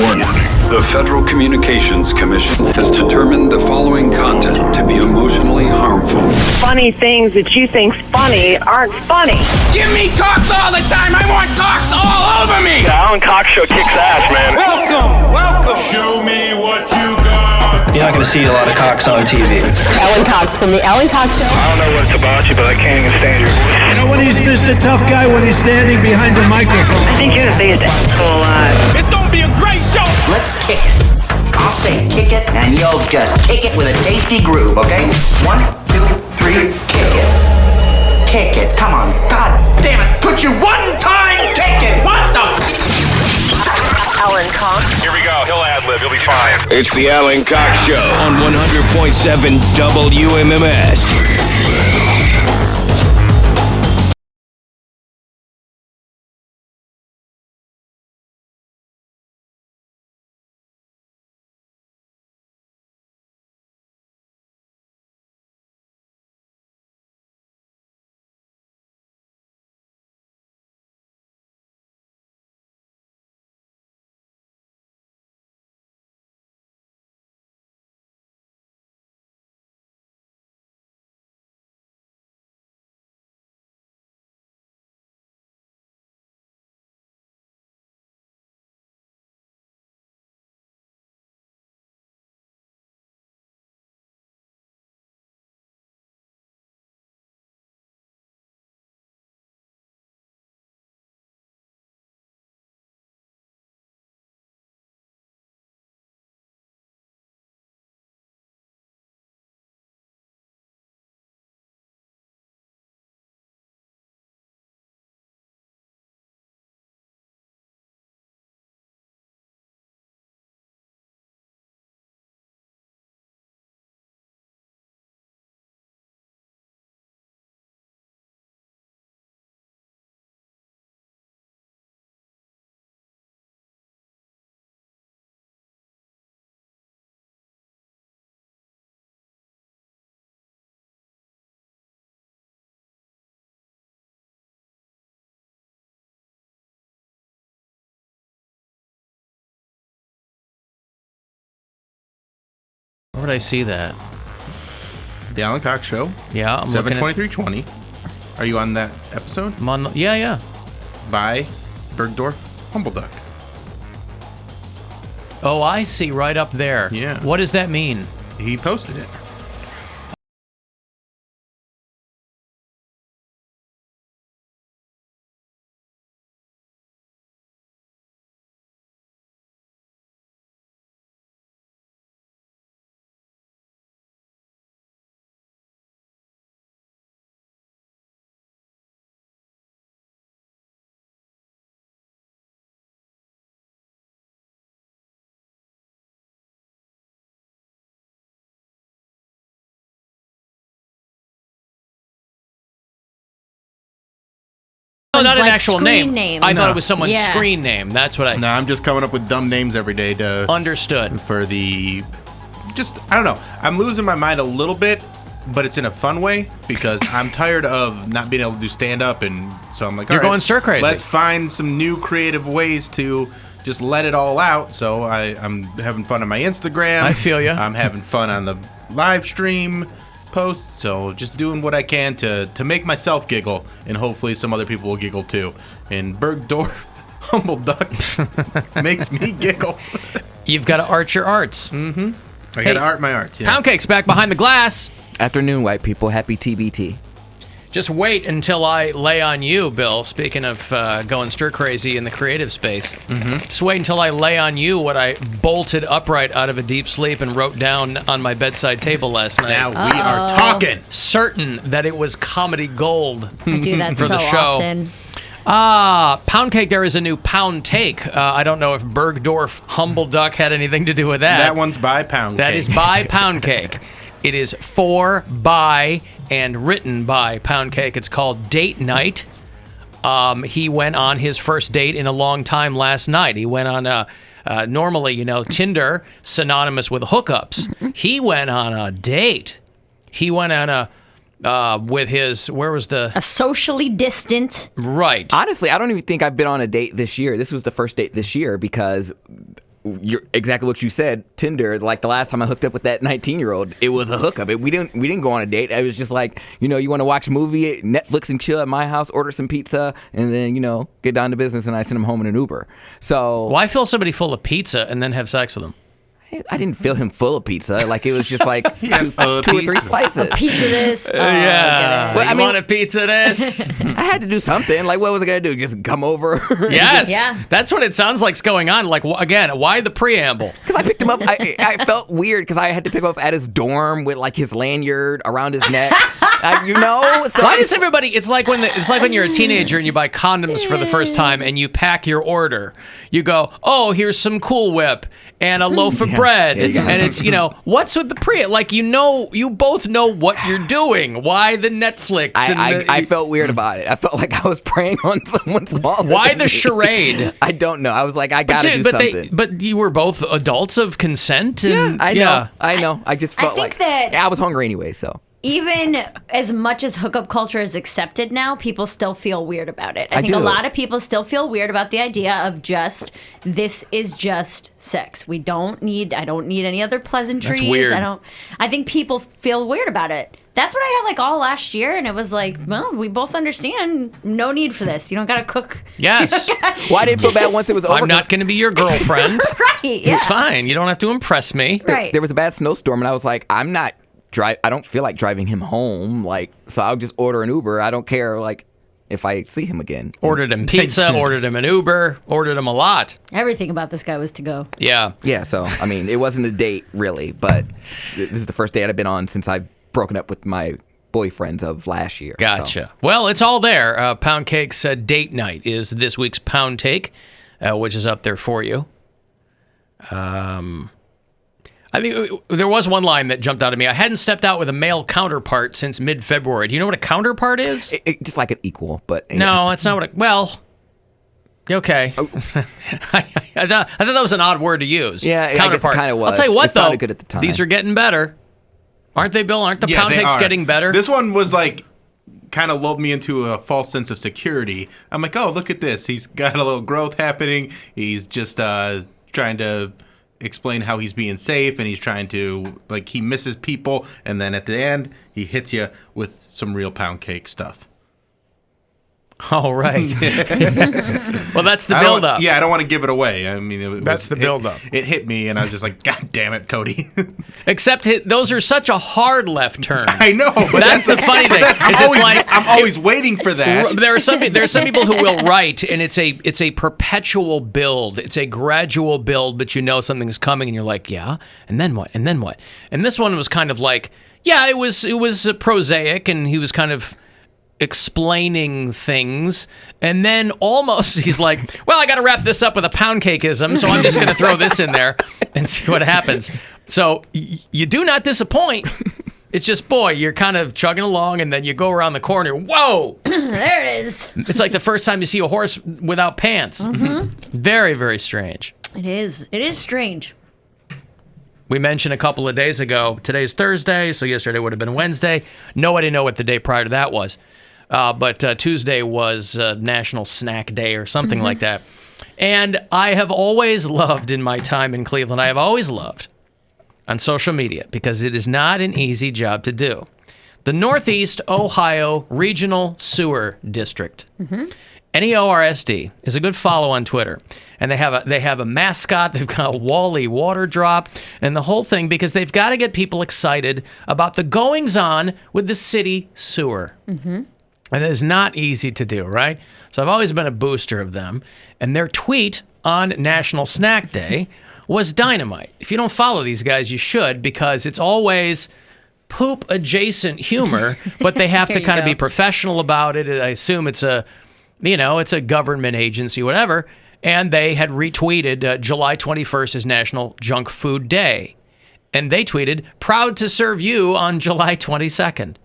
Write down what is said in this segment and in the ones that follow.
Warning. The Federal Communications Commission has determined the following content to be emotionally harmful. Funny things that you think's funny aren't funny. Give me cocks all the time. I want cocks all over me. The Alan Cox Show kicks ass, man. Welcome. Show me what you got. You're not going to see a lot of cocks on TV. Alan Cox from the Alan Cox Show. I don't know what it's about you, but I can't even stand your voice. You know when he's Mr. Tough Guy when he's standing behind the microphone? I think you're the biggest asshole alive. It's gonna be a great show. Let's kick it. I'll say kick it, and you'll just kick it with a tasty groove, okay? 1, 2, 3, kick it. Kick it, come on. God damn it. Could you one time kick it? What the? Alan Cox. Here we go. He'll ad-lib. He'll be fine. It's the Alan Cox Show on 100.7 WMMS. Where would I see that? The Alan Cox Show. Yeah, I'm looking at 7/23/20. Are you on that episode? I'm on, yeah. By Bergdorf Humbleduck. Oh, I see, right up there. Yeah. What does that mean? He posted it. No, not an like actual screen name. I thought it was someone's Yeah. screen name. That's what I No, I'm just coming up with dumb names every day to understood. for the just I don't know. I'm losing my mind a little bit, but it's in a fun way because I'm tired of not being able to do stand up, and so I'm like, You're all right, going stir crazy. Let's find some new creative ways to just let it all out. So I'm having fun on my Instagram. I feel ya. I'm having fun on the live stream posts. So just doing what I can to make myself giggle, and hopefully some other people will giggle too. And Bergdorf Humbleduck makes me giggle. You've got to art your arts. Mm-hmm. I got to art my arts. Yeah. Poundcake's back behind the glass. Afternoon, white people. Happy TBT. Just wait until I lay on you, Bill. Speaking of going stir crazy in the creative space, just wait until I lay on you what I bolted upright out of a deep sleep and wrote down on my bedside table last night. Now we are talking. Certain that it was comedy gold. I do that for so the show. often. Poundcake, there is a new Poundcake. I don't know if Bergdorf Humbleduck had anything to do with that. That one's by Poundcake. That is by Poundcake. It is for, by, and written by Poundcake. It's called Date Night. He went on his first date in a long time last night. He went on normally, you know, Tinder, synonymous with hookups. He went on a date. He went on a with his, where was the... A socially distant. Right. Honestly, I don't even think I've been on a date this year. This was the first date this year because you're exactly what you said. Tinder, like the last time I hooked up with that 19-year-old, it was a hookup. We didn't go on a date. I was just like, you want to watch a movie, Netflix and chill at my house, order some pizza, and then get down to business. And I send him home in an Uber. So why fill somebody full of pizza and then have sex with them? I didn't fill him full of pizza. Like, it was just like two or three slices. A pizza this. Yeah. Well, you want a pizza this? I had to do something. Like, what was I going to do? Just come over? Yes. Yeah. That's what it sounds like's going on. Like, again, why the preamble? Because I picked him up. I felt weird because I had to pick him up at his dorm with, like, his lanyard around his neck. So why does everybody? It's like when you're a teenager and you buy condoms for the first time and you pack your order. You go, oh, here's some Cool Whip and a loaf of bread, and it's what's with the pre? Like you both know what you're doing. Why the Netflix? I felt weird about it. I felt like I was preying on someone small. Why the charade? I don't know. I was like, I gotta do something. But you were both adults of consent. And, I know. I just felt think that I was hungry anyway. So. Even as much as hookup culture is accepted now, people still feel weird about it. I think a lot of people still feel weird about the idea of this is just sex. I don't need any other pleasantries. That's weird. I think people feel weird about it. That's what I had like all last year, and it was like, well, we both understand. No need for this. You don't got to cook. Yes. Well, I didn't feel bad once it was over. I'm not going to be your girlfriend. Right. Yeah. It's fine. You don't have to impress me. Right. There was a bad snowstorm, and I was like, I don't feel like driving him home, so I'll just order an Uber. I don't care, if I see him again. Ordered him pizza, ordered him an Uber, ordered him a lot. Everything about this guy was to go. Yeah. Yeah, so, it wasn't a date, really, but this is the first date I've been on since I've broken up with my boyfriends of last year. Gotcha. So. Well, it's all there. Poundcake's date night is this week's Poundcake, which is up there for you. I think there was one line that jumped out at me. I hadn't stepped out with a male counterpart since mid-February. Do you know what a counterpart is? Just like an equal, but... No, that's not what well... Okay. Oh. I thought that was an odd word to use. Yeah, counterpart. I guess it kind of was. I'll tell you what, though. Sounded good at the time. These are getting better. Aren't they, Bill? Aren't the Poundcakes getting better? This one was kind of lulled me into a false sense of security. I'm like, oh, look at this. He's got a little growth happening. He's just trying to explain how he's being safe, and he's trying to, he misses people, and then at the end, he hits you with some real Poundcake stuff. Oh, right. Well, that's the build-up. Yeah, I don't want to give it away. I mean, that's the build-up. It hit me, and I was just like, God damn it, Cody. Except those are such a hard left turn. I know, but that's the funny thing. I'm always waiting for that. There are some people who will write, and it's a perpetual build. It's a gradual build, but you know something's coming, and you're like, yeah, and then what? And then what? And this one was kind of like, yeah, it was prosaic, and he was kind of explaining things, and then almost he's like, well, I got to wrap this up with a Poundcakeism, so I'm just going to throw this in there and see what happens. So you do not disappoint. It's just, boy, you're kind of chugging along, and then you go around the corner. Whoa! There it is. It's like the first time you see a horse without pants. Mm-hmm. Very, very strange. It is. It is strange. We mentioned a couple of days ago, today's Thursday, so yesterday would have been Wednesday. Nobody know what the day prior to that was. But Tuesday was National Snack Day or something like that. And I have always loved in my time in Cleveland, I have always loved on social media, because it is not an easy job to do, the Northeast Ohio Regional Sewer District. Mm-hmm. NEORSD is a good follow on Twitter. And they have a mascot. They've got a Wally water drop and the whole thing, because they've got to get people excited about the goings-on with the city sewer. Mm-hmm. And it is not easy to do, right? So I've always been a booster of them. And their tweet on National Snack Day was dynamite. If you don't follow these guys, you should, because it's always poop-adjacent humor, but they have to kind of be professional about it. I assume it's a government agency, whatever. And they had retweeted July 21st is National Junk Food Day. And they tweeted, proud to serve you on July 22nd.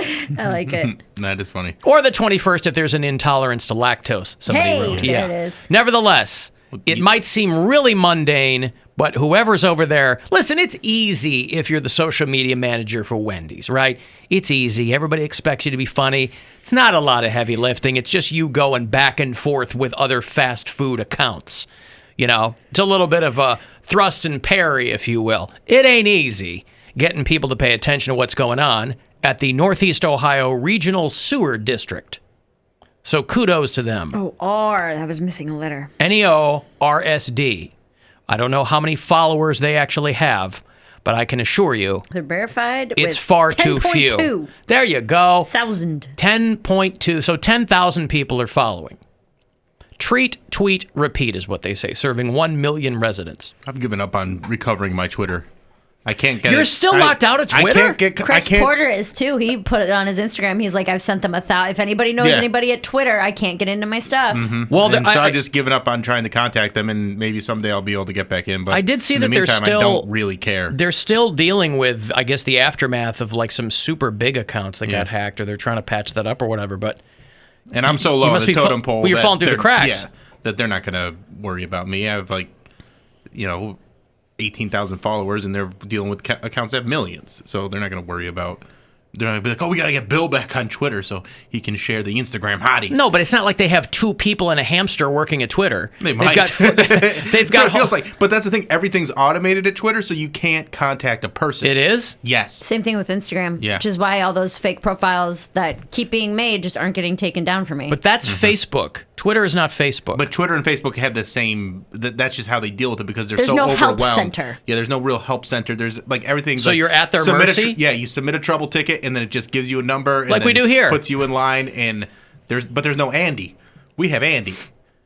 I like it. That is funny. Or the 21st if there's an intolerance to lactose, somebody wrote. There it is. Nevertheless, it might seem really mundane, But whoever's over there, listen, it's easy if you're the social media manager for Wendy's, right? It's easy. Everybody expects you to be funny. It's not a lot of heavy lifting. It's just you going back and forth with other fast food accounts. You know, it's a little bit of a thrust and parry, if you will. It ain't easy getting people to pay attention to what's going on at the Northeast Ohio Regional Sewer District. So kudos to them. Oh, R. That was missing a letter. NEORSD. I don't know how many followers they actually have, but I can assure you They're verified. it's with far too 10.2. few. There you go. 1,000. 10.2. So 10,000 people are following. Treat, tweet, repeat is what they say, serving 1 million residents. I've given up on recovering my Twitter. I can't get You're it. still locked out of Twitter? I can't get... Chris Porter is too. He put it on his Instagram. He's like, I've sent them 1,000. If anybody knows anybody at Twitter, I can't get into my stuff. Mm-hmm. Well, I just given up on trying to contact them, and maybe someday I'll be able to get back in. But I did see in that the meantime, they're still... I don't really care. They're still dealing with, I guess, the aftermath of like some super big accounts that got hacked, or they're trying to patch that up or whatever. But and I'm so low on the totem pole. Well, you're falling through the cracks. Yeah, that they're not going to worry about me. I have 18,000 followers, and they're dealing with accounts that have millions. So they're not going to worry about... They're not going to be like, oh, we got to get Bill back on Twitter so he can share the Instagram hotties. No, but it's not like they have 2 people and a hamster working at Twitter. They might. They've got... It feels like, but that's the thing. Everything's automated at Twitter, so you can't contact a person. It is? Yes. Same thing with Instagram. Yeah. Which is why all those fake profiles that keep being made just aren't getting taken down for me. But that's Facebook. Twitter is not Facebook. But Twitter and Facebook have the same... That's just how they deal with it because there's so no overwhelmed. help center. Yeah, there's no real help center. There's like everything... So you're at their mercy? You submit a trouble ticket, and then it just gives you a number. And like we then do here. Puts you in line, and there's no Andy. We have Andy.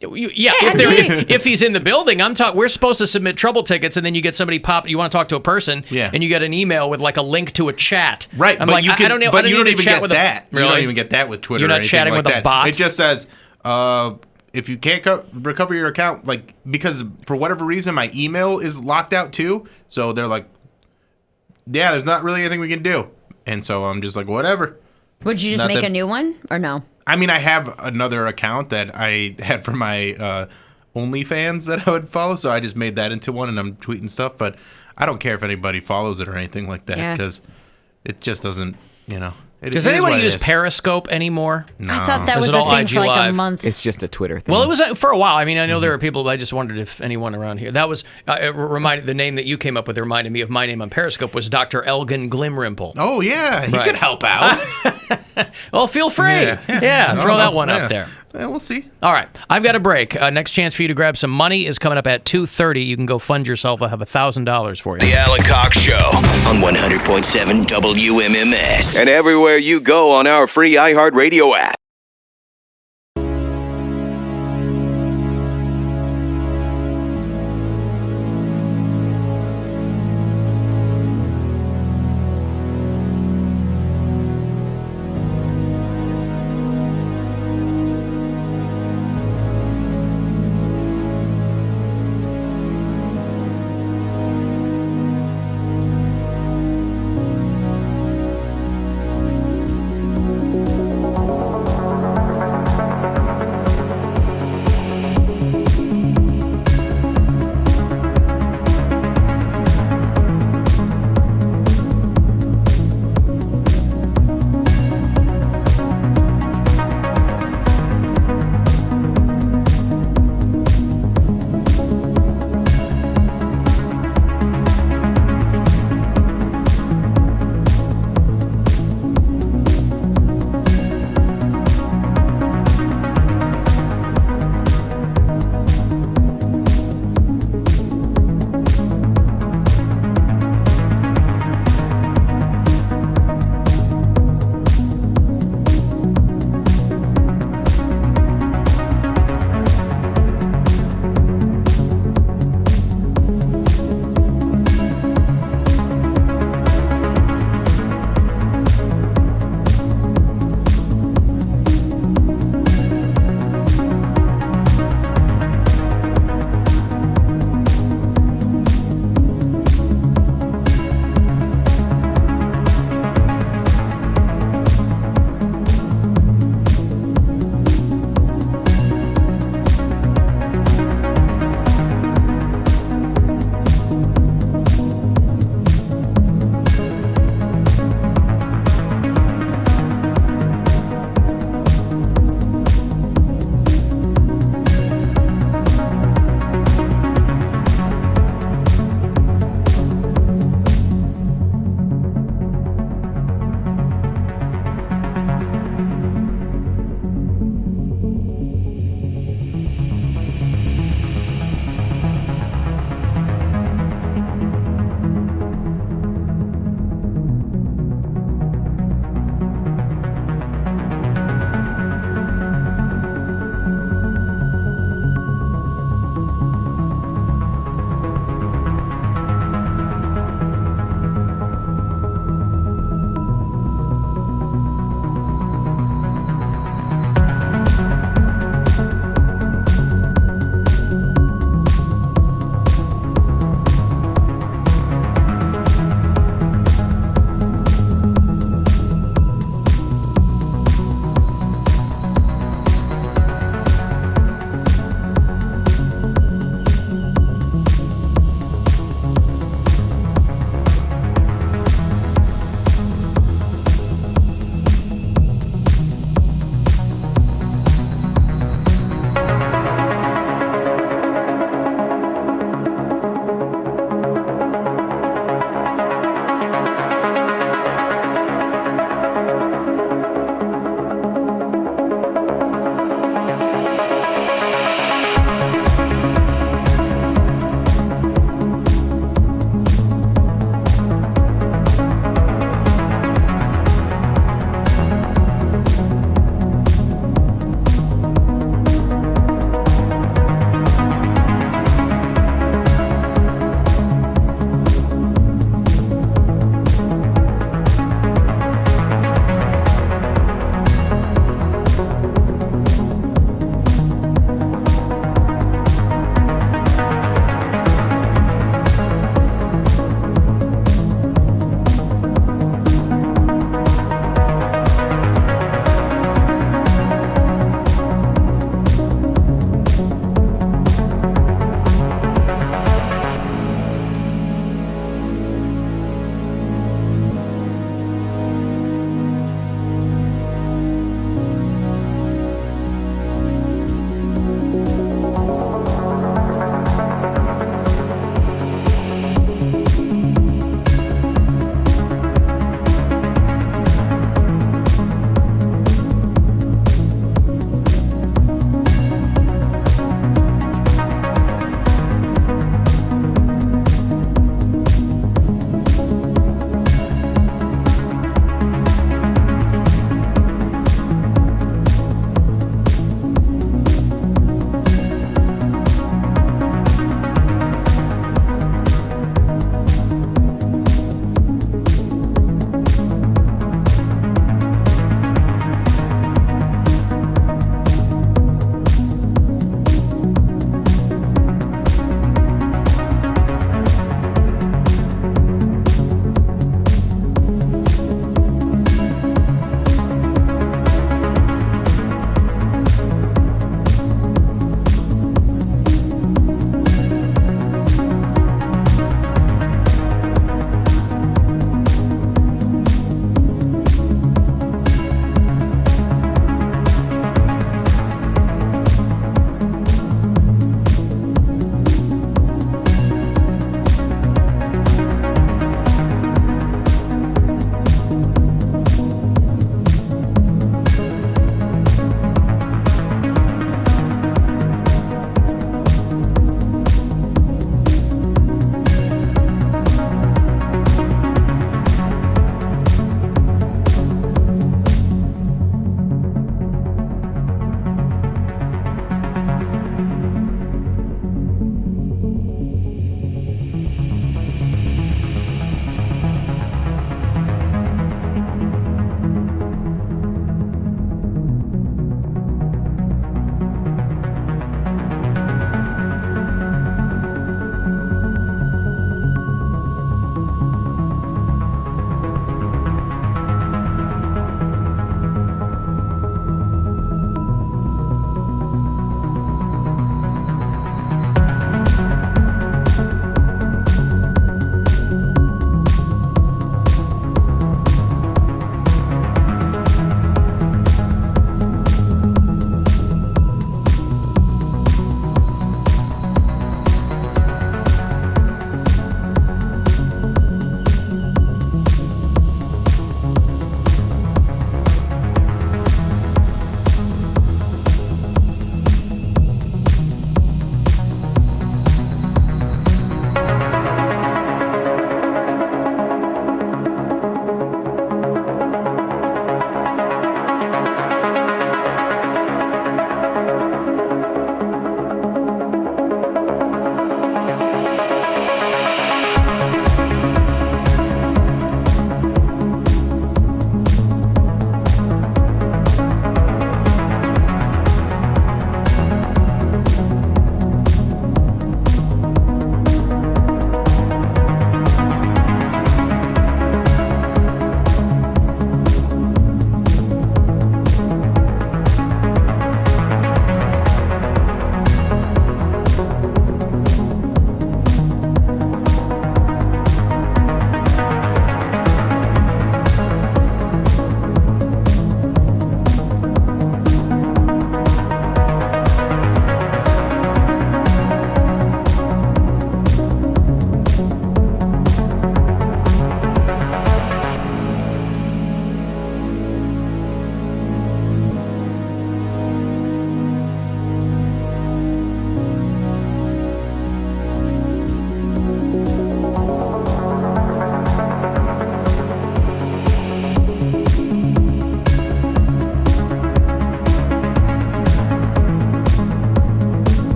If he's in the building, we're supposed to submit trouble tickets, and then you get somebody you want to talk to a person, and you get an email with like a link to a chat. Right, I'm but like, you don't even get that. Really? You don't even get that with Twitter. You're not or chatting like with that. a bot? It just says, if you can't recover your account, like because for whatever reason my email is locked out too, so they're like, yeah, there's not really anything we can do, and so I'm just like, whatever. Would you just make a new one or no? I mean, I have another account that I had for my OnlyFans that I would follow, so I just made that into one, and I'm tweeting stuff. But I don't care if anybody follows it or anything like that because it just doesn't, Does anyone use Periscope anymore? No. I thought that was a thing for like a month. It's just a Twitter thing. Well, it was for a while. I mean, I know there are people, but I just wondered if anyone around here. That was the name that you came up with reminded me of my name on Periscope was Dr. Elgin Glimrimple. Oh, yeah. He could help out. Well, feel free. Yeah, throw that one up there. We'll see. All right. I've got a break. Next chance for you to grab some money is coming up at 2:30. You can go fund yourself. I'll have $1,000 for you. The Alan Cox Show on 100.7 WMMS. And everywhere you go on our free iHeartRadio app.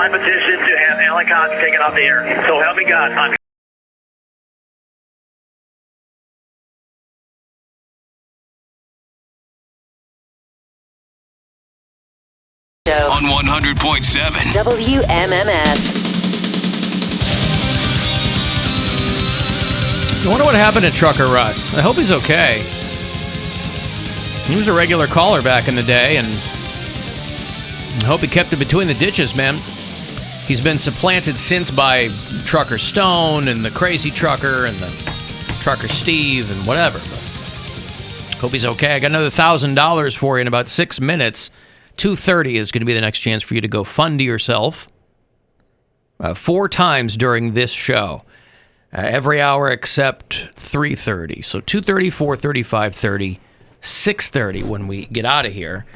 signed petition to have Alan Cox taken off the air. So help me God. On 100.7 WMMS. I wonder what happened to Trucker Russ. I hope he's okay. He was a regular caller back in the day, and I hope he kept it between the ditches, man. He's been supplanted since by Trucker Stone and the Crazy Trucker and the Trucker Steve and whatever. But hope he's okay. I got another $1,000 for you in about 6 minutes. 2:30 is going to be the next chance for you to go fund yourself 4 times during this show. Every hour except 3:30. So 2:30, 4:30, 5:30, 6:30 when we get out of here.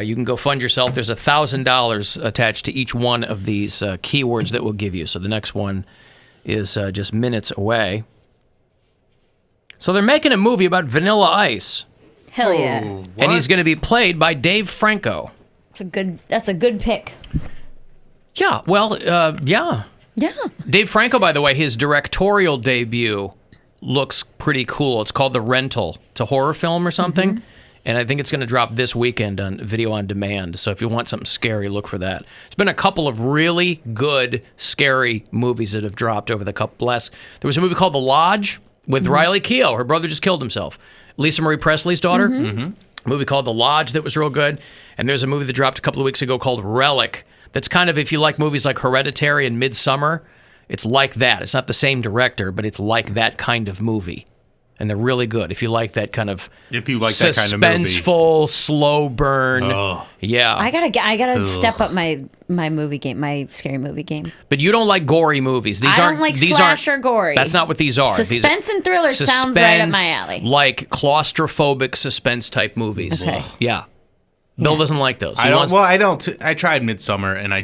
You can go fund yourself. There's $1,000 attached to each one of these keywords that we'll give you. So the next one is just minutes away. So they're making a movie about Vanilla Ice. Hell yeah. And he's going to be played by Dave Franco. That's a good pick. Yeah, well, yeah. Yeah. Dave Franco, by the way, his directorial debut looks pretty cool. It's called The Rental. It's a horror film or something. Mm-hmm. And I think it's going to drop this weekend on video on demand. So if you want something scary, look for that. There's been a couple of really good, scary movies that have dropped over the couple last. There was a movie called The Lodge with Riley Keough. Her brother just killed himself. Lisa Marie Presley's daughter. A movie called The Lodge that was real good. And there's a movie that dropped a couple of weeks ago called Relic. That's kind of, if you like movies like Hereditary and Midsommar, it's like that. It's not the same director, but it's like that kind of movie. And they're really good. If you like that kind of suspenseful, slow burn. Yeah. I gotta step up my movie game, my scary movie game. But you don't like gory movies. These I don't like slasher gory. That's not what these are. Suspense and thriller sounds right up my alley. Like claustrophobic suspense type movies. Okay. Yeah. Bill doesn't like those. I don't. I tried Midsommar, and I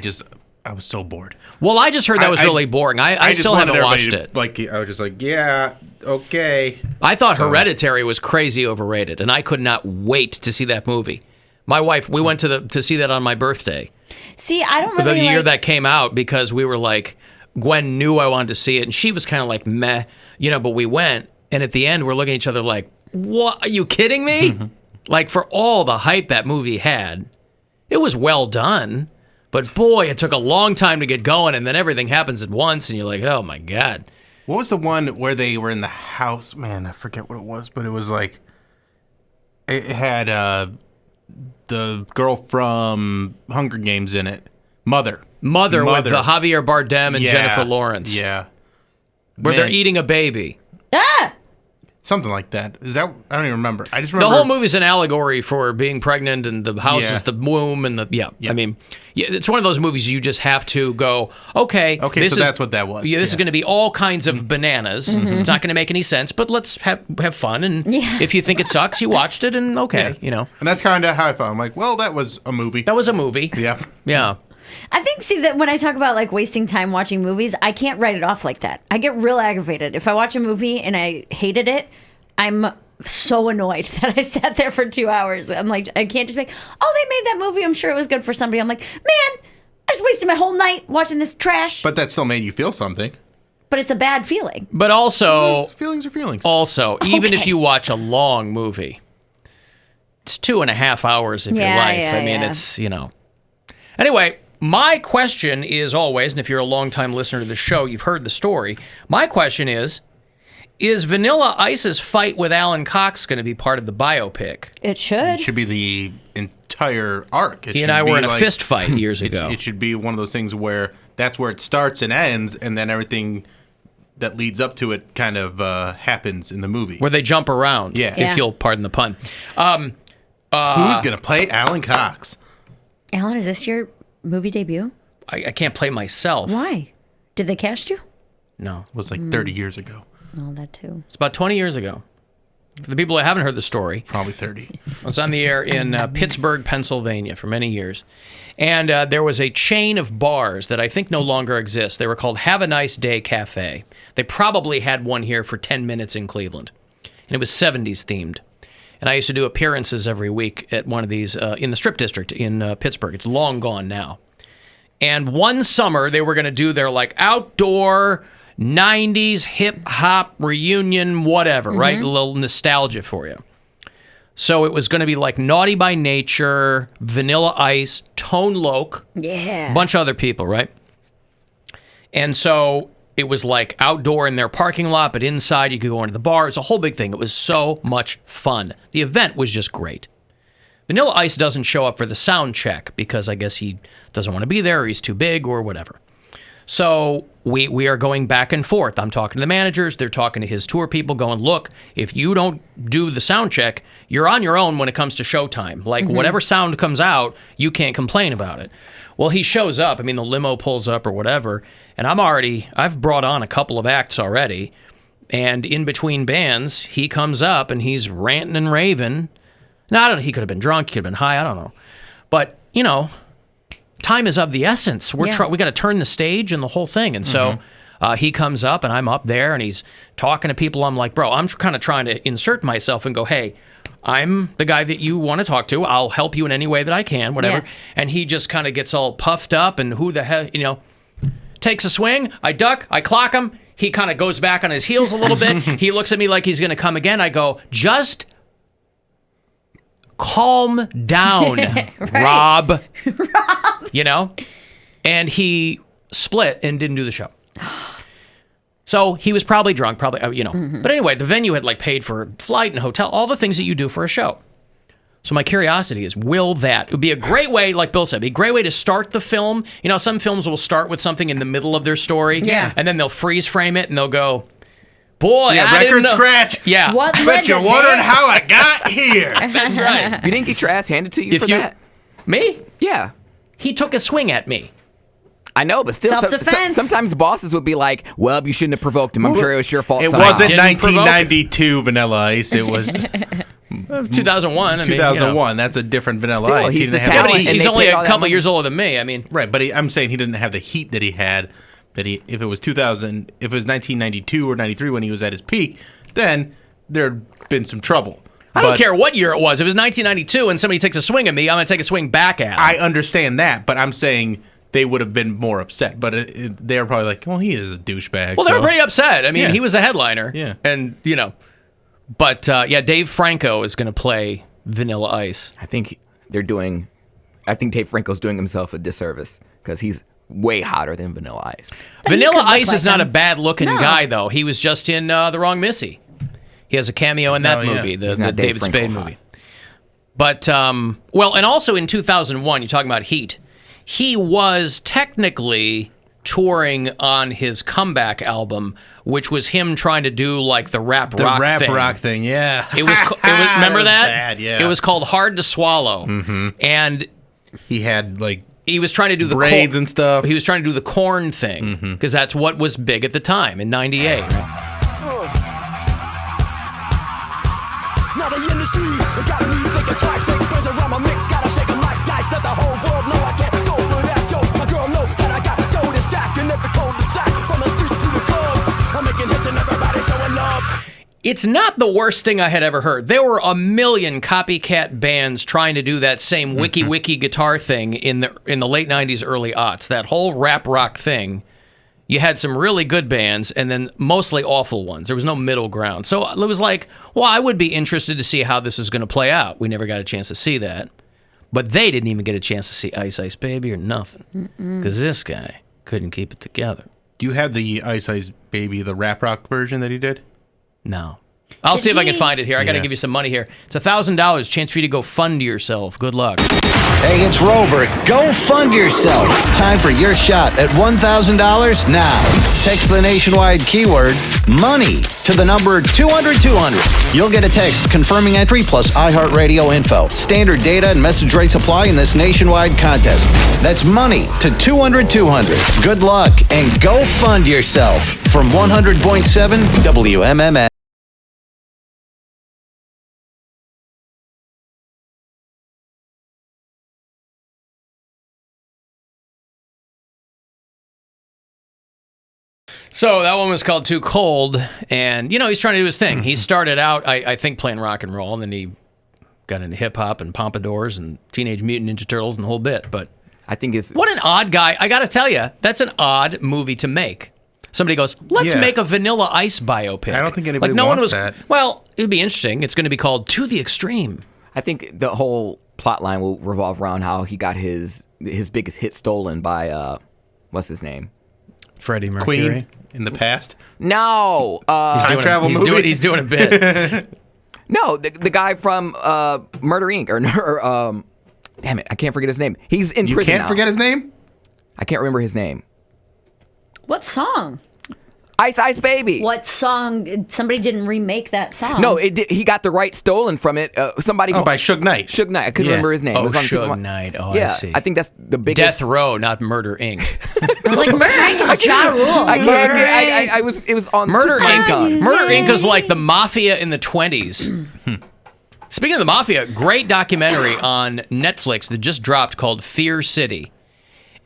was so bored. Well, I just heard that was really boring. I still haven't watched it. I was just like, yeah, okay. I thought Hereditary was crazy overrated, and I could not wait to see that movie. My wife, we went to see that on my birthday. See, I don't really the year that came out, because we were like, Gwen knew I wanted to see it, and she was kind of like, meh, but we went, and at the end, we're looking at each other like, what? Are you kidding me? Like, for all the hype that movie had, it was well done. But boy, it took a long time to get going, and then everything happens at once, and you're like, oh my God. What was the one where they were in the house? Man, I forget what it was, but it was like, it had the girl from Hunger Games in it. Mother with Javier Bardem and Jennifer Lawrence. Yeah. Where they're eating a baby. Ah! Something like that. Is that? I don't even remember. I just remember the whole movie's an allegory for being pregnant, and the house is the womb, and I mean, it's one of those movies you just have to go, okay, so that's what that was. Yeah, this is going to be all kinds of bananas. It's not going to make any sense, but let's have fun. And if you think it sucks, you watched it, and And that's kind of how I felt. I'm like, well, that was a movie. That was a movie. Yeah. Yeah. I think, that when I talk about like wasting time watching movies, I can't write it off like that. I get real aggravated. If I watch a movie and I hated it, I'm so annoyed that I sat there for 2 hours. I'm like, I can't just make, they made that movie. I'm sure it was good for somebody. I'm like, man, I just wasted my whole night watching this trash. But that still made you feel something. But it's a bad feeling. But also, feelings are feelings. Also, even if you watch a long movie, it's 2.5 hours of your life. I mean, it's, Anyway, my question is always, and if you're a longtime listener to the show, you've heard the story. My question is Vanilla Ice's fight with Alan Cox going to be part of the biopic? It should. It should be the entire arc. He and I were in a fist fight years ago. It should be one of those things where that's where it starts and ends, and then everything that leads up to it kind of happens in the movie. Where they jump around, if you'll pardon the pun. Who's going to play Alan Cox? Alan, is this your movie debut? I can't play myself. Why? Did they cast you? No. It was like 30 years ago. Oh, that too. It's about 20 years ago. For the people who haven't heard the story. Probably 30. I was on the air in Pittsburgh, Pennsylvania for many years. And there was a chain of bars that I think no longer exists. They were called Have a Nice Day Cafe. They probably had one here for 10 minutes in Cleveland. And it was 70s themed. And I used to do appearances every week at one of these in the Strip District in Pittsburgh. It's long gone now. And one summer, they were going to do their like outdoor 90s hip-hop reunion, whatever, right? A little nostalgia for you. So it was going to be like Naughty by Nature, Vanilla Ice, Tone Loc. Yeah. A bunch of other people, right? And so it was like outdoor in their parking lot, but inside you could go into the bar. It's a whole big thing. It was so much fun. The event was just great. Vanilla Ice doesn't show up for the sound check because I guess he doesn't want to be there or he's too big or whatever. So we are going back and forth. I'm talking to the managers. They're talking to his tour people going, look, if you don't do the sound check, you're on your own when it comes to showtime. Like whatever sound comes out, you can't complain about it. Well, he shows up. I mean, the limo pulls up or whatever. And I've brought on a couple of acts already. And in between bands, he comes up and he's ranting and raving. Now, I don't know. He could have been drunk. He could have been high. I don't know. But, you know, time is of the essence. We got to turn the stage and the whole thing. And so he comes up and I'm up there and he's talking to people. I'm like, bro, I'm kind of trying to insert myself and go, hey, I'm the guy that you want to talk to. I'll help you in any way that I can, whatever. Yeah. And he just kind of gets all puffed up and who the hell, you know, takes a swing. I duck. I clock him. He kind of goes back on his heels a little bit. He looks at me like he's going to come again. I go, just calm down, Rob. You know? And he split and didn't do the show. So he was probably drunk, you know. But anyway, the venue had like paid for flight and hotel, all the things that you do for a show. So my curiosity is, it would be a great way, like Bill said, be a great way to start the film. You know, some films will start with something in the middle of their story. Yeah. And then they'll freeze frame it and they'll go, boy, I didn't know. Scratch. Yeah. I bet you're wondering how I got here. That's right. You didn't get your ass handed to you for that? Me? Yeah. He took a swing at me. I know, but still, sometimes bosses would be like, well, you shouldn't have provoked him. I'm sure it was your fault. It wasn't 1992 Vanilla Ice. It was 2001. 2001. That's a different Vanilla Still, Ice. he's the talent. He's only a couple years older than me. I mean, right, but I'm saying he didn't have the heat that he had. If it was 2000, if it was 1992 or 93 when he was at his peak, then there'd been some trouble. I don't care what year it was. If it was 1992 and somebody takes a swing at me, I'm going to take a swing back at him. I understand that, but I'm saying they would have been more upset. But they were probably like, well, he is a douchebag. Well, they were pretty upset. I mean, he was a headliner. Yeah. And, you know. But, Dave Franco is going to play Vanilla Ice. I think Dave Franco's doing himself a disservice because he's way hotter than Vanilla Ice. Vanilla Ice is not a bad-looking guy, though. He was just in The Wrong Missy. He has a cameo in that movie, the David Spade movie. But, and also in 2001, you're talking about Heat, he was technically touring on his comeback album, which was him trying to do like the rap rock thing. Yeah. It was remember that? Bad, yeah. It was called Hard to Swallow. And he had like he was trying to do the braids and stuff. He was trying to do the corn thing because that's what was big at the time in '98. Now the industry has got me thinking twice. Fake friends around my mix, gotta shake 'em like dice. Let the whole world know I can't go for that joke. My girl knows that I got dough to stack and every cold to sack. From the streets to the clubs, I'm making hits and everybody showing love. It's not the worst thing I had ever heard. There were a million copycat bands trying to do that same wiki guitar thing in the late '90s, early aughts. That whole rap rock thing. You had some really good bands and then mostly awful ones. There was no middle ground. So it was like, well, I would be interested to see how this is going to play out. We never got a chance to see that. But they didn't even get a chance to see Ice Ice Baby or nothing. Because this guy couldn't keep it together. Do you have the Ice Ice Baby, the rap rock version that he did? No. I'll see if I can find it here. I got to give you some money here. It's $1,000. Chance for you to go fund yourself. Good luck. Hey, it's Rover. Go fund yourself. It's time for your shot at $1,000 now. Text the nationwide keyword money to the number 200-200. You'll get a text confirming entry plus iHeartRadio info. Standard data and message rates apply in this nationwide contest. That's money to 200-200. Good luck and go fund yourself from 100.7 WMMS. So that one was called Too Cold, and, he's trying to do his thing. He started out, I think, playing rock and roll, and then he got into hip-hop and pompadours and Teenage Mutant Ninja Turtles and the whole bit, but I think it's What an odd guy. I got to tell you, that's an odd movie to make. Somebody goes, let's make a Vanilla Ice biopic. I don't think anybody wants that. Well, it would be interesting. It's going to be called To the Extreme. I think the whole plot line will revolve around how he got his biggest hit stolen by what's his name? Freddie Mercury. Queen in the past. No, time travel movie. He's doing a bit. No, the guy from Murder Inc. or damn it, I can't forget his name. He's in prison now. You can't forget his name? I can't remember his name. What song? Ice Ice Baby. What song? Somebody didn't remake that song. No, he got the right stolen from it. Somebody. By Suge Knight. Suge Knight. I couldn't remember his name. Oh, It was on Suge Knight. Oh, yeah, I see. I think that's the biggest. Death Row, not Murder Inc. I was like, Murder Inc. is Ja Rule. I can't get. I was. It was on Murder my Inc. tongue. Murder Inc. is like the Mafia in the 20s. Speaking of the Mafia, great documentary on Netflix that just dropped called Fear City.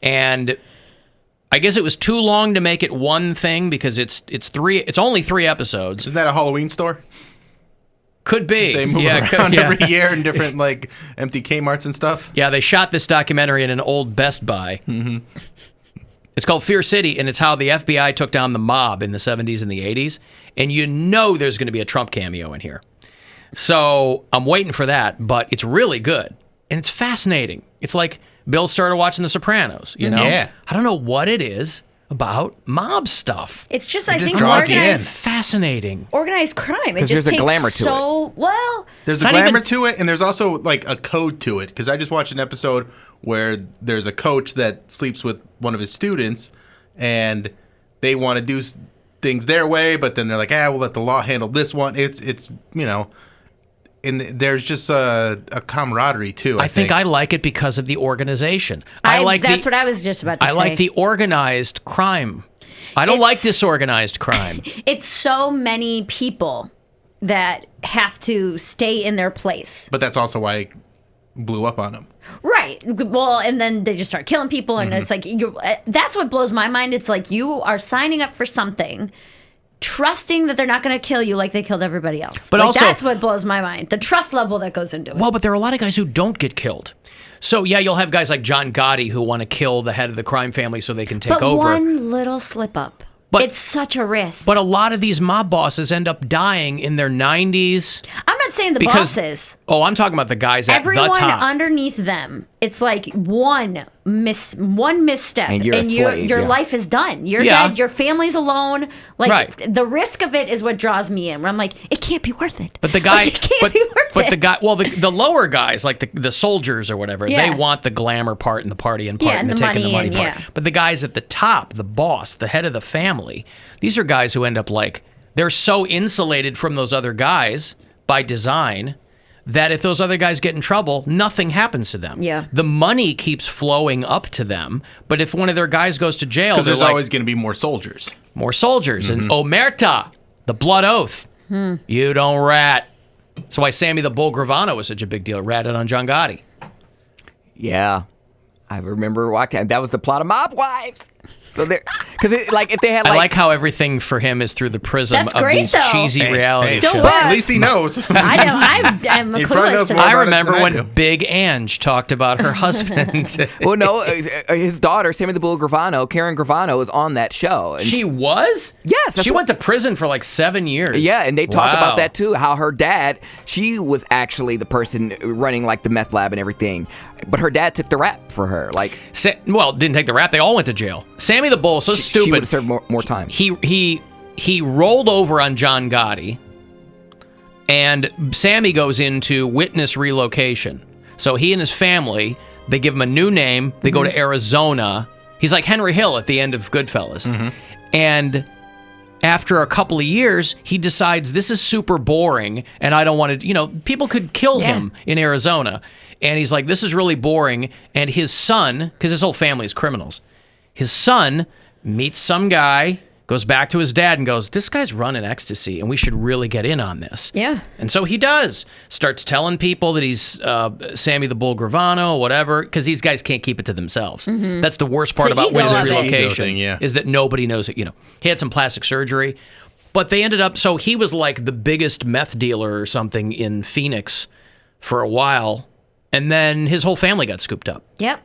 And I guess it was too long to make it one thing because it's only 3 episodes. Is that a Halloween store? Could be. They move around every year in different like empty Kmarts and stuff. Yeah, they shot this documentary in an old Best Buy. Mm-hmm. It's called Fear City, and it's how the FBI took down the mob in the 70s and the 80s. And you know there's going to be a Trump cameo in here. So I'm waiting for that, but it's really good. And it's fascinating. It's like Bill started watching The Sopranos, you know? Yeah. I don't know what it is about mob stuff. It's just, I think, It's fascinating. organized crime. It 'Cause just there's a takes glamour to so well. There's a glamour to it, and there's also like a code to it. Because I just watched an episode where there's a coach that sleeps with one of his students, and they want to do things their way, but then they're like, we'll let the law handle this one. It's you know, and there's just a camaraderie too. I think I like it because of the organization. That's what I was just about to say. I like the organized crime. I don't like disorganized crime. It's so many people that have to stay in their place. But that's also why it blew up on them. Right. Well, and then they just start killing people, and it's like that's what blows my mind. It's like you are signing up for something, trusting that they're not going to kill you like they killed everybody else. But like, also, that's what blows my mind. The trust level that goes into it. Well, but there are a lot of guys who don't get killed. So, yeah, you'll have guys like John Gotti who want to kill the head of the crime family so they can take over. But one little slip up. It's such a risk. But a lot of these mob bosses end up dying in their 90s. I'm not saying the bosses. Oh, I'm talking about the guys at the top. Everyone underneath them. It's like one misstep, and you're a slave, your life is done. You're dead. Your family's alone. Like the risk of it is what draws me in. Where I'm like, it can't be worth it. But the guy, it can't be worth it. But the guy, well, the lower guys, like the soldiers or whatever, they want the glamour part and the partying part and the taking the money part. But the guys at the top, the boss, the head of the family, these are guys who end up like they're so insulated from those other guys by design that if those other guys get in trouble, nothing happens to them. Yeah. The money keeps flowing up to them, but if one of their guys goes to jail, because there's always going to be more soldiers. More soldiers. And Omerta, the blood oath. You don't rat. That's why Sammy the Bull Gravano was such a big deal. Ratted on John Gotti. Yeah. I remember watching. That was the plot of Mob Wives. So there, because if they had I like how everything for him is through the prism of great, these though. cheesy reality shows. But at least he knows. I know. I'm He probably knows clueless. more I about it remember than I when do. Big Ange talked about her husband. Well, no, his daughter, Sammy the Bull Gravano, Karen Gravano, was on that show. And She was? Yes. She went to prison for like 7 years. Yeah, and they talk Wow. about that too, how her dad, she was actually the person running like the meth lab and everything, but her dad took the rap for her. Like, didn't take the rap. They all went to jail. Sammy the Bull, so stupid. She would have served more time. He rolled over on John Gotti, and Sammy goes into witness relocation. So he and his family, they give him a new name. They go to Arizona. He's like Henry Hill at the end of Goodfellas. And after a couple of years, he decides this is super boring, and I don't want to, people could kill him in Arizona. And he's like, this is really boring. And his son, because his whole family is criminals, his son meets some guy, goes back to his dad and goes, this guy's running ecstasy, and we should really get in on this. Yeah. And so he does. Starts telling people that he's Sammy the Bull Gravano, whatever, because these guys can't keep it to themselves. That's the worst part about witness relocation, is that nobody knows it. He had some plastic surgery, but they ended up, so he was like the biggest meth dealer or something in Phoenix for a while, and then his whole family got scooped up. Yep.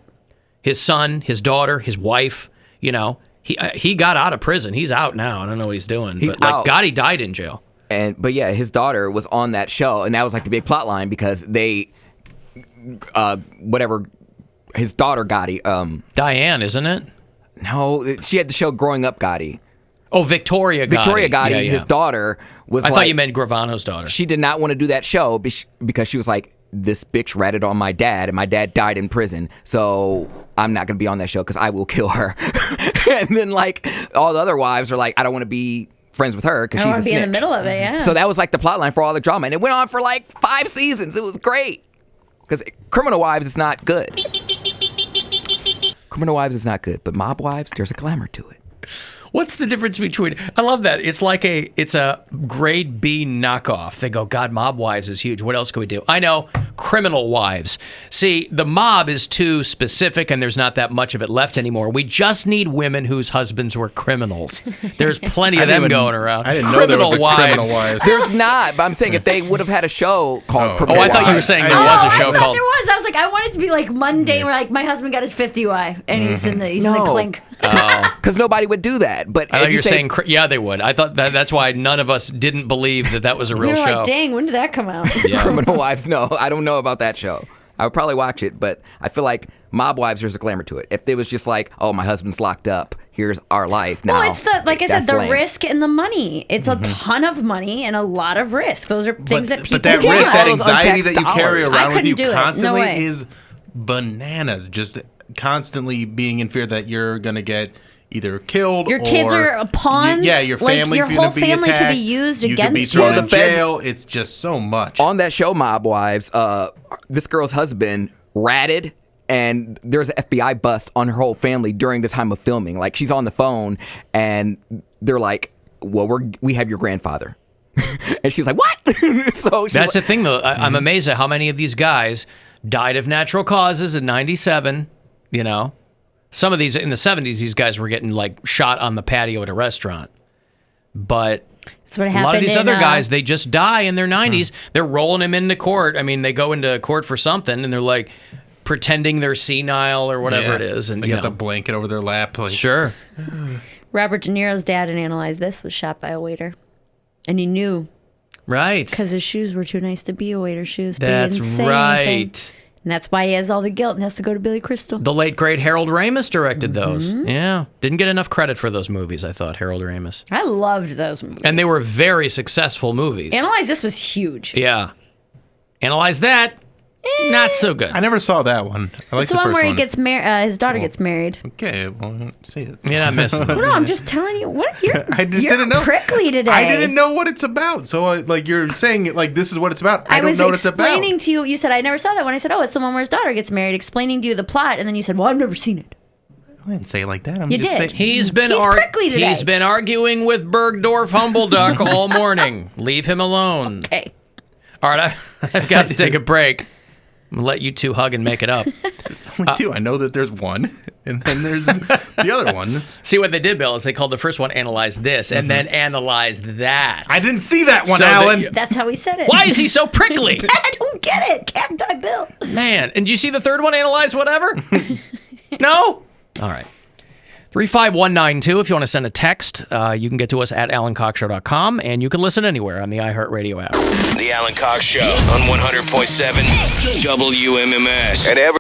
his son, his daughter, his wife. You know, he got out of prison. He's out now. I don't know what he's doing. He's but, out. Gotti died in jail. But yeah, his daughter was on that show, and that was like the big plot line because they, his daughter Gotti. Diane, isn't it? No, she had the show Growing Up Gotti. Oh, Victoria Gotti. Victoria Gotti, his daughter, was I thought you meant Gravano's daughter. She did not want to do that show because she was like, this bitch ratted on my dad, and my dad died in prison, so I'm not going to be on that show because I will kill her. And then, like, all the other wives are like, I don't want to be friends with her because she's a snitch. I don't want to be in the middle of it, yeah. So that was like the plot line for all the drama, and it went on for like 5 seasons. It was great because Criminal Wives is not good. Criminal Wives is not good, but Mob Wives, there's a glamour to it. What's the difference between? I love that. It's a grade B knockoff. They go, God, Mob Wives is huge. What else can we do? I know, Criminal Wives. See, the mob is too specific, and there's not that much of it left anymore. We just need women whose husbands were criminals. There's plenty of them going around. I didn't know there was a Criminal Wives. There's not, but I'm saying if they would have had a show called Criminal Wives. I thought you were saying there was a show I thought called. there was. I was like, I want it to be like mundane, where like my husband got his 50 wife, and he's in the clink. Because nobody would do that. But I thought you were saying, yeah, they would. I thought that's why none of us didn't believe that was a real You're show. like, dang, when did that come out? Criminal Wives, no, I don't know about that show. I would probably watch it, but I feel like Mob Wives, there's a glamour to it. If it was just like, oh, my husband's locked up, here's our life now. Well, it's like I said, the lame. risk and the money. It's a ton of money and a lot of risk. Those are things that people But that do. risk, that anxiety that you carry I around with you couldn't do it. No constantly way. is bananas. Just constantly being in fear that you're going to get either killed Your or kids are pawns. your family's like, your going whole to be family attacked. could be used you against could be you. thrown in jail. It's just so much. On that show, Mob Wives, this girl's husband ratted, and there's an FBI bust on her whole family during the time of filming. Like, she's on the phone, and they're like, well, we have your grandfather. And she's like, what? So That's the thing, though. I'm amazed at how many of these guys died of natural causes in 97, you know. Some of these, in the 70s, these guys were getting, like, shot on the patio at a restaurant. But That's what a happened lot of these in, other guys, they just die in their 90s. They're rolling them into court. I mean, they go into court for something, and they're, like, pretending they're senile or whatever it is. And they got the blanket over their lap. Like, sure. Robert De Niro's dad in Analyze This was shot by a waiter. And he knew. Right. Because his shoes were too nice to be a waiter's shoes. That's But he didn't say right. anything. And that's why he has all the guilt and has to go to Billy Crystal. The late, great Harold Ramis directed those. Yeah. Didn't get enough credit for those movies, I thought, Harold Ramis. I loved those movies. And they were very successful movies. Analyze This was huge. Yeah. Analyze That. Not so good. I never saw that one. I like It's the one where he gets married. His daughter gets married. Okay, well, see it. You're not missing. Well, no, I'm just telling you. What you're didn't know. prickly today. I didn't know what it's about. So, like, you're saying it like this is what it's about. I don't was know what it's about. explaining to you. You said I never saw that one. I said, oh, it's the one where his daughter gets married. Explaining to you the plot, and then you said, well, I've never seen it. I didn't say it like that. I'm You just did. saying. He's been prickly today. He's been arguing with Bergdorf Humbleduck all morning. Leave him alone. Okay. All right, I've got to take a break. I'm going to let you two hug and make it up. There's only two. I know that there's one, and then there's the other one. See, what they did, Bill, is they called the first one Analyze This, and then Analyze That. I didn't see that one, So Alan. That's how he said it. Why is he so prickly? I don't get it. Cacti Bill. Man, and do you see the third one, Analyze Whatever? No? All right. 35192, if you want to send a text, you can get to us at alancoxshow.com, and you can listen anywhere on the iHeartRadio app. The Alan Cox Show on 100.7 WMMS. And every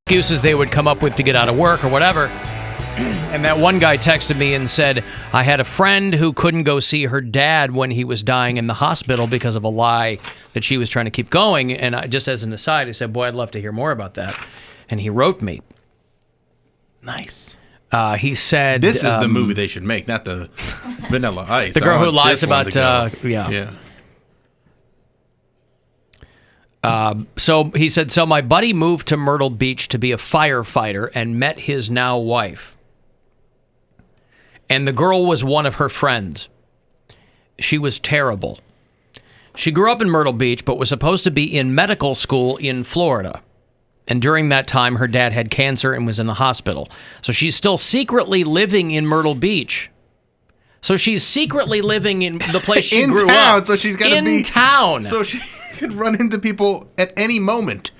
excuses they would come up with to get out of work or whatever. And that one guy texted me and said, I had a friend who couldn't go see her dad when he was dying in the hospital because of a lie that she was trying to keep going. And I, just as an aside, I said, boy, I'd love to hear more about that. And he wrote me. Nice. He said... This is the movie they should make, not the Vanilla Ice. The girl who lies about... yeah. So he said, so my buddy moved to Myrtle Beach to be a firefighter and met his now wife. And the girl was one of her friends. She was terrible. She grew up in Myrtle Beach, but was supposed to be in medical school in Florida. And during that time, her dad had cancer and was in the hospital. So she's still secretly living in Myrtle Beach. So she's secretly living in the place she in grew town, up. So she's got to be in town. So she could run into people at any moment.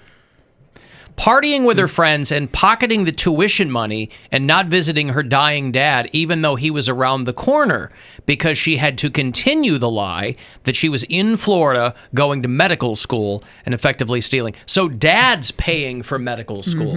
Partying with her friends and pocketing the tuition money and not visiting her dying dad, even though he was around the corner, because she had to continue the lie that she was in Florida going to medical school and effectively stealing. So dad's paying for medical school.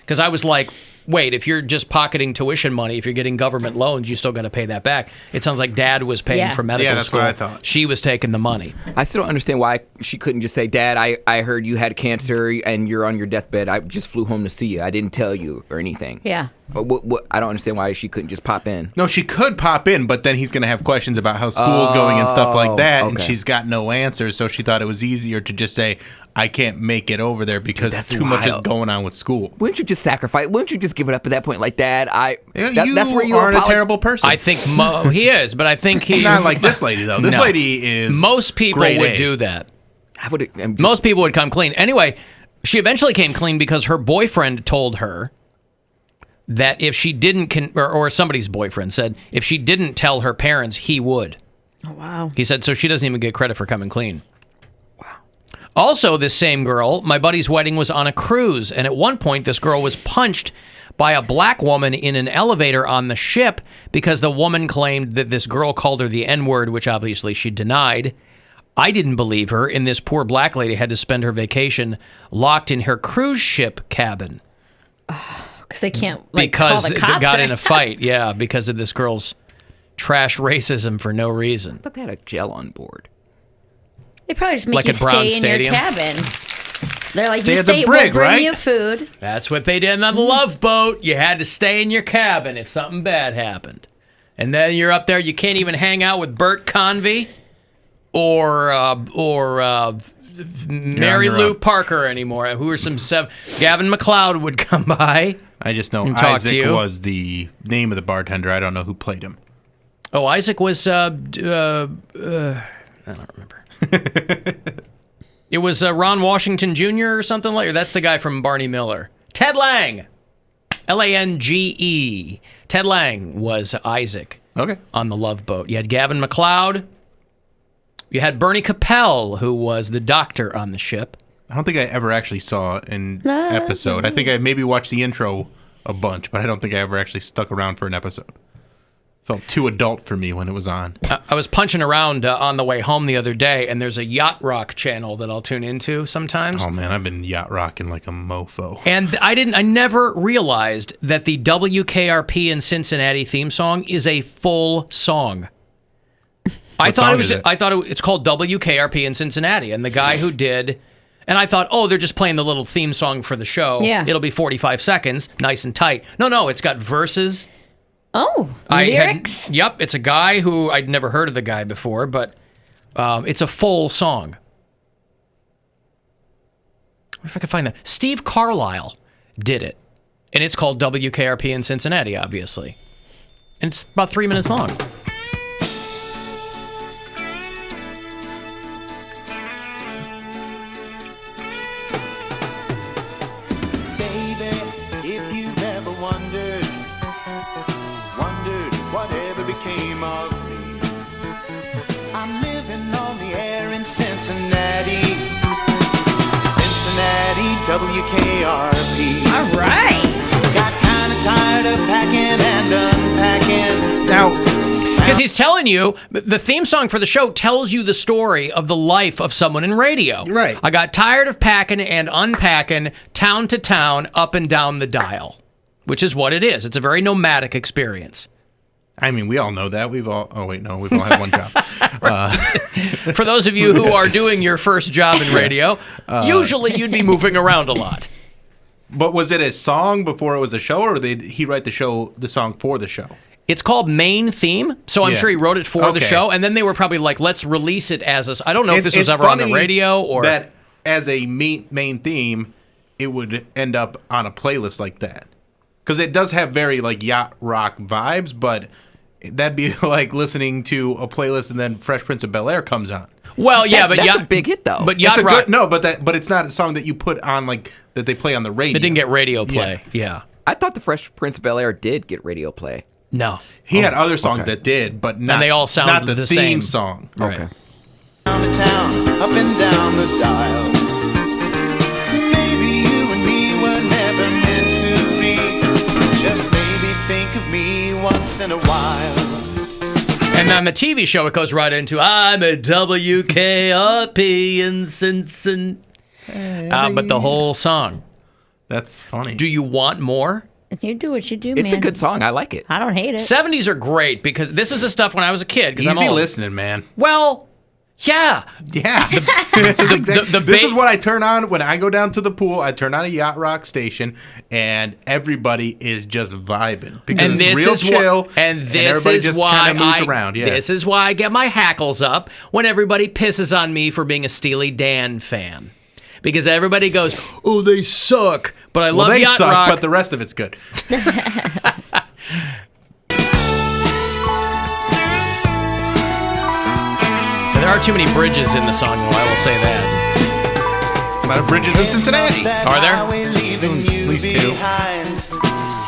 Because I was like, wait, if you're just pocketing tuition money, if you're getting government loans, you still got to pay that back. It sounds like dad was paying for medical school. Yeah, that's what I thought. She was taking the money. I still don't understand why she couldn't just say, Dad, I heard you had cancer and you're on your deathbed. I just flew home to see you. I didn't tell you or anything. Yeah. But I don't understand why she couldn't just pop in. No, she could pop in, but then he's going to have questions about how school's going and stuff like that, and she's got no answers, so she thought it was easier to just say, I can't make it over there because too much is going on with school. Wouldn't you just sacrifice? Wouldn't you just give it up at that point? Like, Dad, that's where you aren't a terrible person. I think he is, but I think he... Not like this lady, though. This lady is most people would do that. Most people would come clean. Anyway, she eventually came clean because her boyfriend told her that if she didn't, or somebody's boyfriend said, if she didn't tell her parents, he would. Oh, wow. He said, so she doesn't even get credit for coming clean. Wow. Also, this same girl, my buddy's wedding was on a cruise, and at one point, this girl was punched by a black woman in an elevator on the ship because the woman claimed that this girl called her the N-word, which obviously she denied. I didn't believe her, and this poor black lady had to spend her vacation locked in her cruise ship cabin. Because they can't, because call the they cops got in a fight, because of this girl's trash racism for no reason. I thought they had a gel on board. They probably just make Like you at Brown stay Stadium? in your cabin. They're like, They you had the stay, brig, we'll bring right? you food. That's what they did on the Love Boat. You had to stay in your cabin if something bad happened. And then you're up there, you can't even hang out with Bert Convey or Mary Lou Parker anymore. Who are some Gavin McLeod would come by. I just know and talk to Isaac you. was the name of the bartender. I don't know who played him. Oh, Isaac was I don't remember. It was Ron Washington Jr. or something like that. That's the guy from Barney Miller. Ted Lang. Lange. Ted Lang was Isaac. Okay. On the Love Boat. You had Gavin McLeod. You had Bernie Capel, who was the doctor on the ship. I don't think I ever actually saw an episode. I think I maybe watched the intro a bunch, but I don't think I ever actually stuck around for an episode. Felt too adult for me when it was on. I was punching around on the way home the other day, and there's a yacht rock channel that I'll tune into sometimes. Oh man, I've been yacht rocking like a mofo. And I never realized that the WKRP in Cincinnati theme song is a full song. I thought it's called WKRP in Cincinnati, and the guy who did, and I thought, oh, they're just playing the little theme song for the show. Yeah. It'll be 45 seconds, nice and tight. No, it's got verses. Oh, lyrics? Yep, it's a guy who I'd never heard of the guy before, but it's a full song. I wonder if I could find that. Steve Carlisle did it, and it's called WKRP in Cincinnati, obviously. And it's about 3 minutes long. Whatever became of me. I'm living on the air in Cincinnati. Cincinnati, WKRP. All right. Got kind of tired of packing and unpacking. Now, Because he's telling you, the theme song for the show tells you the story of the life of someone in radio. Right. I got tired of packing and unpacking town to town, up and down the dial, which is what it is. It's a very nomadic experience. I mean, we all know that. We've all had one job. For those of you who are doing your first job in radio, usually you'd be moving around a lot. But was it a song before it was a show, or did he write the song for the show? It's called Main Theme, so I'm sure he wrote it for the show, and then they were probably like, let's release it as a... I don't know if this was ever on the radio or... that as a main theme, it would end up on a playlist like that. Because it does have very, like, yacht rock vibes, but that'd be like listening to a playlist and then Fresh Prince of Bel-Air comes on. Well, yeah, but that's a big hit though. But yacht rock, but it's not a song that you put on like that they play on the radio. It didn't get radio play. Yeah. I thought the Fresh Prince of Bel-Air did get radio play. No, he had other songs that did, but not. And they all sounded not the same theme song. Right. Okay. Down to town, up and down the dial. Maybe you and me were never meant to be. Just maybe think of me once in a while. And on the TV show, it goes right into I'm a WKRP in Cincinnati. But the whole song. That's funny. Do you want more? You do what you do, It's man. a good song. I like it. I don't hate it. 70s are great because this is the stuff when I was a kid. Easy I'm old. listening, man. Well, yeah. Yeah. This is what I turn on when I go down to the pool. I turn on a yacht rock station, and everybody is just vibing because And this it's real is chill. and this everybody is just why kind of moves around. Yeah. This is why I get my hackles up when everybody pisses on me for being a Steely Dan fan. Because everybody goes, "Oh, they suck," but I love they yacht suck, rock. but the rest of it's good. There are too many bridges in the song, though. I will say that. A lot of bridges in Cincinnati. Are there? At least two.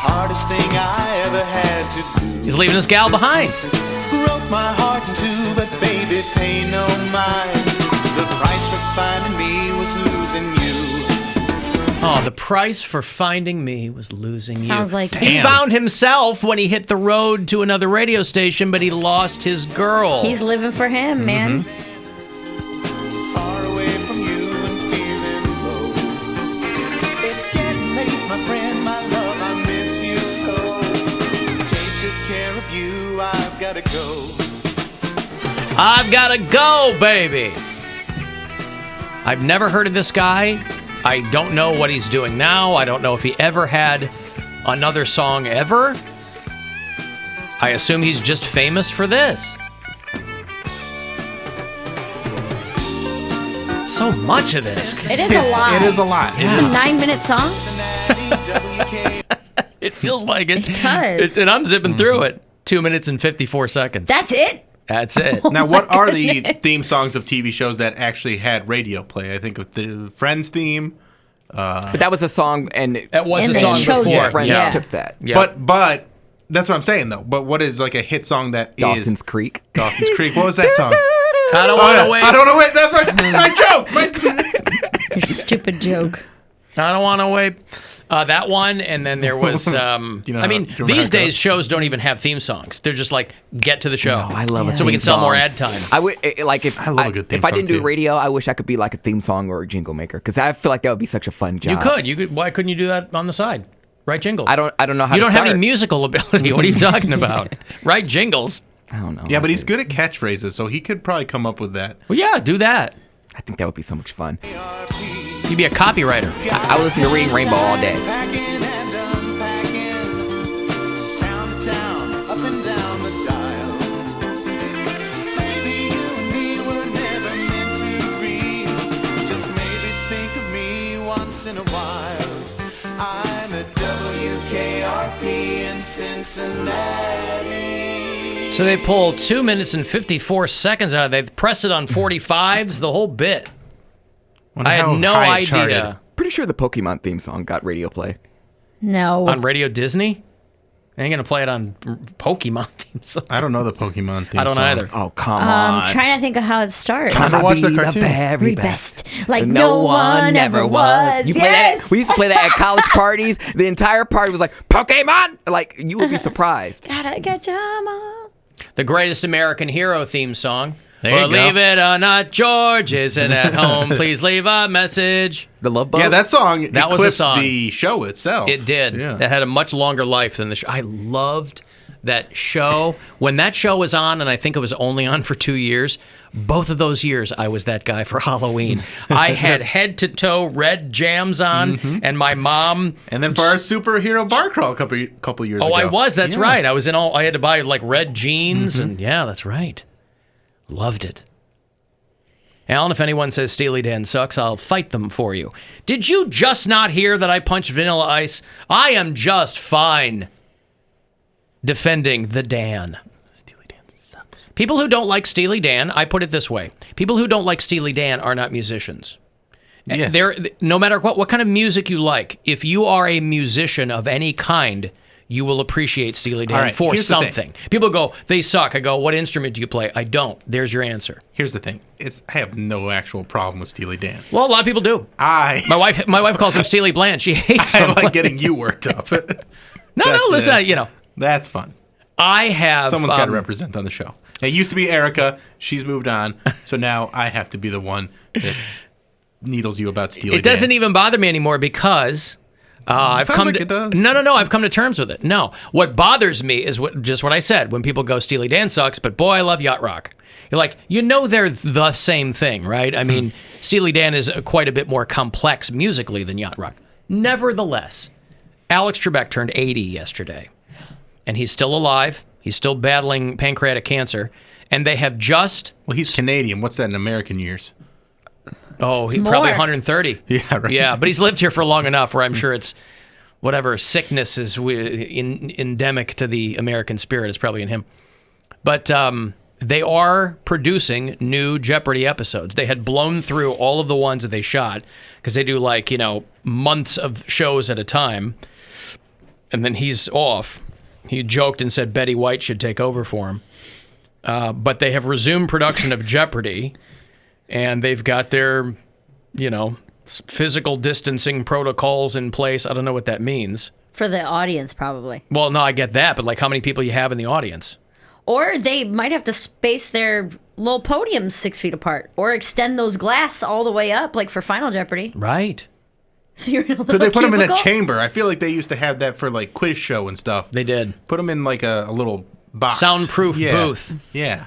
Hardest thing I ever had to do. He's leaving his gal behind. Broke my heart in two, but baby, pay no mind. The price for finding me was losing you. Oh, the price for finding me was losing you. Sounds like he found himself when he hit the road to another radio station, but he lost his girl. He's living for him, man. Far away from you and feeling low. It's getting late, my friend, my love, I miss you so. Take good care of you, I've gotta go. I've gotta go, baby. I've never heard of this guy. I don't know what he's doing now. I don't know if he ever had another song ever. I assume he's just famous for this. So much of this. It is a lot. It is a lot. It's a 9-minute song. It feels like it. It does. And I'm zipping through it. 2 minutes and 54 seconds. That's it? That's it. Now, what are the theme songs of TV shows that actually had radio play? I think of the Friends theme. But that was a song, and that was And a they song chose before. it. Friends Yeah. took that. Yeah. But that's what I'm saying, though. But what is like a hit song that Dawson's Creek. Dawson's Creek. What was that song? I don't want to wait. I don't know. Wait, that's my joke. Your stupid joke. I don't want to wait. That one, and then there was. I mean, these days shows don't even have theme songs. They're just like get to the show. No, I love a so we theme can sell more song. ad time. I would like if I love a good theme if I song, didn't do too. radio, I wish I could be like a theme song or a jingle maker because I feel like that would be such a fun job. You could. Why couldn't you do that on the side? Write jingles. I don't know how. You to don't have any start. musical ability. What are you talking about? Write jingles. I don't know. Yeah, but he's good at catchphrases, so he could probably come up with that. Well, yeah, do that. I think that would be so much fun. You'd be a copywriter. I would listen to Reading Rainbow all day. Packing and unpacking. Town to town, up and down the dial. Maybe you and me were never meant to be. Just maybe think of me once in a while. I'm a WKRP in Cincinnati. So they pull 2 minutes and 54 seconds out of it. They pressed it on 45s, the whole bit. I had no idea. Pretty sure the Pokemon theme song got radio play. No. On Radio Disney? They ain't going to play it on Pokemon theme song. I don't know the Pokemon theme I don't song. either. Oh, come on. Trying to think of how it starts. Trying to watch the be cartoon. very best. Like no one ever was. You play that? We used to play that at college parties. The entire party was like, Pokemon! Like, you would be surprised. Gotta get your mom. The Greatest American Hero theme song. There you go. Believe it or not, George isn't at home. Please leave a message. The Love Boat? Yeah, that song That was a song. the show itself. It did. Yeah. It had a much longer life than the show. I loved that show. When that show was on, and I think it was only on for 2 years, both of those years I was that guy for Halloween. I had head-to-toe red jams on, and my mom... And then for our superhero bar crawl a couple years ago. Oh, I was. That's right. I was in all... I had to buy, like, red jeans, and yeah, that's right. Loved it. Alan, if anyone says Steely Dan sucks, I'll fight them for you. Did you just not hear that I punched Vanilla Ice? I am just fine defending the Dan. Steely Dan sucks. People who don't like Steely Dan, I put it this way. People who don't like Steely Dan are not musicians. Yes. No matter what kind of music you like, if you are a musician of any kind, you will appreciate Steely Dan right, for here's the thing. something. People go, they suck. I go, what instrument do you play? I don't. There's your answer. Here's the thing. I have no actual problem with Steely Dan. Well, a lot of people do. My wife calls him Steely Bland. She hates him. I like getting you worked up. Listen, That's fun. I have... Someone's got to represent on the show. It used to be Erica. She's moved on. So now I have to be the one that needles you about Steely Dan. It doesn't even bother me anymore because... I've Sounds come like to, it does. No. I've come to terms with it. No. What bothers me is just what I said. When people go, Steely Dan sucks, but boy, I love yacht rock. You're like, they're the same thing, right? I mean, Steely Dan is quite a bit more complex musically than yacht rock. Nevertheless, Alex Trebek turned 80 yesterday, and he's still alive. He's still battling pancreatic cancer, and they have just... Well, he's Canadian. What's that in American years? Oh, he's probably 130. Yeah, right. Yeah, but he's lived here for long enough where I'm sure it's whatever sickness is endemic to the American spirit is probably in him. But they are producing new Jeopardy episodes. They had blown through all of the ones that they shot because they do months of shows at a time. And then he's off. He joked and said Betty White should take over for him. But they have resumed production of Jeopardy. And they've got their, physical distancing protocols in place. I don't know what that means. For the audience, probably. Well, no, I get that, but how many people you have in the audience? Or they might have to space their little podiums 6 feet apart, or extend those glass all the way up, like for Final Jeopardy. Right. So you're in a little Could they put them in a cubicle? chamber? I feel like they used to have that for quiz show and stuff. They did. Put them in a little box. Soundproof booth. Yeah.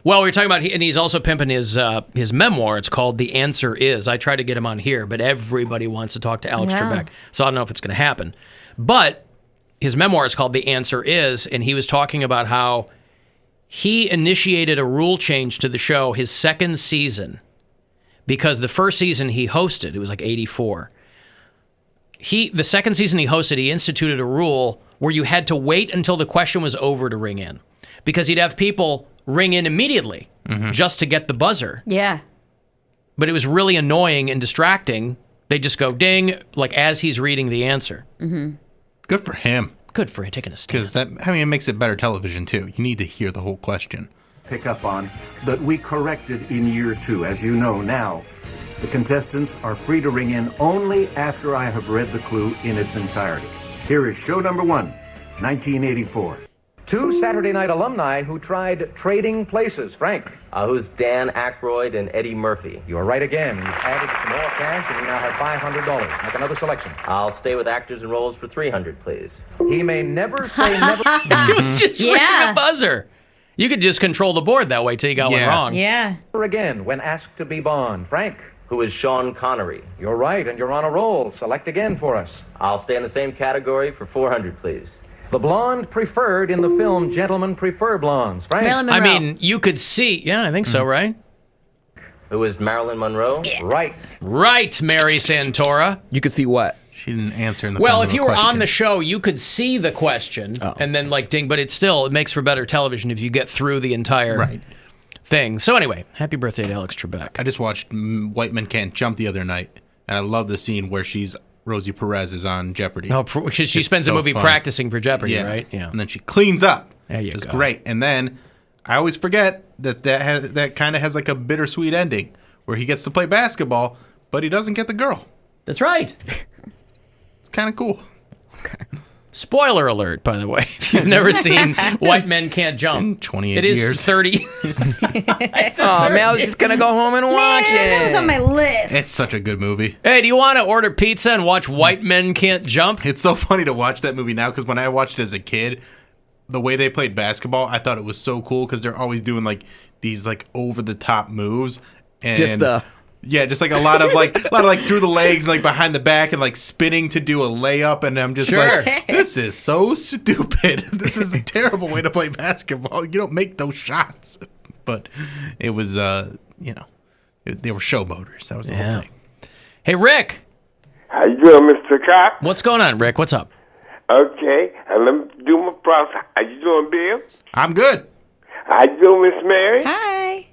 Well, we were talking about, and he's also pimping his memoir. It's called The Answer Is. I tried to get him on here, but everybody wants to talk to Alex Trebek, so I don't know if it's going to happen. But his memoir is called The Answer Is, and he was talking about how he initiated a rule change to the show his second season because the first season he hosted, it was 84. The second season he hosted, he instituted a rule where you had to wait until the question was over to ring in because he'd have people ring in immediately just to get the buzzer. Yeah. But it was really annoying and distracting. They just go ding, as he's reading the answer. Mm-hmm. Good for him. Good for him taking a stand. Because it makes it better television, too. You need to hear the whole question. Pick up on that we corrected in year 2. As you know now, the contestants are free to ring in only after I have read the clue in its entirety. Here is show number 1, 1984. 2 Saturday Night alumni who tried trading places. Frank. Who's Dan Aykroyd and Eddie Murphy? You are right again. You've added some more cash and you now have $500. Make another selection. I'll stay with actors and roles for $300, please. He may never say never. Just ring the buzzer. You could just control the board that way till you got one wrong. Yeah. Again, when asked to be Bond. Frank. Who is Sean Connery? You're right, and you're on a roll. Select again for us. I'll stay in the same category for $400, please. The blonde preferred in the film Gentlemen Prefer Blondes. Frank. I mean, you could see. Yeah, I think so, right? Who is Marilyn Monroe? Yeah. Right. Right, Mary Santora. You could see what? She didn't answer in the Well, form if of a you were question. on the show, you could see the question and then ding, but it makes for better television if you get through the entire thing. So anyway, happy birthday to Alex Trebek. I just watched White Men Can't Jump the other night, and I love the scene where Rosie Perez is on Jeopardy. Oh, because she spends the movie practicing for Jeopardy, right? Yeah. And then she cleans up. There you It's go. great. And then I always forget that kind of has a bittersweet ending where he gets to play basketball, but he doesn't get the girl. That's right. It's kind of cool. Spoiler alert, by the way, if you've never seen White Men Can't Jump. 28 it is years. 30. Oh, man, I was just going to go home and watch it. That was on my list. It's such a good movie. Hey, do you want to order pizza and watch White Men Can't Jump? It's so funny to watch that movie now because when I watched it as a kid, the way they played basketball, I thought it was so cool because they're always doing like these like over the top moves and just like a lot of like through the legs and like behind the back and like spinning to do a layup, and I'm just like, this is so stupid. This is a terrible way to play basketball. You don't make those shots. But it was they were showboaters. That was the whole thing. Hey, Rick. How you doing, Mr. Cox? What's going on, Rick? What's up? Okay, let me do my process. How you doing, Bill? I'm good. How you doing, Miss Mary? Hi.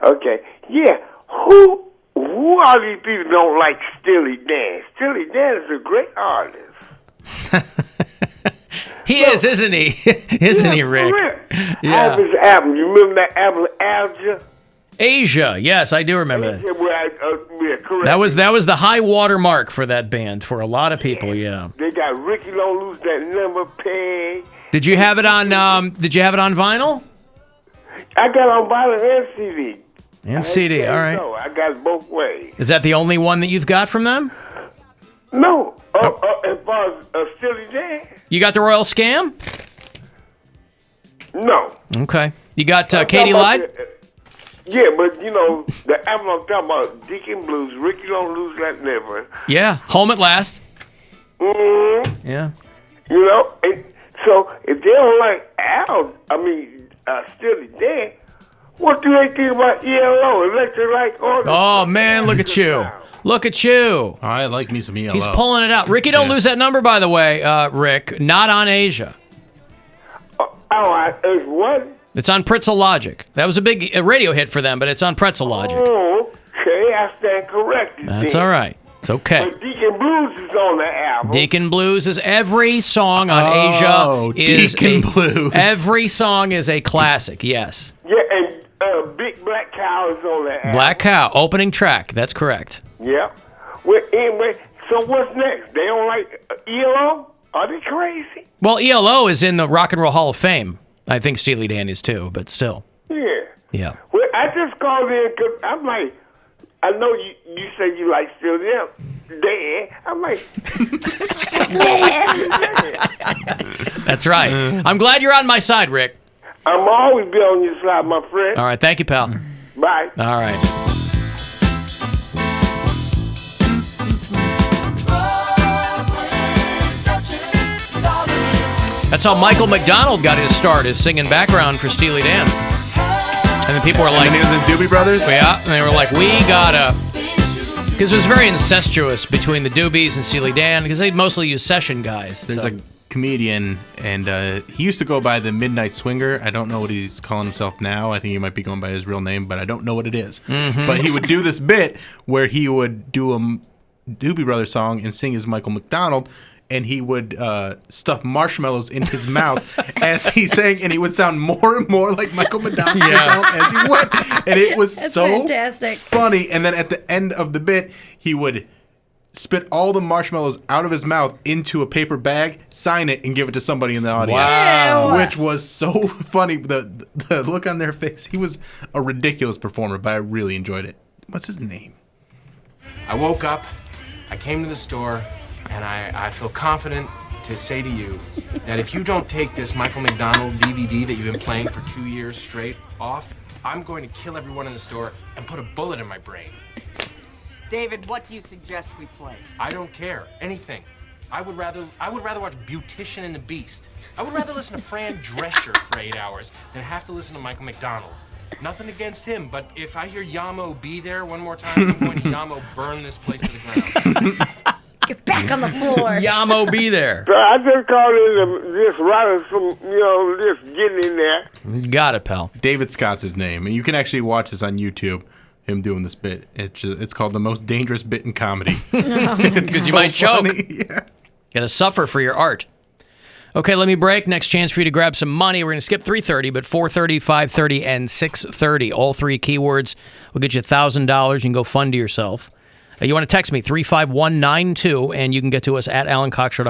Okay, yeah. Who are these people that don't like Steely Dan? Steely Dan is a great artist. He is, isn't he? Isn't he, Rick? I have his album. You remember that album, Alger? Asia, yes, I do remember that. Yeah, correct. That was the high water mark for that band for a lot of people. Yeah. They got Ricky Don't Lose That Number, Peg. Did you have it on? Did you have it on vinyl? I got on vinyl and CD. And CD, all right. No, I got it both ways. Is that the only one that you've got from them? No. As far as Steely Dan. You got the Royal Scam? No. Okay. You got Katie Lied? Yeah, but you know, the album I'm talking about, Deacon Blues, Ricky Don't Lose That Never. Yeah. Home at Last. Mm-hmm. Yeah. You know, and so if they don't like Steely Dan, what do they think about ELO, Electric Light Orchestra? Oh, man, look at you. Look at you. I like me some ELO. He's pulling it out. Ricky, don't lose that number, by the way, Rick. Not on Asia. It's what? It's on Pretzel Logic. That was a big radio hit for them, but it's on Pretzel Logic. Oh, okay, I stand corrected. That's all right. It's okay. But Deacon Blues is on the album. Deacon Blues is every song on Asia is Deacon Blues. Every song is a classic. Yes. Yeah, and Big Black Cow is on the album. Black Cow, opening track. That's correct. Yeah. Well, anyway, so what's next? They don't like ELO? Are they crazy? Well, ELO is in the Rock and Roll Hall of Fame. I think Steely Dan is too, but still. Yeah. Yeah. Well, I just called in because I'm like, I know you say you like Steely Dan. I'm like, That's right. I'm glad you're on my side, Rick. I'm always be on your side, my friend. All right. Thank you, pal. Bye. All right. That's how Michael McDonald got his start, is singing background for Steely Dan. And then people were like... And he was in Doobie Brothers? Yeah, and they were like, we gotta... Because it was very incestuous between the Doobies and Steely Dan, because they mostly use session guys. There's a comedian, and he used to go by the Midnight Swinger. I don't know what he's calling himself now. I think he might be going by his real name, but I don't know what it is. Mm-hmm. But he would do this bit where he would do a Doobie Brothers song and sing as Michael McDonald, and he would stuff marshmallows in his mouth as he sang, and he would sound more and more like Michael McDonald as he went. And it was That's so fantastic. funny. And then at the end of the bit, he would spit all the marshmallows out of his mouth into a paper bag, sign it, and give it to somebody in the audience. Wow. Which was so funny. The look on their face. He was a ridiculous performer, but I really enjoyed it. What's his name? I woke up, I came to the store, and I feel confident to say to you that if you don't take this Michael McDonald DVD that you've been playing for 2 years straight off, I'm going to kill everyone in the store and put a bullet in my brain. David, what do you suggest we play? I don't care. Anything. I would rather watch Beautician and the Beast. I would rather listen to Fran Drescher for 8 hours than have to listen to Michael McDonald. Nothing against him, but if I hear Yamo Be There one more time, I'm going to Yamo burn this place to the ground. Get back on the floor. Yamo Be There. So I just called in to just write some, just getting in there. You got it, pal. David Scott's his name, and you can actually watch this on YouTube. Him doing this bit. It's called The Most Dangerous Bit in Comedy. Because you might choke. You gotta suffer for your art. Okay, let me break. Next chance for you to grab some money. We're going to skip 3:30, but 4:30, 5:30, and 6:30. All three keywords will get you $1,000. You can go fund to yourself. You want to text me, 35192, and you can get to us at Alan Cox Show.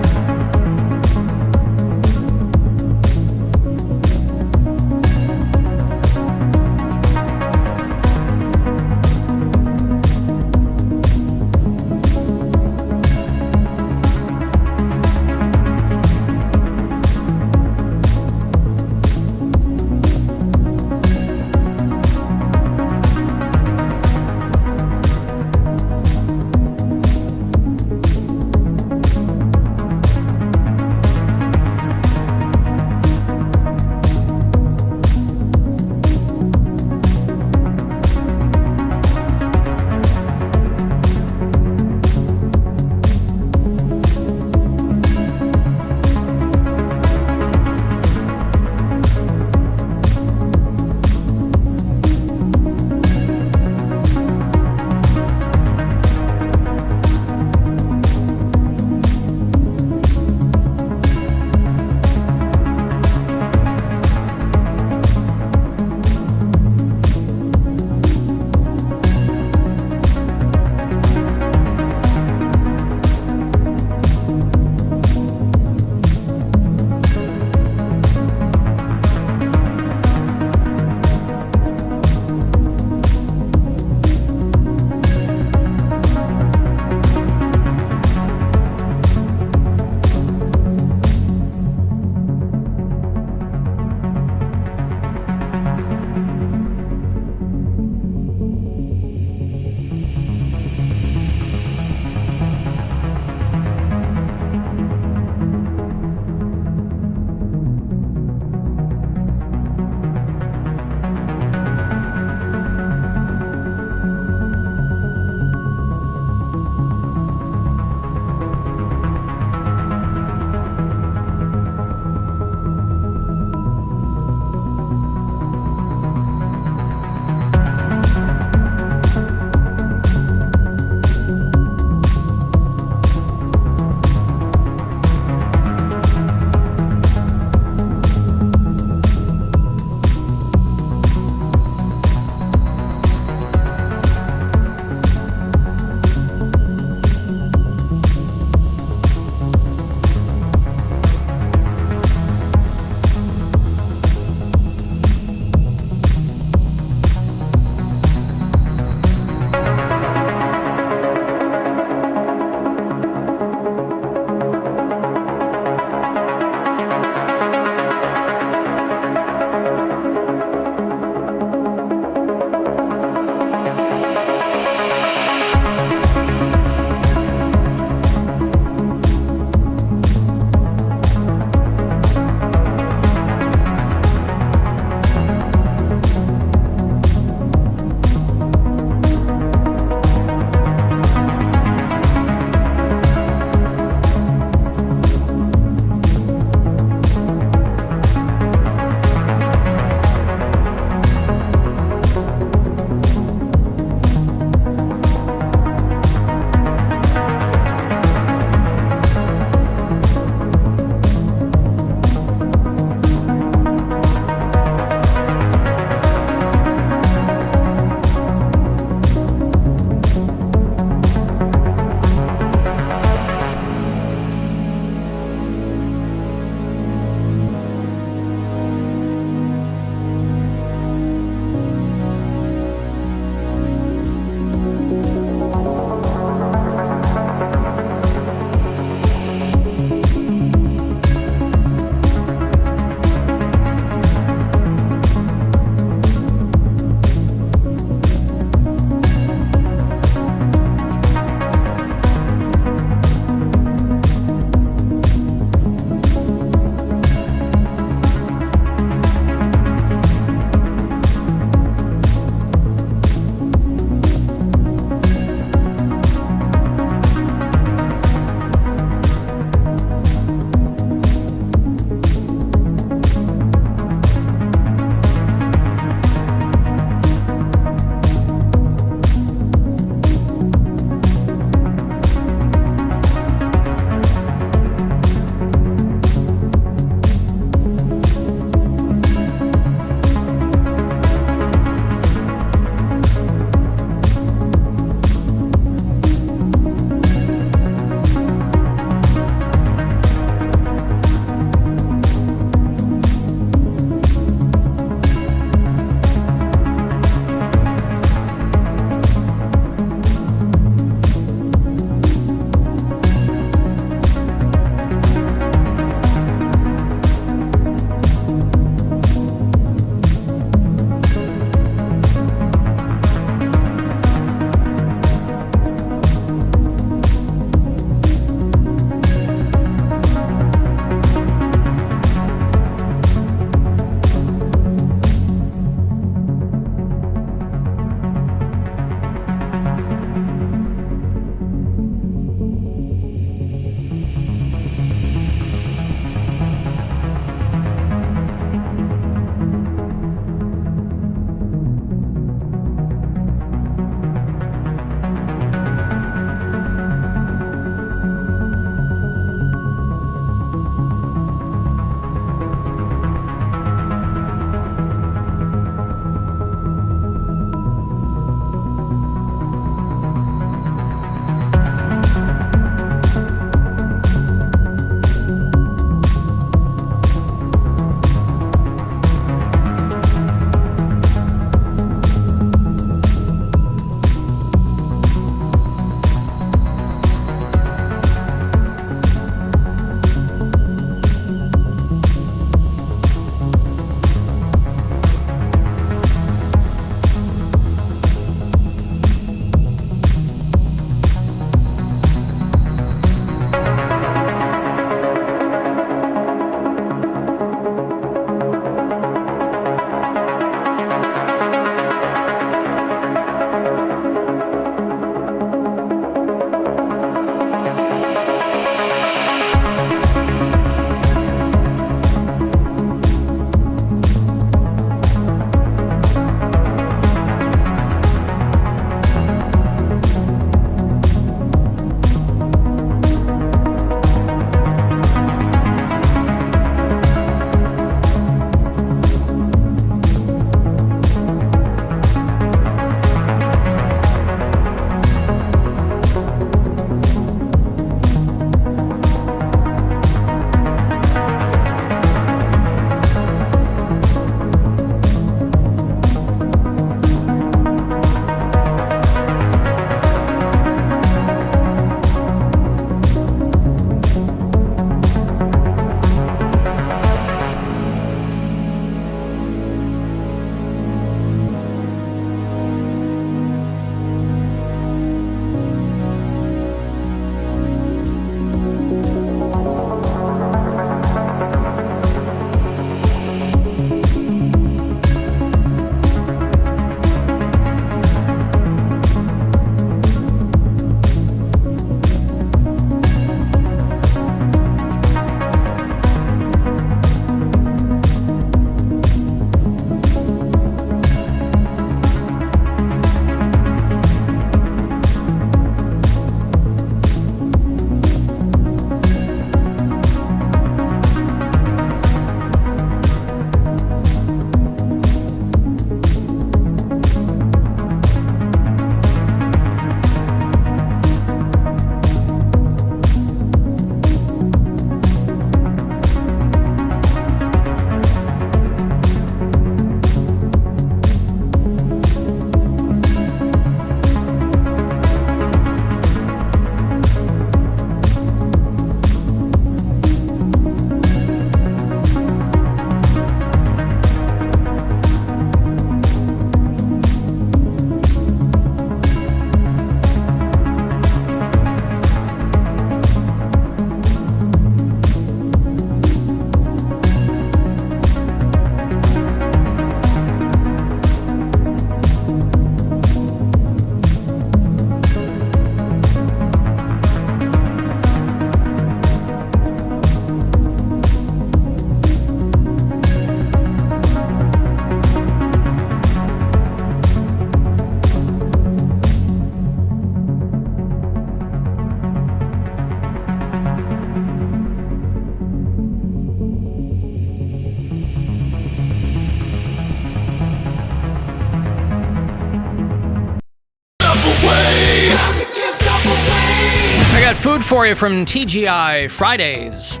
got food for you from TGI Fridays.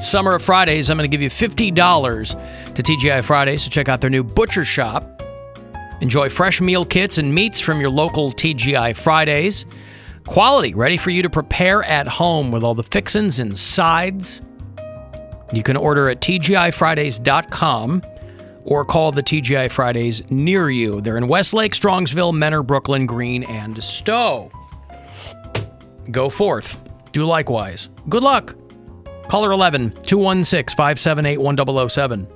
Summer of Fridays, I'm going to give you $50 to TGI Fridays to check out their new butcher shop. Enjoy fresh meal kits and meats from your local TGI Fridays. Quality, ready for you to prepare at home with all the fixins and sides. You can order at TGIFridays.com or call the TGI Fridays near you. They're in Westlake, Strongsville, Menor, Brooklyn, Greene, and Stowe. Go forth. Do likewise. Good luck. Caller 11-216-578-1007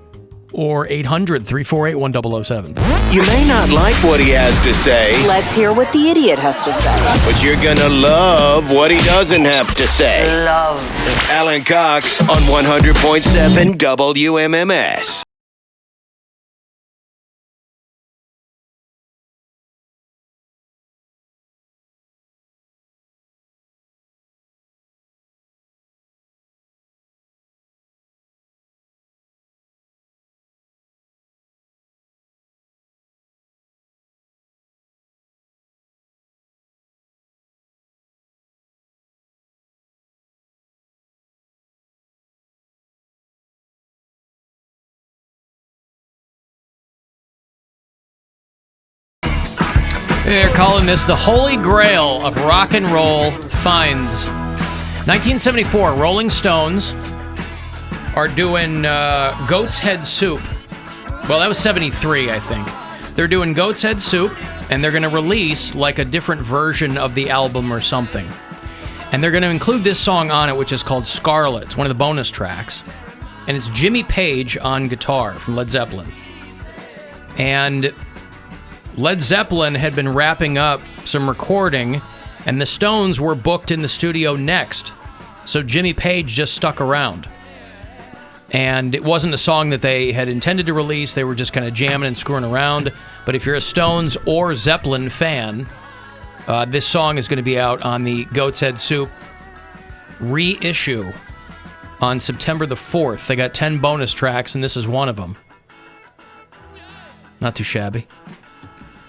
or 800-348-1007. You may not like what he has to say, Let's hear what the idiot has to say. but you're gonna love what he doesn't have to say. Love. Alan Cox on 100.7 WMMS. They're calling this the Holy Grail of rock and roll finds. 1974, Rolling Stones are doing Goat's Head Soup. Well, that was 73, I think. They're doing Goat's Head Soup, and they're going to release like a different version of the album or something. And they're going to include this song on it, which is called Scarlet. It's one of the bonus tracks. And it's Jimmy Page on guitar from Led Zeppelin. And Led Zeppelin had been wrapping up some recording, and the Stones were booked in the studio next. So Jimmy Page just stuck around. And it wasn't a song that they had intended to release. They were just kind of jamming and screwing around. But if you're a Stones or Zeppelin fan, this song is going to be out on the Goat's Head Soup reissue on September the 4th. They got 10 bonus tracks, and this is one of them. Not too shabby.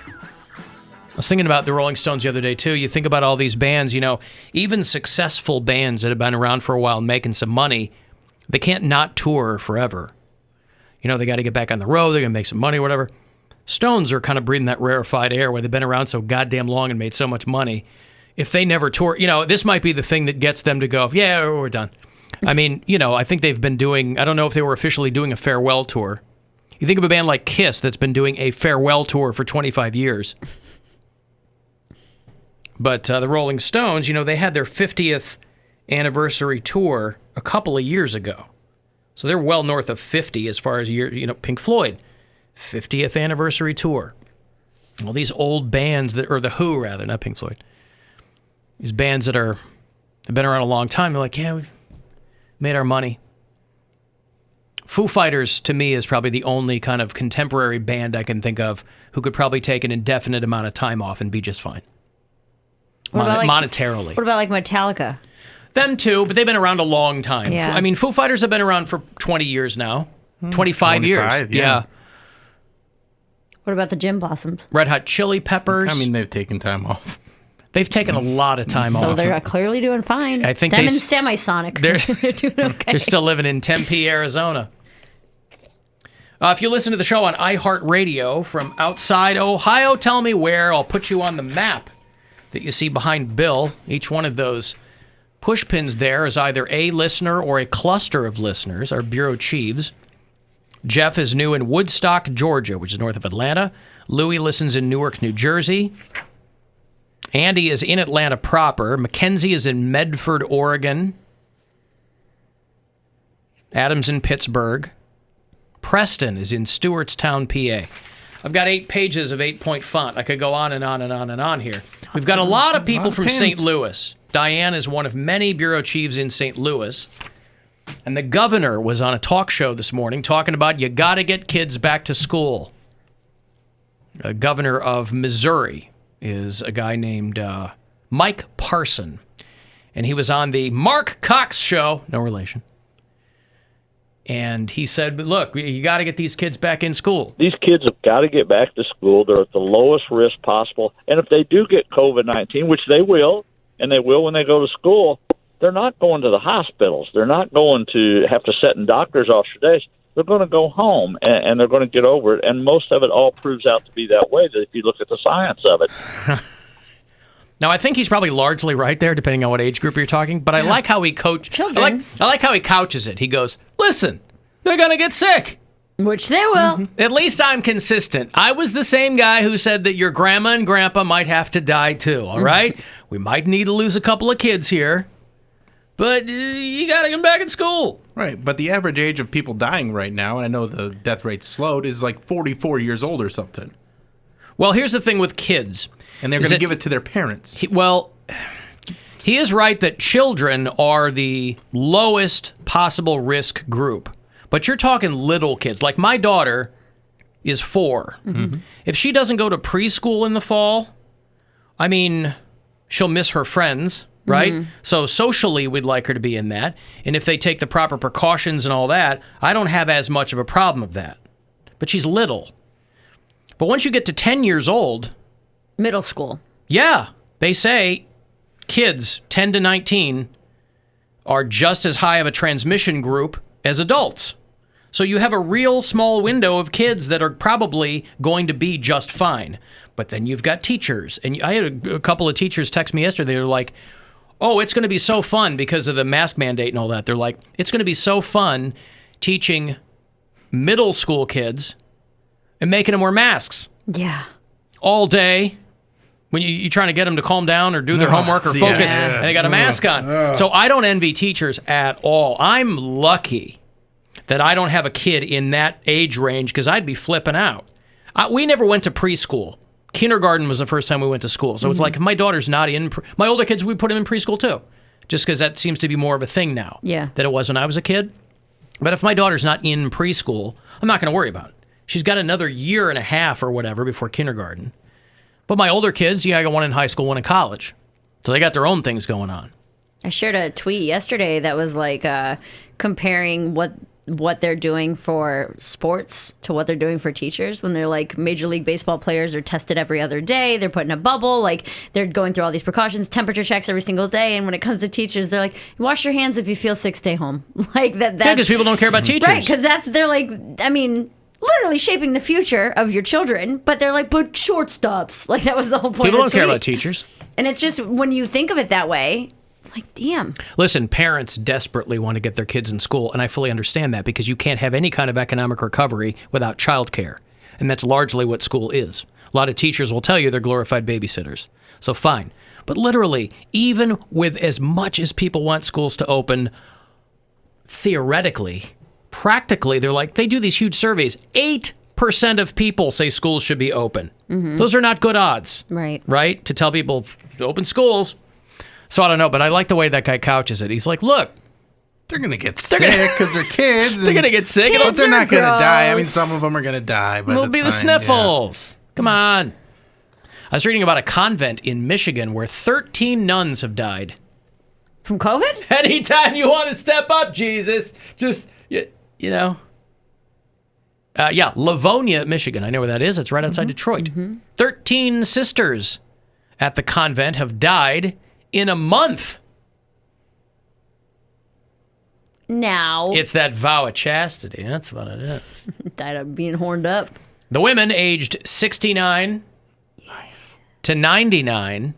I was thinking about the Rolling Stones the other day, too. You think about all these bands, you know, even successful bands that have been around for a while and making some money, they can't not tour forever. You know, they got to get back on the road, they're going to make some money, whatever. Stones are kind of breathing that rarefied air where they've been around so goddamn long and made so much money. If they never tour, you know, this might be the thing that gets them to go, yeah, we're done. I mean, you know, I think they've been doing, I don't know if they were officially doing a farewell tour. You think of a band like Kiss that's been doing a farewell tour for 25 years. But the Rolling Stones, you know, they had their 50th anniversary tour a couple of years ago. So they're well north of 50 as far as, you know, Pink Floyd, 50th anniversary tour. Well, these old bands, or The Who, rather, not Pink Floyd. These bands that have been around a long time, they're like, yeah, we've made our money. Foo Fighters, to me, is probably the only kind of contemporary band I can think of who could probably take an indefinite amount of time off and be just fine. Monetarily. What about like Metallica? Them too, but they've been around a long time. Yeah. I mean, Foo Fighters have been around for 20 years now. 25 years. Yeah. What about the Gin Blossoms? Red Hot Chili Peppers. I mean, they've taken time off. They've taken a lot of time off. So they're clearly doing fine. I think them and Semisonic. They're doing okay. They're still living in Tempe, Arizona. If you listen to the show on iHeartRadio from outside Ohio, tell me where. I'll put you on the map that you see behind Bill. Each one of those push pins there is either a listener or a cluster of listeners, our bureau chiefs. Jeff is new in Woodstock, Georgia, which is north of Atlanta. Louie listens in Newark, New Jersey. Andy is in Atlanta proper. Mackenzie is in Medford, Oregon. Adam's in Pittsburgh. Preston is in Stewartstown, PA. I've got 8 pages of 8-point font. I could go on and on and on and on here. We've got a lot of people from St. Louis. Diane is one of many bureau chiefs in St. Louis. And the governor was on a talk show this morning talking about you got to get kids back to school. The governor of Missouri is a guy named Mike Parson. And he was on the Mark Cox Show, no relation. And he said, look, you got to get these kids back in school. These kids have got to get back to school. They're at the lowest risk possible. And if they do get COVID-19, which they will, and they will when they go to school, they're not going to the hospitals. They're not going to have to sit in doctor's office for days. They're going to go home, and they're going to get over it. And most of it all proves out to be that way, that if you look at the science of it. Now, I think he's probably largely right there, depending on what age group you're talking. But I like how he Children. I like how he couches it. He goes, listen, they're going to get sick. Which they will. At least I'm consistent. I was the same guy who said that your grandma and grandpa might have to die too, all right? We might need to lose a couple of kids here, but you got to get them back in school. Right, but the average age of people dying right now, and I know the death rate slowed, is like 44 years old or something. Well, here's the thing with kids. And they're going to give it to their parents. He is right that children are the lowest possible risk group. But you're talking little kids. Like my daughter is 4. Mm-hmm. If she doesn't go to preschool in the fall, I mean, she'll miss her friends, right? Mm-hmm. So socially, we'd like her to be in that. And if they take the proper precautions and all that, I don't have as much of a problem with that. But she's little. But once you get to 10 years old... Middle school. Yeah. They say kids 10 to 19 are just as high of a transmission group as adults. So you have a real small window of kids that are probably going to be just fine. But then you've got teachers. And I had a couple of teachers text me yesterday. They were like, oh, it's going to be so fun because of the mask mandate and all that. They're like, it's going to be so fun teaching middle school kids and making them wear masks. Yeah. All day. When you're trying to get them to calm down or do their homework or focus, and they got a mask on. So I don't envy teachers at all. I'm lucky that I don't have a kid in that age range because I'd be flipping out. We never went to preschool. Kindergarten was the first time we went to school. So it's like if my daughter's not in... my older kids, we put them in preschool too. Just because that seems to be more of a thing now than it was when I was a kid. But if my daughter's not in preschool, I'm not going to worry about it. She's got another year and a half or whatever before kindergarten. But my older kids, I got one in high school, one in college. So they got their own things going on. I shared a tweet yesterday that was like comparing what they're doing for sports to what they're doing for teachers when they're like Major League Baseball players are tested every other day. They're put in a bubble. Like they're going through all these precautions, temperature checks every single day. And when it comes to teachers, they're like, wash your hands if you feel sick, stay home. Like that. Yeah, because people don't care about teachers. Right, because they're like, I mean... literally shaping the future of your children, but they're like, but shortstops. Like, that was the whole point People of the don't care tweet. about teachers. And it's just, when you think of it that way, it's like, damn. Listen, parents desperately want to get their kids in school, and I fully understand that because you can't have any kind of economic recovery without childcare. And that's largely what school is. A lot of teachers will tell you they're glorified babysitters. So fine. But literally, even with as much as people want schools to open, theoretically... practically, they're like, they do these huge surveys. 8% of people say schools should be open. Mm-hmm. Those are not good odds. Right. To tell people, open schools. So I don't know, but I like the way that guy couches it. He's like, look. They're going to get sick because they're kids. They're going to get sick. But they're not going to die. I mean, some of them are going to die. But It'll be the sniffles. Yeah. Come on. I was reading about a convent in Michigan where 13 nuns have died. From COVID? Anytime you want to step up, Jesus. Just... you know, Livonia, Michigan. I know where that is. It's right outside Detroit. 13 sisters at the convent have died in a month. Now. It's that vow of chastity. That's what it is. Died of being horned up. The women aged 69 to 99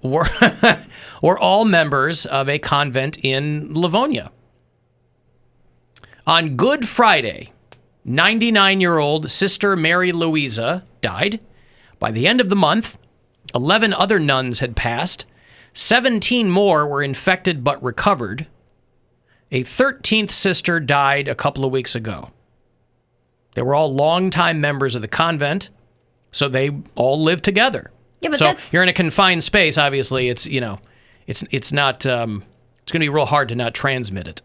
were all members of a convent in Livonia. On Good Friday, 99-year-old Sister Mary Louisa died. By the end of the month, 11 other nuns had passed. 17 more were infected but recovered. A 13th sister died a couple of weeks ago. They were all longtime members of the convent, so they all lived together. Yeah, but so you're in a confined space. Obviously, it's not. It's going to be real hard to not transmit it.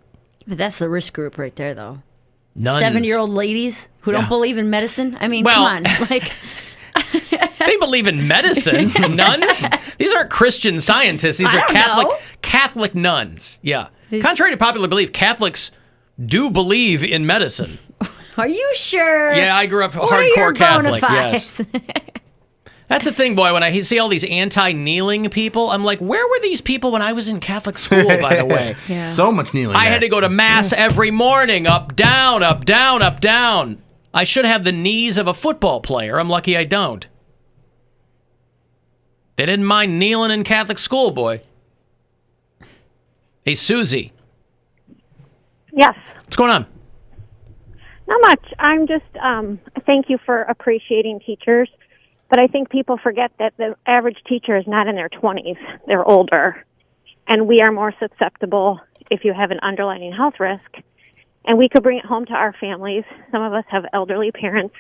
But that's the risk group right there, though. Nuns. 70-year-old ladies who don't believe in medicine. I mean, come on. Like, they believe in medicine. Nuns? These aren't Christian scientists. These are Catholic nuns. Yeah. Contrary to popular belief, Catholics do believe in medicine. Are you sure? Yeah, I grew up what hardcore Catholic. Yes. That's the thing, boy. When I see all these anti-kneeling people, I'm like, where were these people when I was in Catholic school, by the way? Yeah. So much kneeling. I had to go to Mass every morning, up, down, up, down, up, down. I should have the knees of a football player. I'm lucky I don't. They didn't mind kneeling in Catholic school, boy. Hey, Susie. Yes. What's going on? Not much. I'm just, thank you for appreciating teachers. But I think people forget that the average teacher is not in their 20s. They're older. And we are more susceptible if you have an underlying health risk. And we could bring it home to our families. Some of us have elderly parents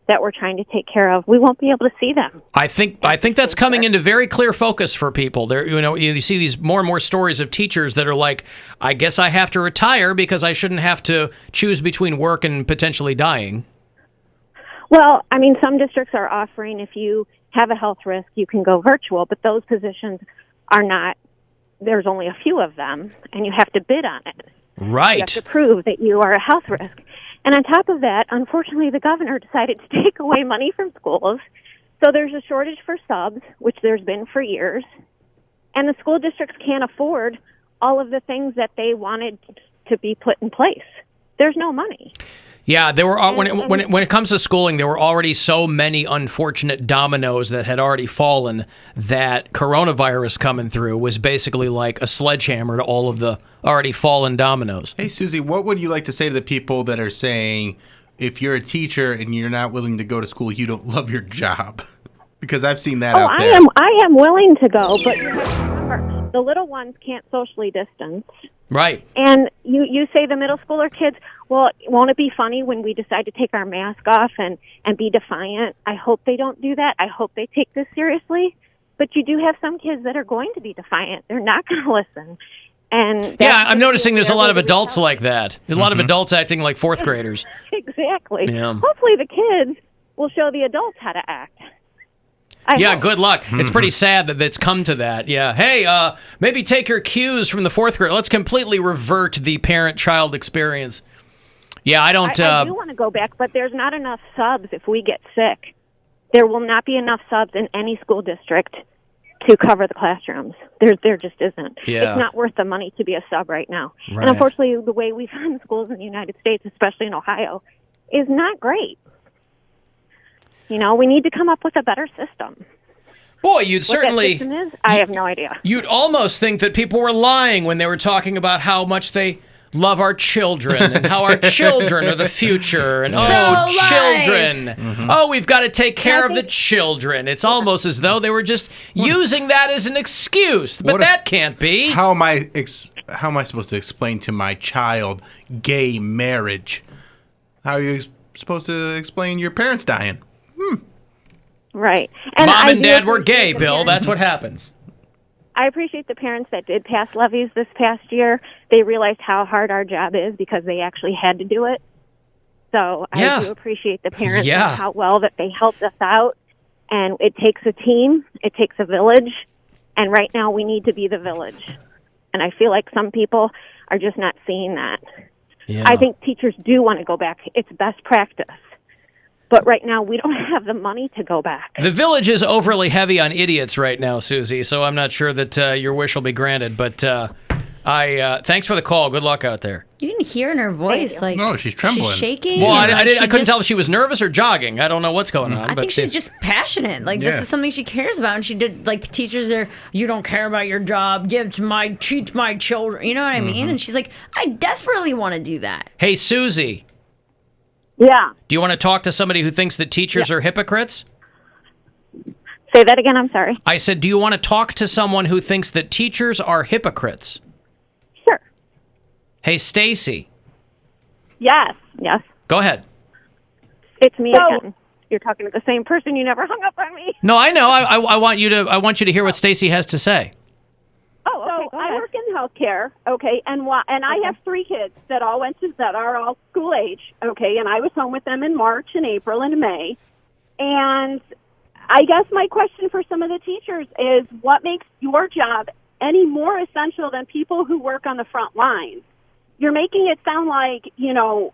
that we're trying to take care of. We won't be able to see them. I think that's coming into very clear focus for people. There, you see these more and more stories of teachers that are like, I guess I have to retire because I shouldn't have to choose between work and potentially dying. Well, I mean, some districts are offering if you have a health risk, you can go virtual, but those positions are not, there's only a few of them, and you have to bid on it. Right. You have to prove that you are a health risk. And on top of that, unfortunately, the governor decided to take away money from schools. So there's a shortage for subs, which there's been for years. And the school districts can't afford all of the things that they wanted to be put in place. There's no money. Yeah, there were when it comes to schooling, there were already so many unfortunate dominoes that had already fallen that coronavirus coming through was basically like a sledgehammer to all of the already fallen dominoes. Hey, Susie, what would you like to say to the people that are saying if you're a teacher and you're not willing to go to school, you don't love your job? Because I've seen that out there. I am willing to go, but remember, the little ones can't socially distance. Right. And you say the middle schooler kids, well, won't it be funny when we decide to take our mask off and be defiant? I hope they don't do that. I hope they take this seriously. But you do have some kids that are going to be defiant. They're not going to listen. And yeah, I'm noticing there's a lot of adults like that. There's a lot of adults acting like fourth graders. Exactly. Yeah. Hopefully the kids will show the adults how to act. Yeah, good luck. It's pretty sad that it's come to that. Yeah. Hey, maybe take your cues from the fourth grade. Let's completely revert the parent-child experience. Yeah, I don't... I do want to go back, but there's not enough subs if we get sick. There will not be enough subs in any school district to cover the classrooms. There just isn't. Yeah. It's not worth the money to be a sub right now. Right. And unfortunately, the way we fund schools in the United States, especially in Ohio, is not great. You know, we need to come up with a better system. Boy, you'd What certainly... that system is, I have no idea. You'd almost think that people were lying when they were talking about how much they love our children and how our children are the future and, children. Oh, we've got to take care of the children. It's almost as though they were just using that as an excuse, but that can't be. How am I supposed to explain to my child gay marriage? How are you supposed to explain your parents dying? Right. Mom and Dad were gay, Bill. That's what happens. I appreciate the parents that did pass levies this past year. They realized how hard our job is because they actually had to do it. So I do appreciate the parents and how well that they helped us out. And it takes a team. It takes a village. And right now we need to be the village. And I feel like some people are just not seeing that. Yeah. I think teachers do want to go back. It's best practice. But right now, we don't have the money to go back. The village is overly heavy on idiots right now, Susie, so I'm not sure that your wish will be granted. But thanks for the call. Good luck out there. You can hear in her voice, like, no, she's trembling. She's shaking. Well, and, I couldn't tell if she was nervous or jogging. I don't know what's going on. I think she's just passionate. Like, this is something she cares about. And she did, like, teachers there, you don't care about your job, teach my children. You know what I mean? And she's like, I desperately want to do that. Hey, Susie. Yeah. Do you want to talk to somebody who thinks that teachers are hypocrites? Say that again, I'm sorry. I said, do you want to talk to someone who thinks that teachers are hypocrites? Sure. Hey, Stacy. Yes. Yes. Go ahead. It's me again. You're talking to the same person. You never hung up on me. No, I know. I want you to hear what Stacy has to say. Oh, okay. So I work in healthcare, okay, and I have 3 kids that are all school age, okay, and I was home with them in March and April and May, and I guess my question for some of the teachers is, what makes your job any more essential than people who work on the front lines? You're making it sound like, you know,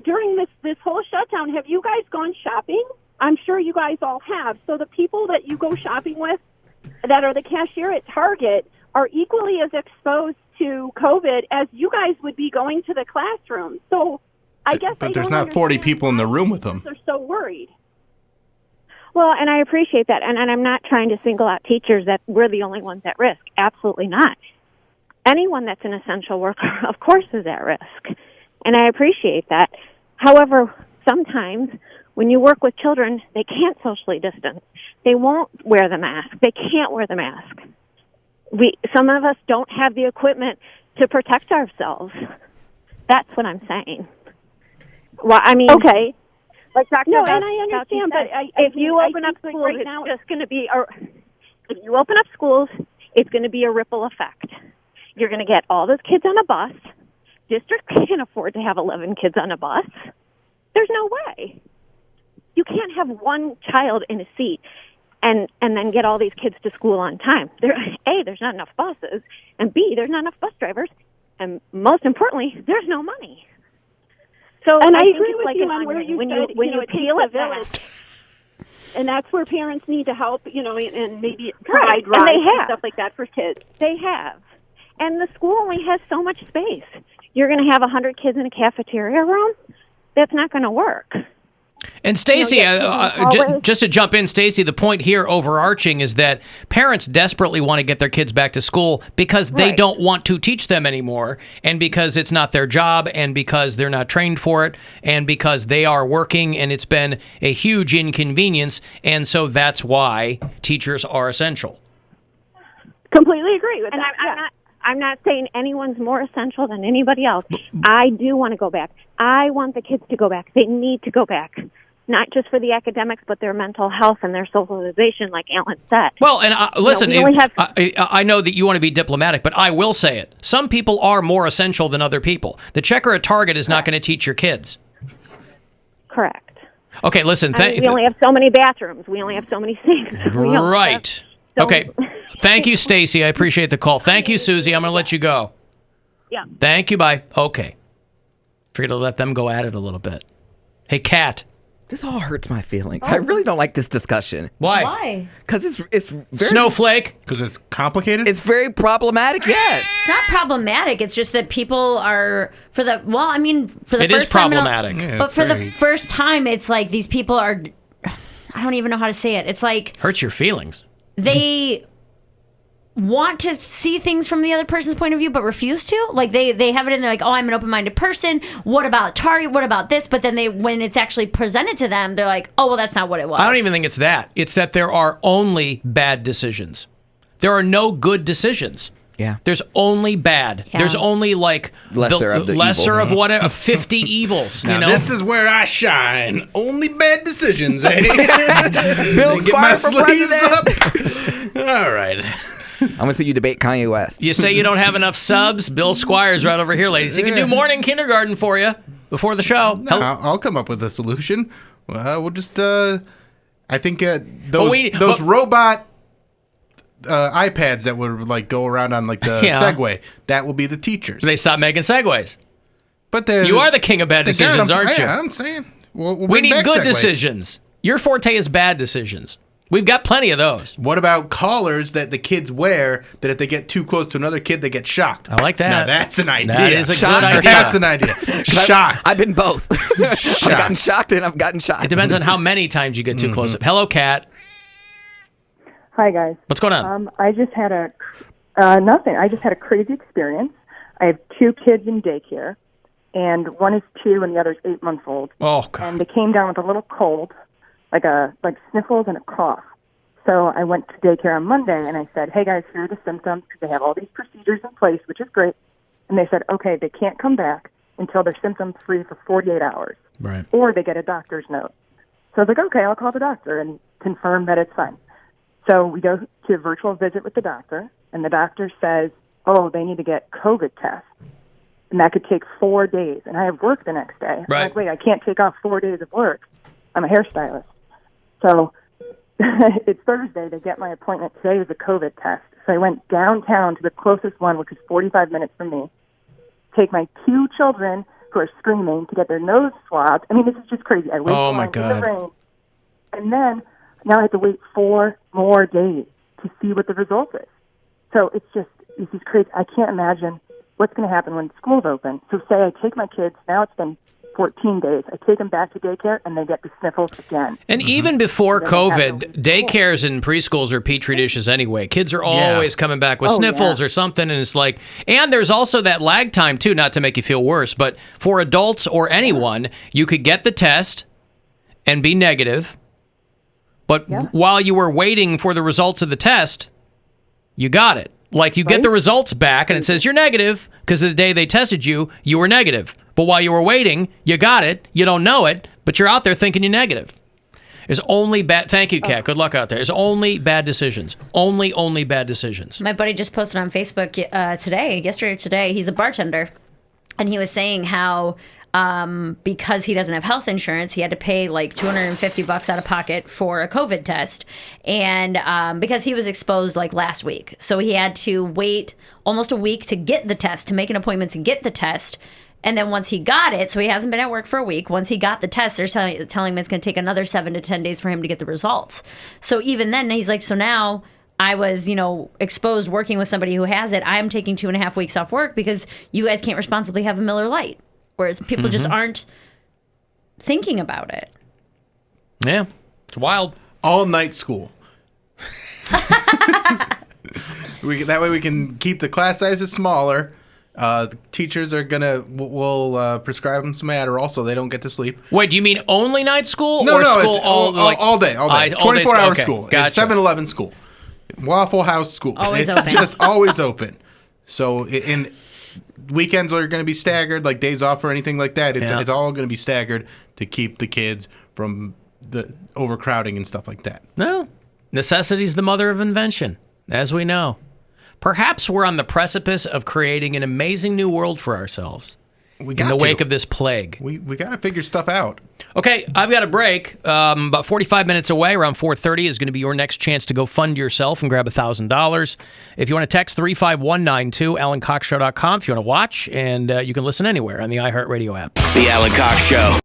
during this whole shutdown, have you guys gone shopping? I'm sure you guys all have. So the people that you go shopping with that are the cashier at Target are equally as exposed to COVID as you guys would be going to the classroom. So I guess But there's not 40 people in the room with them. they're so worried. Well, and I appreciate that. And I'm not trying to single out teachers that we're the only ones at risk. Absolutely not. Anyone that's an essential worker, of course, is at risk. And I appreciate that. However, sometimes when you work with children, they can't socially distance. They won't wear the mask. They can't wear the mask. Some of us don't have the equipment to protect ourselves. That's what I'm saying. Well, I mean, Okay. like Dr. No, Fauci and I understand, said, but if you open up think schools, right it's now- just going to be if you open up schools, it's going to be a ripple effect. You're going to get all those kids on a bus. Districts can't afford to have 11 kids on a bus. There's no way. You can't have one child in a seat and then get all these kids to school on time. A, there's not enough buses, and B, there's not enough bus drivers, and most importantly, there's no money. So And I think agree it's with like you an on where onion. you when said, you when you know, you it peel takes it a back. village. And that's where parents need to help, you know, and maybe Right, provide and rides they and have. stuff like that for kids. They have. And the school only has so much space. You're going to have 100 kids in a cafeteria room? That's not going to work. And Stacy, get kids in the hallways. just to jump in, Stacy, the point here overarching is that parents desperately want to get their kids back to school because they Right. don't want to teach them anymore, and because it's not their job, and because they're not trained for it, and because they are working, and it's been a huge inconvenience, and so that's why teachers are essential. Completely agree with And that. I'm not saying anyone's more essential than anybody else. I do want to go back. I want the kids to go back. They need to go back. Not just for the academics, but their mental health and their socialization, like Alan said. Well, and listen, we only have- I know that you want to be diplomatic, but I will say it. Some people are more essential than other people. The checker at Target is not going to teach your kids. Correct. Okay, listen. I mean, we only have so many bathrooms. We only have so many sinks. We only Right. have Okay. Thank you, Stacy. I appreciate the call. Thank you, Susie. I'm going to let you go. Yeah. Thank you. Bye. Okay. Figured to let them go at it a little bit. Hey, Kat. This all hurts my feelings. I really don't like this discussion. Why? Why? Because it's very Snowflake. Because it's complicated? It's very problematic. Yes. It's not problematic. It's just that people are for the It is first time in a- problematic. Yeah, but it's for the very- first time, it's like these people are. I don't even know how to say it. It's like Hurts your feelings. they want to see things from the other person's point of view but refuse to. Like they have it in there like, oh, I'm an open-minded person. What about Target? What about this? But then when it's actually presented to them, they're like, oh, well, that's not what it was. I don't even think it's that. It's that there are only bad decisions. There are no good decisions. Yeah. There's only bad. Yeah. The's only like Lesser of the lesser evil. of what of 50 evils. Now, you know. this is where I shine. Only bad decisions, eh? Bill Get my Squire for sleeves up. All right. I'm going to see you debate Kanye West. You say you don't have enough subs? Bill Squire's right over here, ladies. He can do morning kindergarten for you before the show. No, I'll come up with a solution. We'll just, I think those robot iPads that would like go around on like the Yeah. Segway, that will be the teachers. They stopped making Segways. But You are the king of bad decisions, aren't you? Yeah, I'm saying. We'll We bring need back good Segways. decisions. Your forte is bad decisions. We've got plenty of those. What about collars that the kids wear that if they get too close to another kid, they get shocked? I like that. Now that's an idea. That is a Shocked good or idea. That's an idea. Shocked. I've been both. I've gotten shocked and I've gotten shocked. It depends on how many times you get too close. Hello, Kat. Hi, guys. What's going on? I just had nothing. I just had a crazy experience. I have 2 kids in daycare, and one is 2 and the other's 8 months old. Oh, God. And they came down with a little cold, like sniffles and a cough. So I went to daycare on Monday, and I said, hey, guys, here are the symptoms, because they have all these procedures in place, which is great. And they said, okay, they can't come back until they're symptom-free for 48 hours. Right. Or they get a doctor's note. So I was like, okay, I'll call the doctor and confirm that it's fine. So we go to a virtual visit with the doctor, and the doctor says, oh, they need to get COVID tests. And that could take 4 days. And I have work the next day. Right. I'm like, wait, I can't take off 4 days of work. I'm a hairstylist. So it's Thursday. They get my appointment. Today is a COVID test. So I went downtown to the closest one, which is 45 minutes from me, take my 2 children who are screaming to get their nose swabbed. I mean, this is just crazy. I wait Oh, in my line in God. the rain And then now I have to wait 4 more days to see what the result is. So it's crazy. I can't imagine what's going to happen when school's open. So say I take my kids, now it's been 14 days. I take them back to daycare, and they get the sniffles again. And even before COVID, daycares and preschools are petri dishes anyway. Kids are always coming back with sniffles or something, and it's like, and there's also that lag time, too, not to make you feel worse, but for adults or anyone, you could get the test and be negative, but while you were waiting for the results of the test, you got it. Like, you get the results back, and it says you're negative, because the day they tested you, you were negative. But while you were waiting, you got it. You don't know it, but you're out there thinking you're negative. There's only bad... Thank you, Kat. Good luck out there. There's only bad decisions. Only bad decisions. My buddy just posted on Facebook yesterday or today, he's a bartender, and he was saying how because he doesn't have health insurance, he had to pay like $250 out of pocket for a COVID test, and because he was exposed like last week. So he had to wait almost a week to get the test, to make an appointment to get the test. And then once he got it, so he hasn't been at work for a week, once he got the test, they're telling him it's going to take another 7 to 10 days for him to get the results. So even then, he's like, so now I was, exposed working with somebody who has it. I'm taking 2.5 weeks off work because you guys can't responsibly have a Miller Lite. Whereas people just aren't thinking about it. Yeah, it's wild. All night school. That way we can keep the class sizes smaller. The teachers are will prescribe them some Adderall so they don't get to sleep. Wait, do you mean only night school No, or school it's all day. 24-hour school. Gotcha. It's 7-Eleven school. Waffle House school. Always it's open. just always open. So in weekends are going to be staggered, like days off or anything like that. It's all going to be staggered to keep the kids from the overcrowding and stuff like that. No. Necessity's the mother of invention, as we know. Perhaps we're on the precipice of creating an amazing new world for ourselves in the wake of this plague. We got to figure stuff out. Okay, I've got a break. About 45 minutes away, around 4:30, is going to be your next chance to go fund yourself and grab $1,000. If you want to text 35192, AlanCoxShow.com if you want to watch, and you can listen anywhere on the iHeartRadio app. The Alan Cox Show.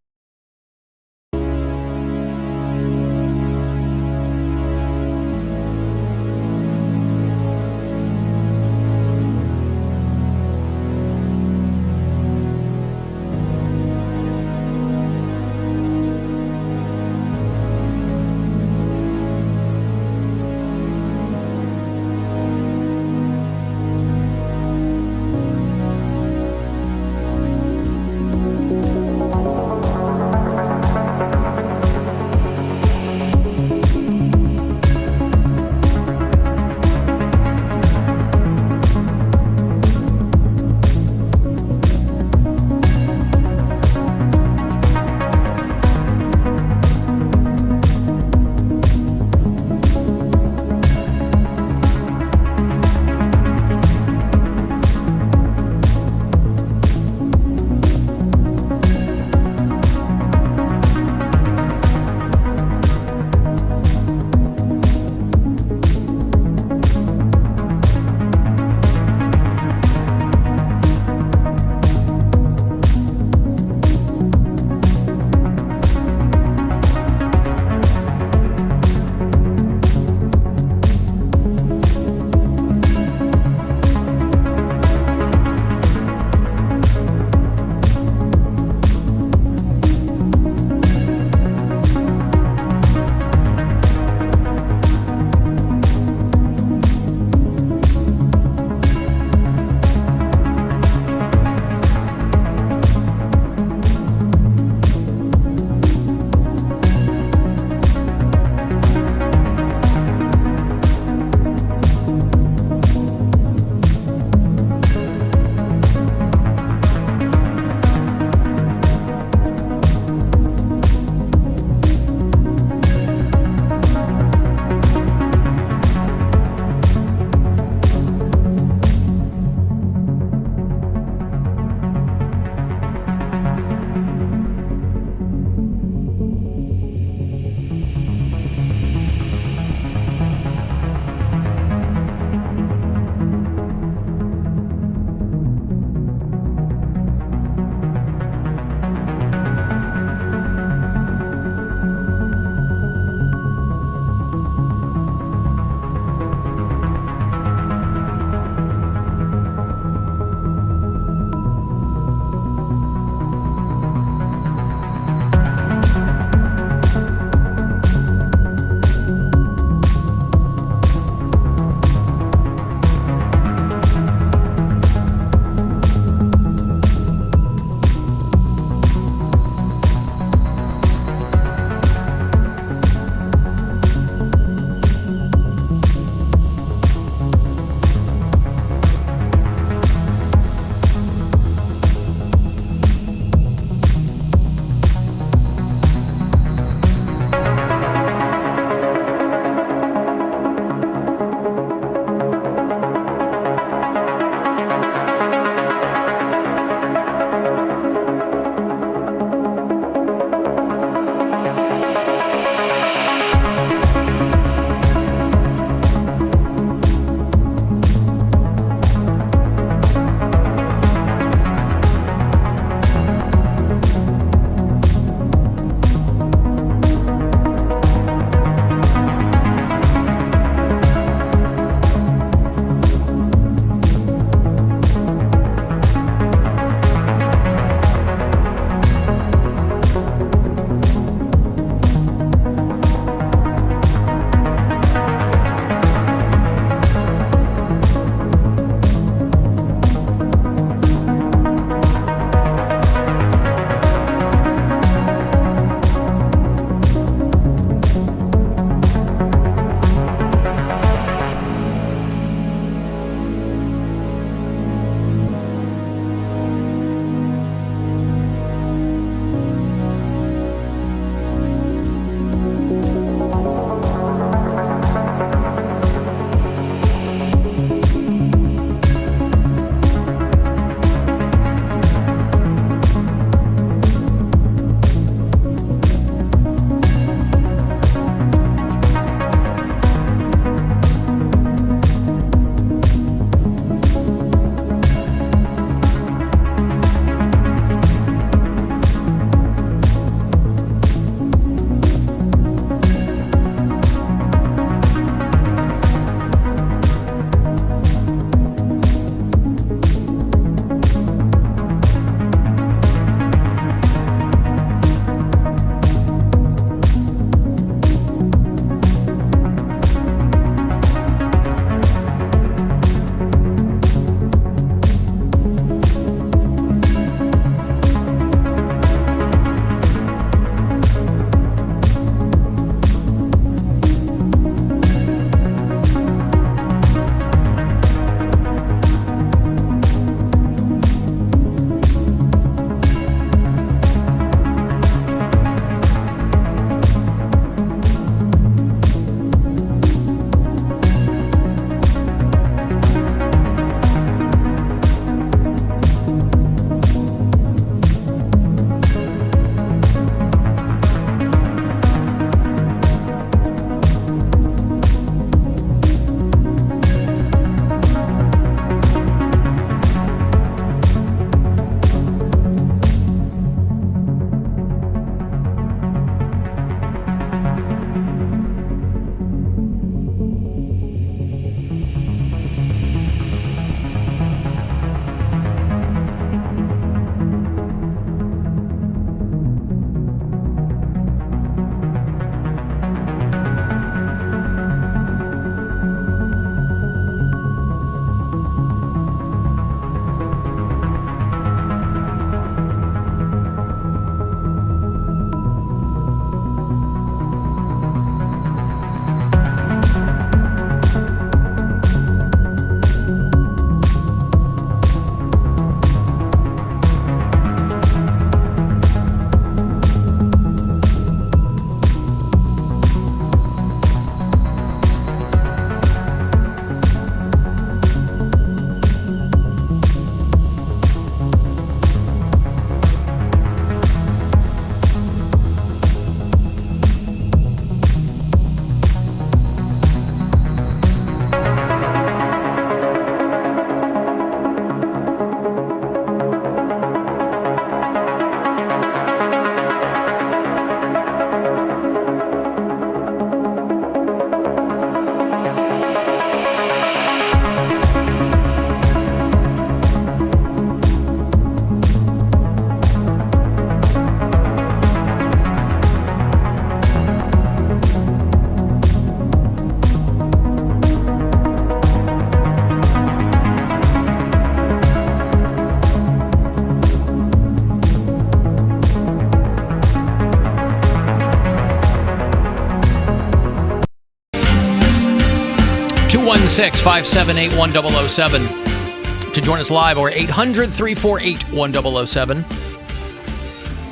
216-578-1007 to join us live, or 800-348-1007.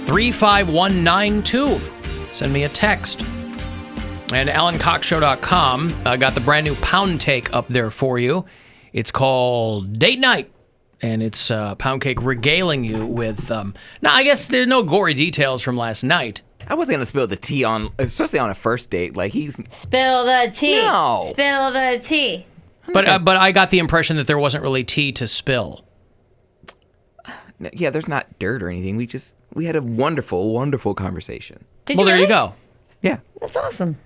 35192. Send me a text. And AlanCoxShow.com got the brand new Poundcake up there for you. It's called Date Night. And it's Poundcake regaling you with... now, I guess there's no gory details from last night. I wasn't going to spill the tea on, especially on a first date. Like, he's... Spill the tea. No. Spill the tea. But I got the impression that there wasn't really tea to spill. Yeah, there's not dirt or anything. We had a wonderful, wonderful conversation. There you go. Yeah. That's awesome.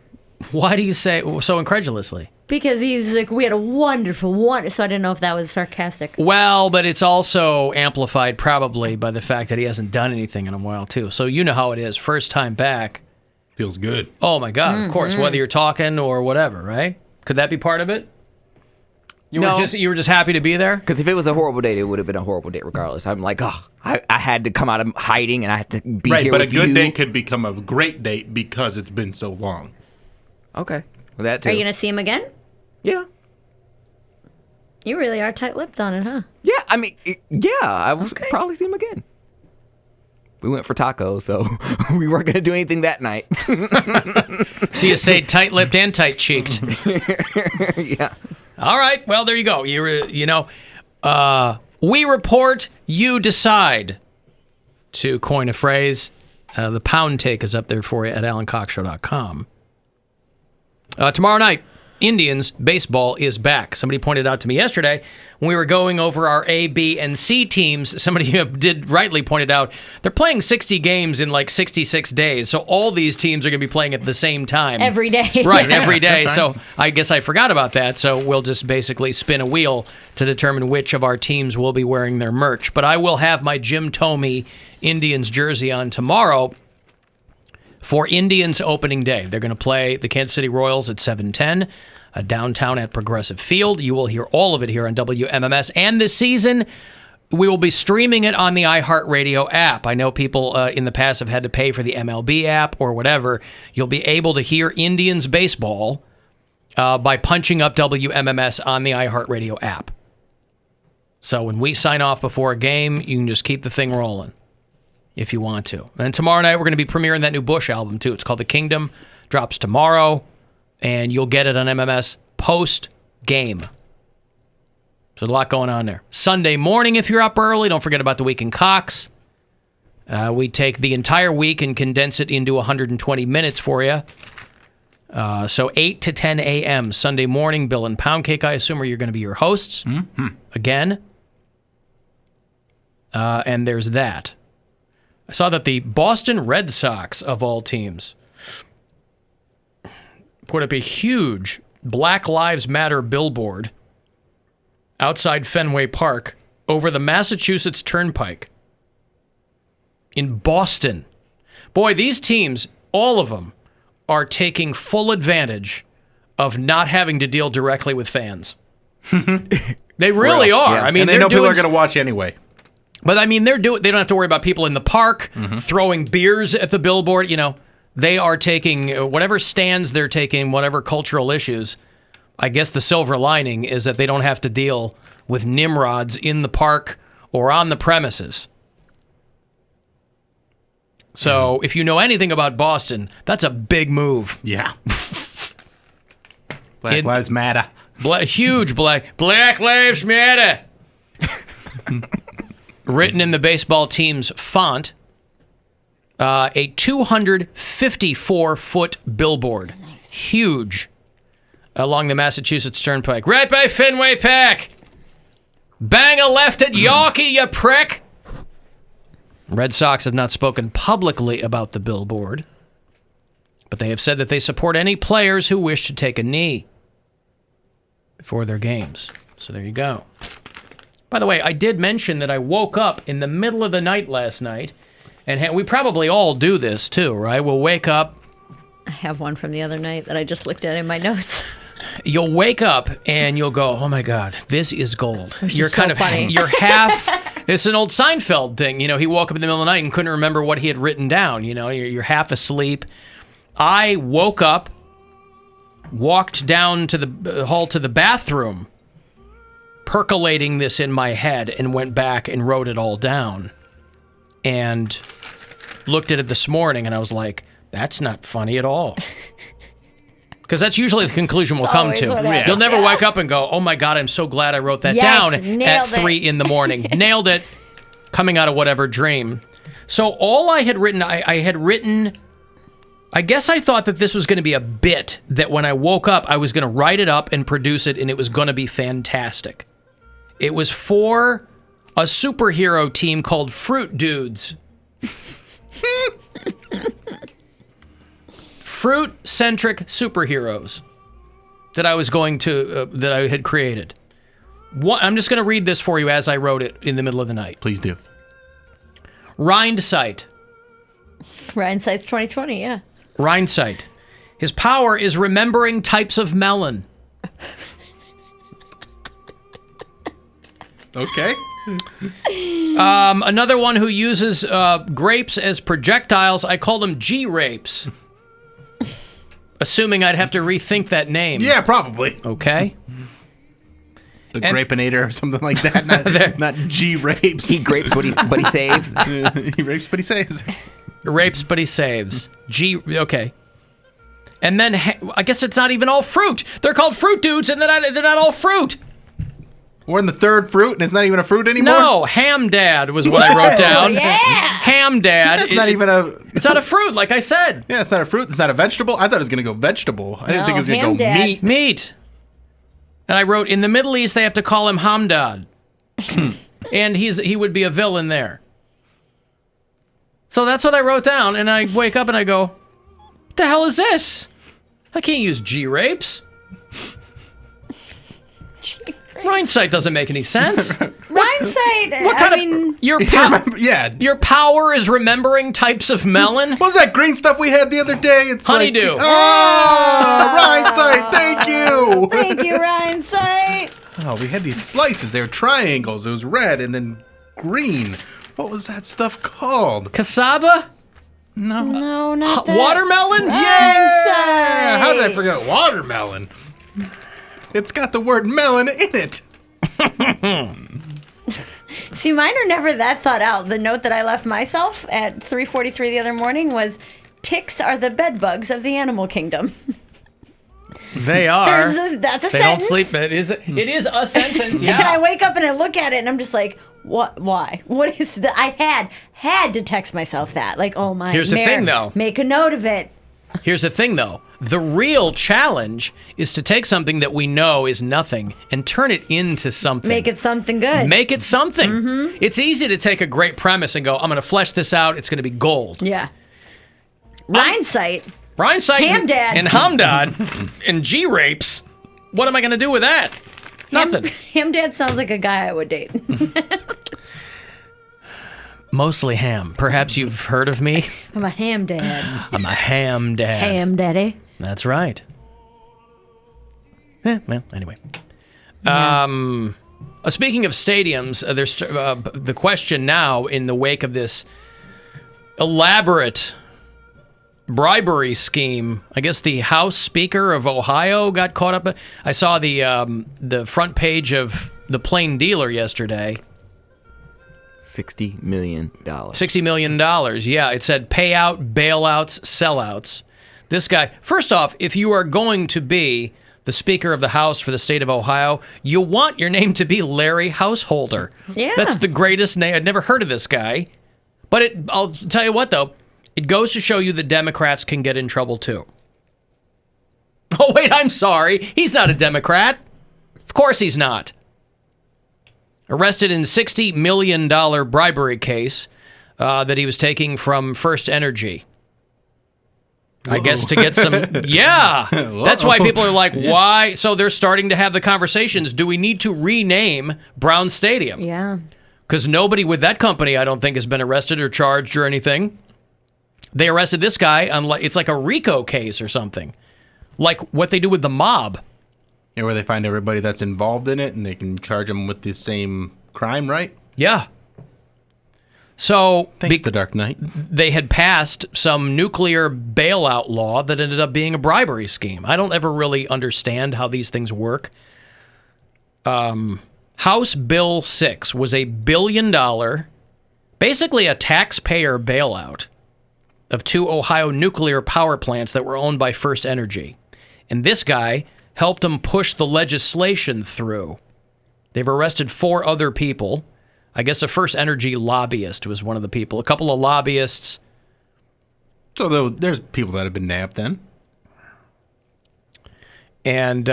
Why do you say so incredulously? Because he was like, we had a wonderful one. So I didn't know if that was sarcastic. Well, but it's also amplified probably by the fact that he hasn't done anything in a while, too. So you know how it is. First time back. Feels good. Oh, my God. Of course, whether you're talking or whatever, right? Could that be part of it? You were just happy to be there? Because if it was a horrible date, it would have been a horrible date regardless. I'm like, I had to come out of hiding and I had to be here with you. But a good date could become a great date because it's been so long. Okay. Well, that too. Are you going to see him again? Yeah. You really are tight-lipped on it, huh? Yeah, I mean, I will probably see him again. We went for tacos, so we weren't going to do anything that night. So you stayed tight-lipped and tight-cheeked. Yeah. All right. Well, there you go. We report, you decide. To coin a phrase, the Poundcake is up there for you at AlanCoxShow.com. Tomorrow night, Indians baseball is back. Somebody pointed out to me yesterday when we were going over our A, B, and C teams, somebody did rightly pointed out they're playing 60 games in like 66 days. So all these teams are going to be playing at the same time. Every day. Right, every day. So I guess I forgot about that. So we'll just basically spin a wheel to determine which of our teams will be wearing their merch. But I will have my Jim Thome Indians jersey on tomorrow for Indians opening day. They're going to play the Kansas City Royals at 7:10 downtown at Progressive Field. You will hear all of it here on WMMS. And this season, we will be streaming it on the iHeartRadio app. I know people in the past have had to pay for the MLB app or whatever. You'll be able to hear Indians baseball by punching up WMMS on the iHeartRadio app. So when we sign off before a game, you can just keep the thing rolling if you want to. And tomorrow night, we're going to be premiering that new Bush album, too. It's called The Kingdom. Drops tomorrow. And you'll get it on MMS post-game. So a lot going on there. Sunday morning, if you're up early, don't forget about the Week in Cox. We take the entire week and condense it into 120 minutes for you. So 8 to 10 a.m. Sunday morning, Bill and Poundcake, I assume, are going to be your hosts. Mm-hmm. Again. And there's that. I saw that the Boston Red Sox, of all teams, put up a huge Black Lives Matter billboard outside Fenway Park over the Massachusetts Turnpike in Boston. Boy, these teams, all of them, are taking full advantage of not having to deal directly with fans. They really are. Yeah. I mean, and they know people are going to watch anyway. But I mean, they don't have to worry about people in the park throwing beers at the billboard. You know, they are taking whatever stands they're taking, whatever cultural issues. I guess the silver lining is that they don't have to deal with nimrods in the park or on the premises. So if you know anything about Boston, that's a big move. Yeah. Black Lives Matter. Huge Black Lives Matter. Written in the baseball team's font, a 254-foot billboard. Nice. Huge. Along the Massachusetts Turnpike. Right by Fenway Park. Bang a left at Yorkie, you prick. Red Sox have not spoken publicly about the billboard, but they have said that they support any players who wish to take a knee before their games. So there you go. By the way, I did mention that I woke up in the middle of the night last night, and we probably all do this too, right? We'll wake up. I have one from the other night that I just looked at in my notes. You'll wake up and you'll go, "Oh my God, this is gold." You're kind of funny. You're half. It's an old Seinfeld thing, you know. He woke up in the middle of the night and couldn't remember what he had written down. You know, you're half asleep. I woke up walked down to the hall to the bathroom, percolating this in my head, and went back and wrote it all down. And looked at it this morning, and I was like, that's not funny at all. Because that's usually the conclusion we'll come to. You'll never wake up and go, oh my God, I'm so glad I wrote that down at 3 in the morning. Nailed it. Coming out of whatever dream. So all I had written, I guess I thought that this was going to be a bit, that when I woke up, I was going to write it up and produce it, and it was going to be fantastic. It was for a superhero team called Fruit Dudes. Fruit-centric superheroes that I was going to, that I had created. I'm just going to read this for you as I wrote it in the middle of the night. Please do. Rhindsight. Rhindsight's 2020, yeah. Rhindsight. His power is remembering types of melon. Okay. Another one who uses grapes as projectiles, I called them G-rapes. Assuming I'd have to rethink that name. Yeah, probably. Okay. The Grapinator or something like that. Not G-rapes. He grapes, but he saves. He rapes, but he saves. Rapes, but he saves. Okay. And then, I guess it's not even all fruit. They're called Fruit Dudes, and they're not all fruit. We're in the third fruit, and it's not even a fruit anymore? No, Ham Dad was what I wrote down. Yeah. Ham Dad. It's not even a... It's not a fruit, like I said. Yeah, it's not a fruit. It's not a vegetable. I thought it was going to go vegetable. I didn't think it was going to go Dad. meat. Meat. And I wrote, in the Middle East, they have to call him Hamdad. And he would be a villain there. So that's what I wrote down, and I wake up and I go, what the hell is this? I can't use G-rapes. Rhindsight doesn't make any sense. Rhindsight, What kind of... Your power is remembering types of melon? What was that green stuff we had the other day? It's honeydew. Rhindsight, thank you. Thank you, Rhindsight. Oh, we had these slices. They were triangles. It was red and then green. What was that stuff called? Cassava? No, not that. Watermelon? Yeah! How did I forget watermelon? It's got the word melon in it. See, mine are never that thought out. The note that I left myself at 3:43 the other morning was, ticks are the bed bugs of the animal kingdom. They are. That's a they sentence. Don't sleep. It is a sentence, yeah. And I wake up and I look at it and I'm just like, what? Why? What is that? I had to text myself that. Like, oh my. Here's the thing, though. Make a note of it. Here's the thing, though. The real challenge is to take something that we know is nothing and turn it into something. Make it something good. Make it something. Mm-hmm. It's easy to take a great premise and go, I'm going to flesh this out. It's going to be gold. Yeah. Rhindsight. Ham Dad. And Hamdad and G-rapes. What am I going to do with that? Nothing. Ham Dad sounds like a guy I would date. Mostly ham. Perhaps you've heard of me. I'm a ham dad. I'm a ham dad. Ham daddy. That's right. Well, anyway. Yeah. Speaking of stadiums, there's the question now in the wake of this elaborate bribery scheme. I guess the House Speaker of Ohio got caught up. I saw the front page of the Plain Dealer yesterday. $60 million. $60 million, yeah. It said payout, bailouts, sellouts. This guy, first off, if you are going to be the Speaker of the House for the state of Ohio, you want your name to be Larry Householder. Yeah. That's the greatest name. I'd never heard of this guy. But I'll tell you what, though. It goes to show you the Democrats can get in trouble, too. Oh, wait, I'm sorry. He's not a Democrat. Of course he's not. Arrested in $60 million bribery case that he was taking from First Energy. I guess to get some... Yeah! That's why people are like, why? So they're starting to have the conversations. Do we need to rename Brown Stadium? Yeah. Because nobody with that company, I don't think, has been arrested or charged or anything. They arrested this guy. It's like a RICO case or something. Like what they do with the mob. Yeah, where they find everybody that's involved in it and they can charge them with the same crime, right? Yeah. So, thanks to Dark Knight, they had passed some nuclear bailout law that ended up being a bribery scheme. I don't ever really understand how these things work. House Bill 6 was $1 billion, basically a taxpayer bailout of 2 Ohio nuclear power plants that were owned by First Energy. And this guy helped them push the legislation through. They've arrested 4 other people. I guess a First Energy lobbyist was one of the people. A couple of lobbyists. So there's people that have been nabbed then. And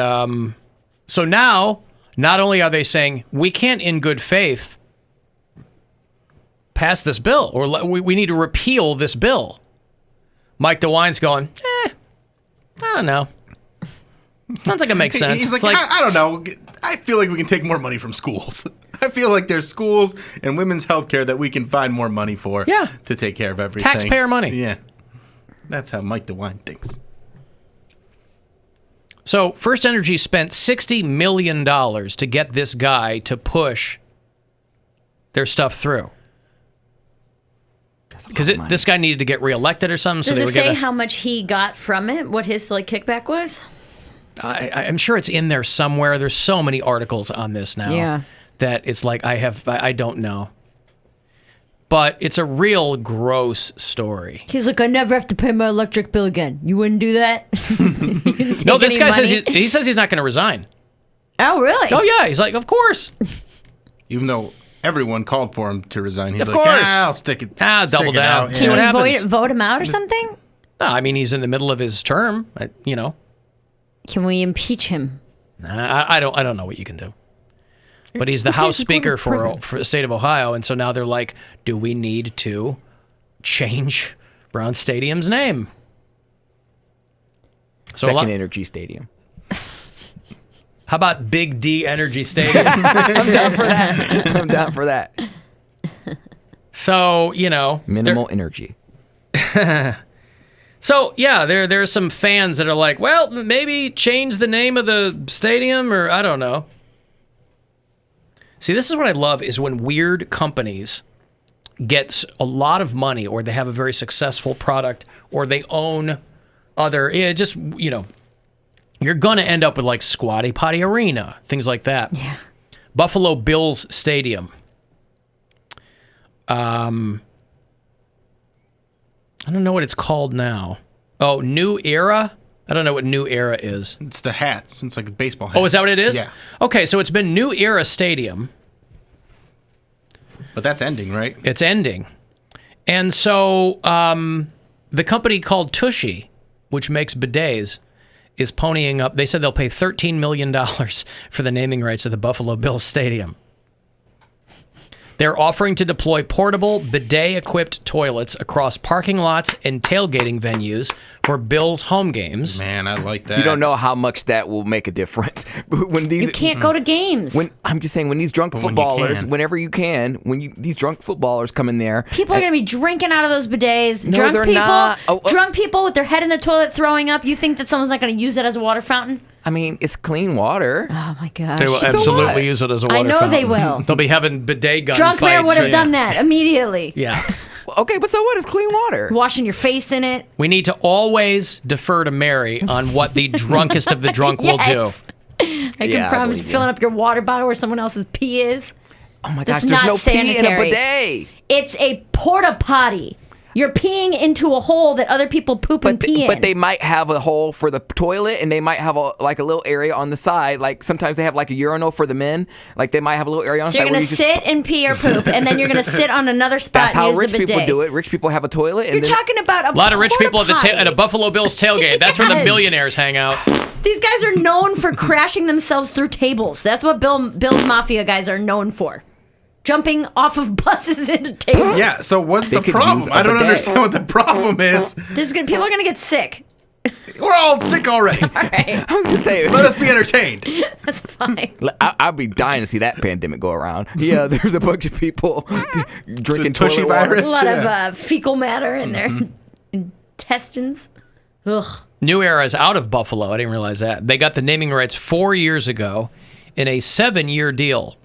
so now, not only are they saying, we can't in good faith pass this bill, or we need to repeal this bill. Mike DeWine's going, I don't know. Sounds like it makes sense. He's like, I don't know. I feel like we can take more money from schools. I feel like there's schools and women's health care that we can find more money for to take care of everything. Taxpayer money. Yeah. That's how Mike DeWine thinks. So First Energy spent $60 million to get this guy to push their stuff through. Because this guy needed to get reelected or something. Does it say how much he got from it? What his kickback was? I'm sure it's in there somewhere. There's so many articles on this now that it's like I don't know. But it's a real gross story. He's like, I never have to pay my electric bill again. You wouldn't do that? No, this guy says he says he's not going to resign. Oh, really? Oh, yeah. He's like, of course. Even though everyone called for him to resign, he's of like, course. I'll stick it. Double down. See Can what we happens. vote him out or something? No, I mean, he's in the middle of his term. Can we impeach him? I don't know what you can do. But he's the House Speaker for the state of Ohio, and so now they're like, do we need to change Brown Stadium's name? So Second Energy Stadium. How about Big D Energy Stadium? I'm down for that. So, minimal energy. So, yeah, there are some fans that are like, well, maybe change the name of the stadium, or I don't know. See, this is what I love, is when weird companies get a lot of money, or they have a very successful product, or they own other, you're going to end up with like Squatty Potty Arena, things like that. Yeah. Buffalo Bills Stadium. I don't know what it's called now. Oh, New Era? I don't know what New Era is. It's the hats. It's like baseball hats. Oh, is that what it is? Yeah. Okay, so it's been New Era Stadium. But that's ending, right? It's ending. And so the company called Tushy, which makes bidets, is ponying up. They said they'll pay $13 million for the naming rights of the Buffalo Bills Stadium. They're offering to deploy portable, bidet-equipped toilets across parking lots and tailgating venues for Bills home games. Man, I like that. You don't know how much that will make a difference. You can't go to games. I'm just saying, when these drunk footballers, whenever you can, these drunk footballers come in there, people are going to be drinking out of those bidets. No, drunk they're people, not. Drunk people with their head in the toilet throwing up. You think that someone's not going to use that as a water fountain? I mean, it's clean water. Oh my gosh! They will absolutely use it as a water I know fountain. they will. They'll be having bidet gun Drunk fights. mayor would have done that immediately. Yeah. Okay, but so what? It's clean water. Washing your face in it. We need to always defer to Mary on what the drunkest of the drunk will do. I can promise filling up your water bottle where someone else's pee is. Oh my gosh, That's there's not no sanitary. pee in a bidet. It's a porta potty. You're peeing into a hole that other people poop and pee in. But they might have a hole for the toilet, and they might have a little area on the side. Like sometimes they have like a urinal for the men. Like they might have a little area on the so side. you're going to sit and pee or poop, and then you're going to sit on another spot That's and how use rich the bidet. people do it. Rich people have a toilet. You're talking about a lot of rich people potty. at a Buffalo Bills tailgate. That's where the millionaires hang out. These guys are known for crashing themselves through tables. That's what Bill's Mafia guys are known for. Jumping off of buses into tables. Yeah, so what's the problem? I don't understand what the problem is. People are going to get sick. We're all sick already. All right. I was gonna say, let us be entertained. That's fine. I'd be dying to see that pandemic go around. Yeah, there's a bunch of people drinking toilet water. A lot of fecal matter in their intestines. Ugh. New Era is out of Buffalo. I didn't realize that. They got the naming rights 4 years ago in a 7-year deal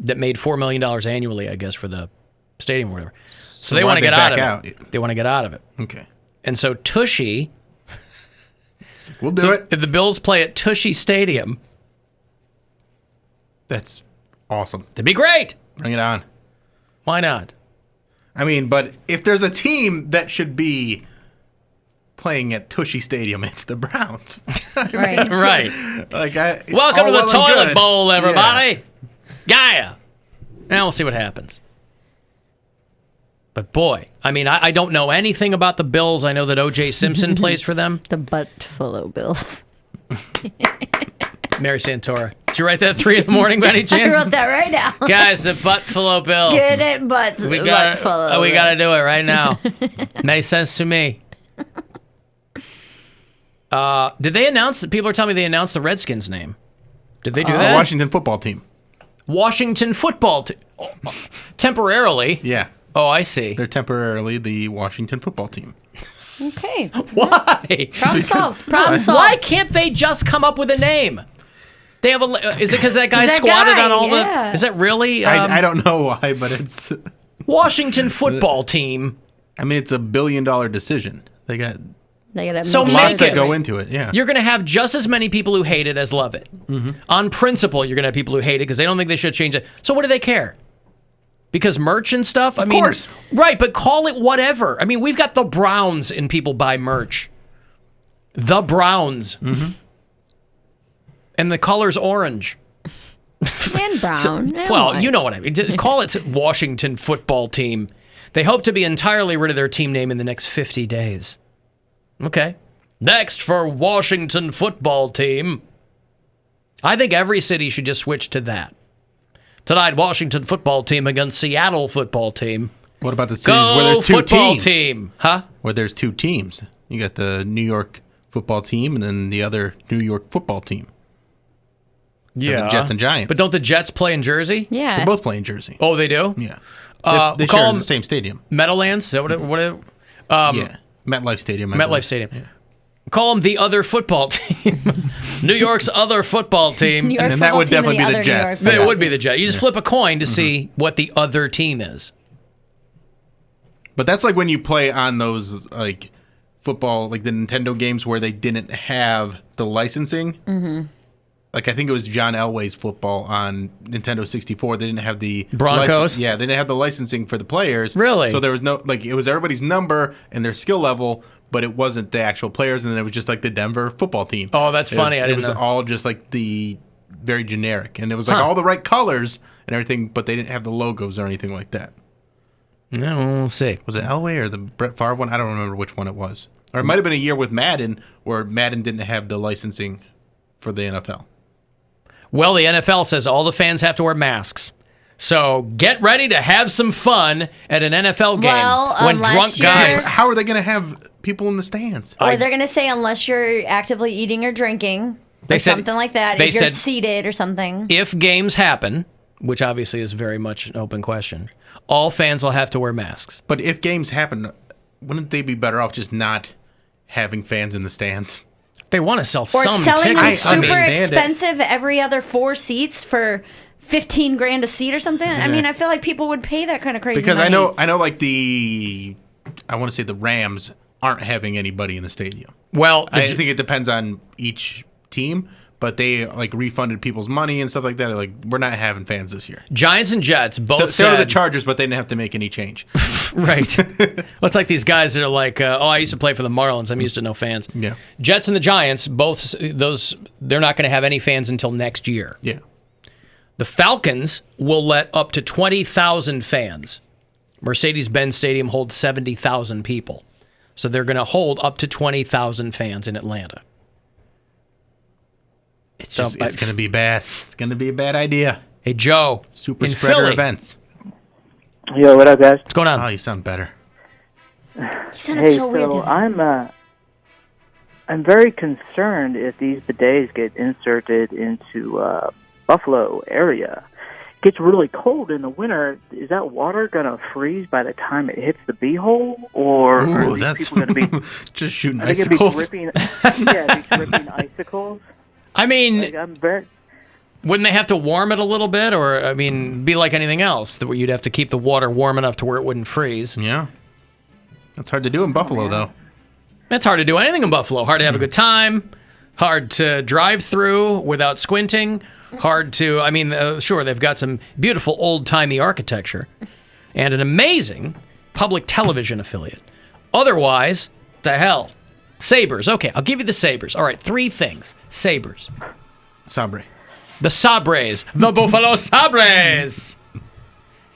that made $4 million annually, I guess, for the stadium or whatever. So they want to get out of it. They want to get out of it. Okay. And so Tushy, we'll do it. If the Bills play at Tushy Stadium, that's awesome. That'd be great. Bring it on. Why not? I mean, but if there's a team that should be playing at Tushy Stadium, it's the Browns. Right. Like Welcome to the toilet bowl, everybody. Yeah. Gaia. Now we'll see what happens. But boy, I mean, I don't know anything about the Bills. I know that O.J. Simpson plays for them. The Buffalo Bills. Mary Santora. Did you write that at 3 a.m, by any chance? I wrote that right now. Guys, the Buffalo Bills. Get it, Buffalo. We got to do it right now. Makes sense to me. Did they announce that? People are telling me they announced the Redskins' name. Did they do that? Washington football team. Washington football team. Temporarily. Yeah. Oh, I see. They're temporarily the Washington football team. Okay. Why? Problem solved. Problem solved. Why can't they just come up with a name? They have a. Is it because that guy squatted on all the? Is that really? I don't know why, but it's Washington football team. I mean, it's $1 billion decision. They got so lots that go into it. Yeah. You're going to have just as many people who hate it as love it. Mm-hmm. On principle, you're going to have people who hate it because they don't think they should change it. So what do they care? Because merch and stuff? Of course. Right, but call it whatever. I mean, we've got the Browns and people buy merch. The Browns. Mm-hmm. And the color's orange. And brown. You know what I mean. Just call it Washington football team. They hope to be entirely rid of their team name in the next 50 days. Okay. Next for Washington football team. I think every city should just switch to that. Tonight, Washington football team against Seattle football team. What about the cities where there's two football teams? Team. Huh? Where there's two teams. You got the New York football team and then the other New York football team. Yeah. The Jets and Giants. But don't the Jets play in Jersey? Yeah. They both play in Jersey. Oh, they do? Yeah. call They share them the same stadium. Meadowlands? Is that what it yeah. MetLife Stadium. MetLife Stadium. Yeah. Call them the other football team. New York's other football team. And then that would definitely be the Jets. It would be the Jets. You just flip a coin to see what the other team is. But that's like when you play on those like football, like the Nintendo games where they didn't have the licensing. Mm-hmm. Like I think it was John Elway's football on Nintendo 64. They didn't have the Broncos. They didn't have the licensing for the players. Really? So there was no it was everybody's number and their skill level, but it wasn't the actual players. And then it was just like the Denver football team. Oh, that's funny. It was all just like the very generic, and it was like all the right colors and everything, but they didn't have the logos or anything like that. No, we'll see. Was it Elway or the Brett Favre one? I don't remember which one it was. Or it might have been a year with Madden where Madden didn't have the licensing for the NFL. Well, the NFL says all the fans have to wear masks. So get ready to have some fun at an NFL game when drunk guys. How are they going to have people in the stands? Or they're going to say unless you're actively eating or drinking or something like that. If you're seated or something. If games happen, which obviously is very much an open question, all fans will have to wear masks. But if games happen, wouldn't they be better off just not having fans in the stands? They want to sell or some selling tickets. them super expensive every other 4 seats for $15,000 a seat or something. Yeah. I mean, I feel like people would pay that kind of crazy because money. I know like I want to say the Rams aren't having anybody in the stadium. Well, I think it depends on each team, but they like refunded people's money and stuff like that. They're like, we're not having fans this year. Giants and Jets both so said... the Chargers, but they didn't have to make any change. Right. Well, it's like these guys that are like, I used to play for the Marlins. I'm used to no fans. Yeah. Jets and the Giants, both those, they're not going to have any fans until next year. Yeah. The Falcons will let up to 20,000 fans. Mercedes-Benz Stadium holds 70,000 people. So they're going to hold up to 20,000 fans in Atlanta. It's going to be bad. It's going to be a bad idea. Hey, Joe. Super in spreader Philly. events. Yo, what up, guys? What's going on? Oh, you sound better. You sounded so weird. I'm very concerned if these bidets get inserted into Buffalo area. It gets really cold in the winter. Is that water going to freeze by the time it hits the beehole? Or are these people going to be just shooting icicles? Be dripping icicles? I mean, Wouldn't they have to warm it a little bit, or I mean, be like anything else that you'd have to keep the water warm enough to where it wouldn't freeze? Yeah, that's hard to do in Buffalo, though. It's hard to do anything in Buffalo. Hard to have a good time. Hard to drive through without squinting. Hard to, I mean, sure, they've got some beautiful old-timey architecture and an amazing public television affiliate. Otherwise, the hell. Sabres. Okay, I'll give you the Sabres. All right, 3 things. Sabres. Sabre. The Sabres. The Buffalo Sabres.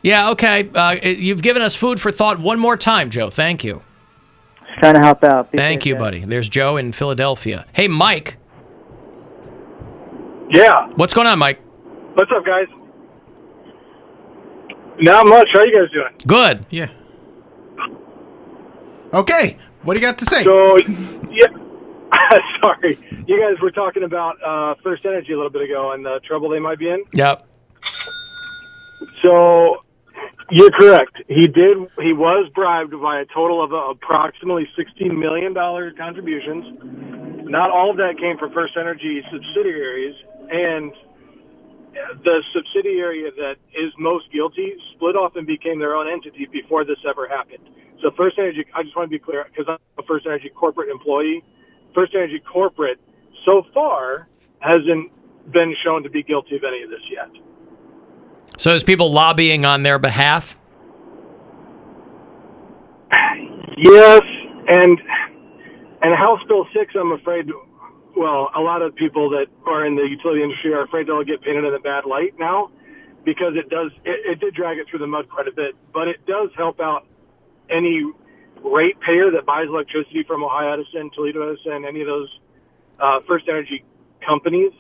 Yeah, okay. You've given us food for thought one more time, Joe. Thank you. Just trying to help out. Thank you, buddy. There's Joe in Philadelphia. Hey, Mike. Yeah. What's going on, Mike? What's up, guys? Not much. How you guys doing? Good. Yeah. Okay. What do you got to say? So, yeah. Sorry. You guys were talking about First Energy a little bit ago and the trouble they might be in. Yep. So, you're correct. He was bribed by a total of approximately $16 million contributions. Not all of that came from First Energy subsidiaries, and the subsidiary that is most guilty split off and became their own entity before this ever happened. So First Energy, I just want to be clear, because I'm a First Energy corporate employee, First Energy corporate so far hasn't been shown to be guilty of any of this yet. So there's people lobbying on their behalf? Yes, and House Bill 6, I'm afraid, well, a lot of people that are in the utility industry are afraid they'll get painted in a bad light now, because it did drag it through the mud quite a bit, but it does help out any ratepayer that buys electricity from Ohio Edison, Toledo Edison, any of those First Energy companies.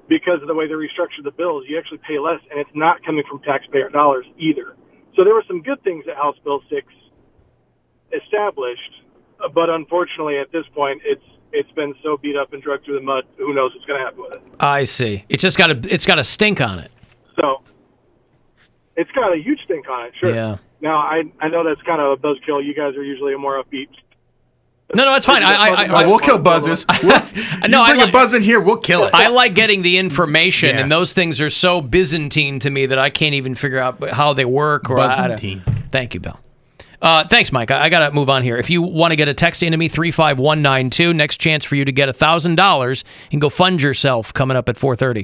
Because of the way they restructure the bills, you actually pay less, and it's not coming from taxpayer dollars either. So there were some good things that House Bill 6 established, but unfortunately at this point it's been so beat up and dragged through the mud, who knows what's going to happen with it. I see. It's got a stink on it. So it's got a huge stink on it, sure. Yeah. Now, I know that's kind of a buzzkill. You guys are usually a more upbeat. No, it's fine. We'll kill buzzes. No, bring a buzz in here, we'll kill it. I like getting the information, and those things are so Byzantine to me that I can't even figure out how they work. Or Byzantine. Thank you, Bill. Thanks, Mike. I got to move on here. If you want to get a text into me, 35192. Next chance for you to get $1,000 and go fund yourself coming up at 4:30.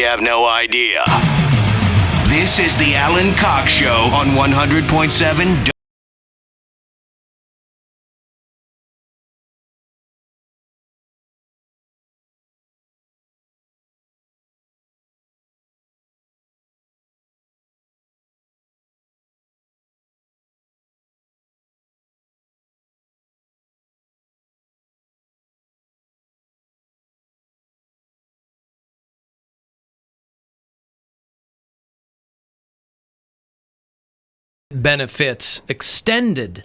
you have no idea. This is the Alan Cox Show on 100.7 benefits extended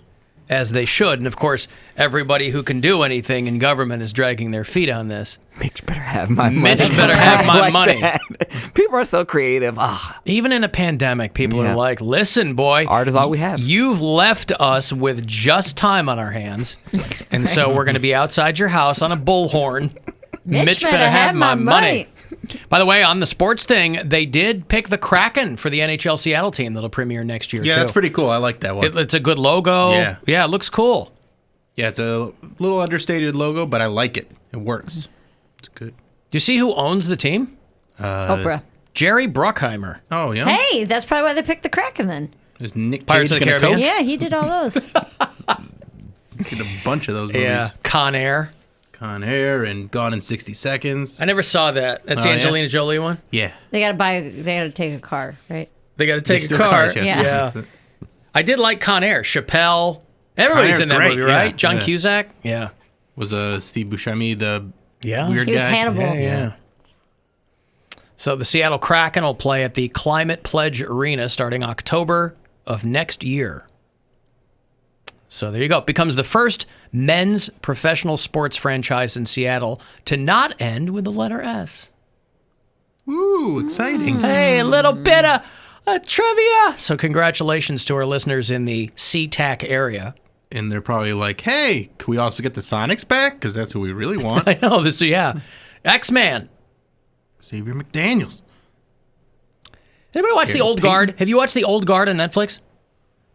as they should. And of course, everybody who can do anything in government is dragging their feet on this. Mitch better have my money. Mitch better have my Like money. that. People are so creative. Even in a pandemic, people are like, listen, boy. Art is all we have. You've left us with just time on our hands. And so we're going to be outside your house on a bullhorn. Mitch better have my money. By the way, on the sports thing, they did pick the Kraken for the NHL Seattle team that'll premiere next year, Yeah, too. that's pretty cool. I like that one. It's a good logo. Yeah. It looks cool. Yeah, it's a little understated logo, but I like it. It works. It's good. Do you see who owns the team? Oprah. Jerry Bruckheimer. Oh, yeah? Hey, that's probably why they picked the Kraken then. Is Nick Pirates Cage of the gonna Caribbean? coach? Yeah, he did all those. Did a bunch of those movies. Yeah. Con Air. Con Air and Gone in 60 Seconds. I never saw that. That's the Oh, yeah? Angelina Jolie one? Yeah. They gotta take a car, right? They got to take They a steal car. cars, yes. Yeah. I did like Con Air. Chappelle. Everybody's Con in that Air's movie, great, right? yeah. John Yeah. Cusack? Yeah. Was Steve Buscemi the Yeah. weird He was guy? Hannibal. Yeah. So the Seattle Kraken will play at the Climate Pledge Arena starting October of next year. So there you go. It becomes the first men's professional sports franchise in Seattle to not end with the letter S. Ooh, exciting. Hey, a little bit of trivia. So congratulations to our listeners in the SeaTac area. And they're probably like, hey, can we also get the Sonics back? Because that's who we really want. I know this. Yeah, X-Man. Xavier McDaniels. Anybody watch The Old Guard? Have you watched The Old Guard on Netflix?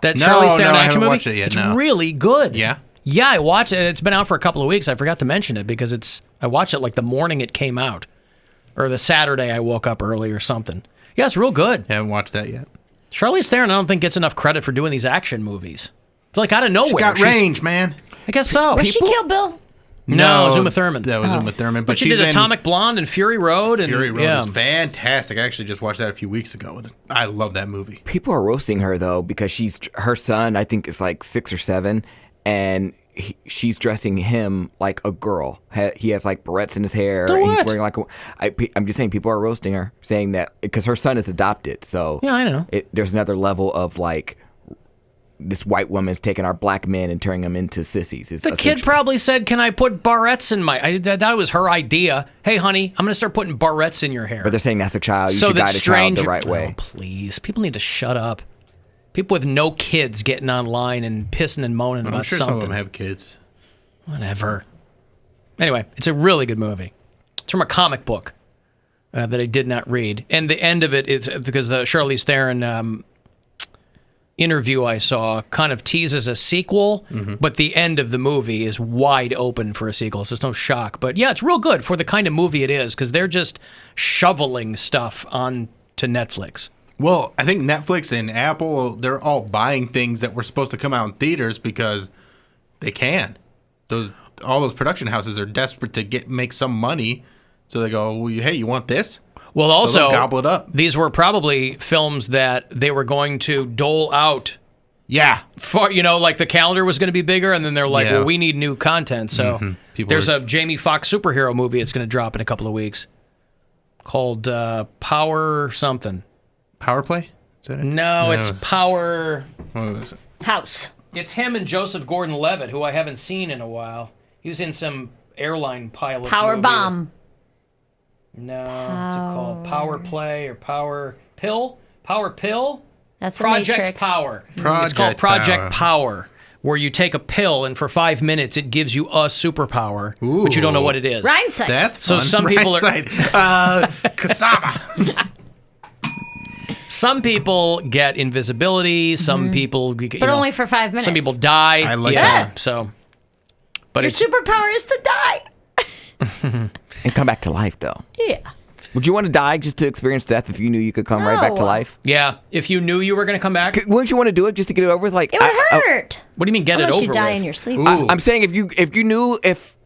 That No, Charlize Theron I action haven't movie? watched it yet, It's no. really good. Yeah? Yeah, I watched it. It's been out for a couple of weeks. I forgot to mention it because I watched it like the morning it came out. Or the Saturday I woke up early or something. Yeah, it's real good. I haven't watched that yet. Charlize Theron, I don't think gets enough credit for doing these action movies. It's like out of nowhere. She's got range, man. I guess so. Was she Kill Bill? No, Uma Thurman. That was Uma Thurman. But she did she's in Atomic Blonde and Fury Road. And, Fury Road yeah. is fantastic. I actually just watched that a few weeks ago, and I love that movie. People are roasting her though because her son, I think, is like 6 or 7, and she's dressing him like a girl. He has like barrettes in his hair. So And he's what? wearing like I'm just saying people are roasting her, saying that because her son is adopted. So Yeah, I know. There's another level of like this white woman's taking our black men and turning them into sissies. The kid probably said, "Can I put barrettes in my?" That was her idea. Hey, honey, I'm going to start putting barrettes in your hair. But they're saying that's a child. You So should that guide a child strange. the right way. Oh, please, people need to shut up. People with no kids getting online and pissing and moaning I'm about sure something. some of them have kids. Whatever. Anyway, it's a really good movie. It's from a comic book that I did not read, and the end of it is because the Charlize Theron interview I saw kind of teases a sequel, but the end of the movie is wide open for a sequel, so there's no shock. But yeah, it's real good for the kind of movie it is because they're just shoveling stuff onto Netflix. Well, I think Netflix and Apple, they're all buying things that were supposed to come out in theaters because they can. All those production houses are desperate to make some money, so they go, well, hey, you want this? Well, So also, they'll gobble it up. These were probably films that they were going to dole out. Yeah. For, like the calendar was going to be bigger, and then they're like, Yeah. well, we need new content. So there's a Jamie Foxx superhero movie that's going to drop in a couple of weeks called Power something. Power Play? Is that it? No, it's Power... What is it? House. It's him and Joseph Gordon-Levitt, who I haven't seen in a while. He was in some airline pilot Power movie. Bomb. No, what's it called? Power Play or Power Pill? Power Pill? That's a Project Matrix. Power. It's Project called Project Power. Power, where you take a pill and for 5 minutes it gives you a superpower, but you don't know what it is. Rhinesight. That's So fun. some people are- Cassava. Some people get invisibility. Some people, But only for 5 minutes. Some people die. I like yeah. that. So, but Your it's superpower is to die. And come back to life though. Yeah. Would you want to die just to experience death if you knew you could come right back to No. life? Yeah, if you knew you were going to come back. Wouldn't you want to do it just to get it over with? Like It would hurt. What do you mean get Unless it over you die with? in your sleep. I'm saying if you knew if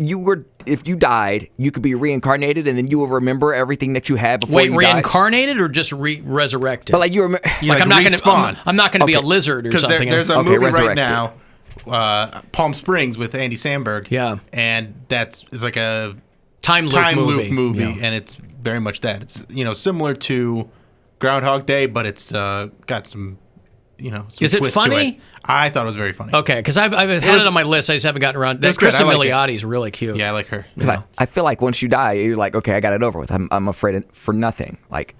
you died, you could be reincarnated and then you will remember everything that you had before Wait, you died. reincarnated or just resurrected? But like you remember, like I'm not going to. respawn. I'm not going to be a Okay. lizard or Because something. there's a Okay, movie right resurrected. now, Palm Springs with Andy Samberg. Yeah. And it's like a time loop movie. Yeah. And it's very much that. It's, similar to Groundhog Day, but it's got some, some Is it twist to funny? it. I thought it was very funny. Okay, because I've had it on my list. I just haven't gotten around. It That was good. Kristen I like it. Miliotti's really cute. Yeah, I like her. Because I feel like once you die, you're like, okay, I got it over with. I'm afraid for nothing. Like,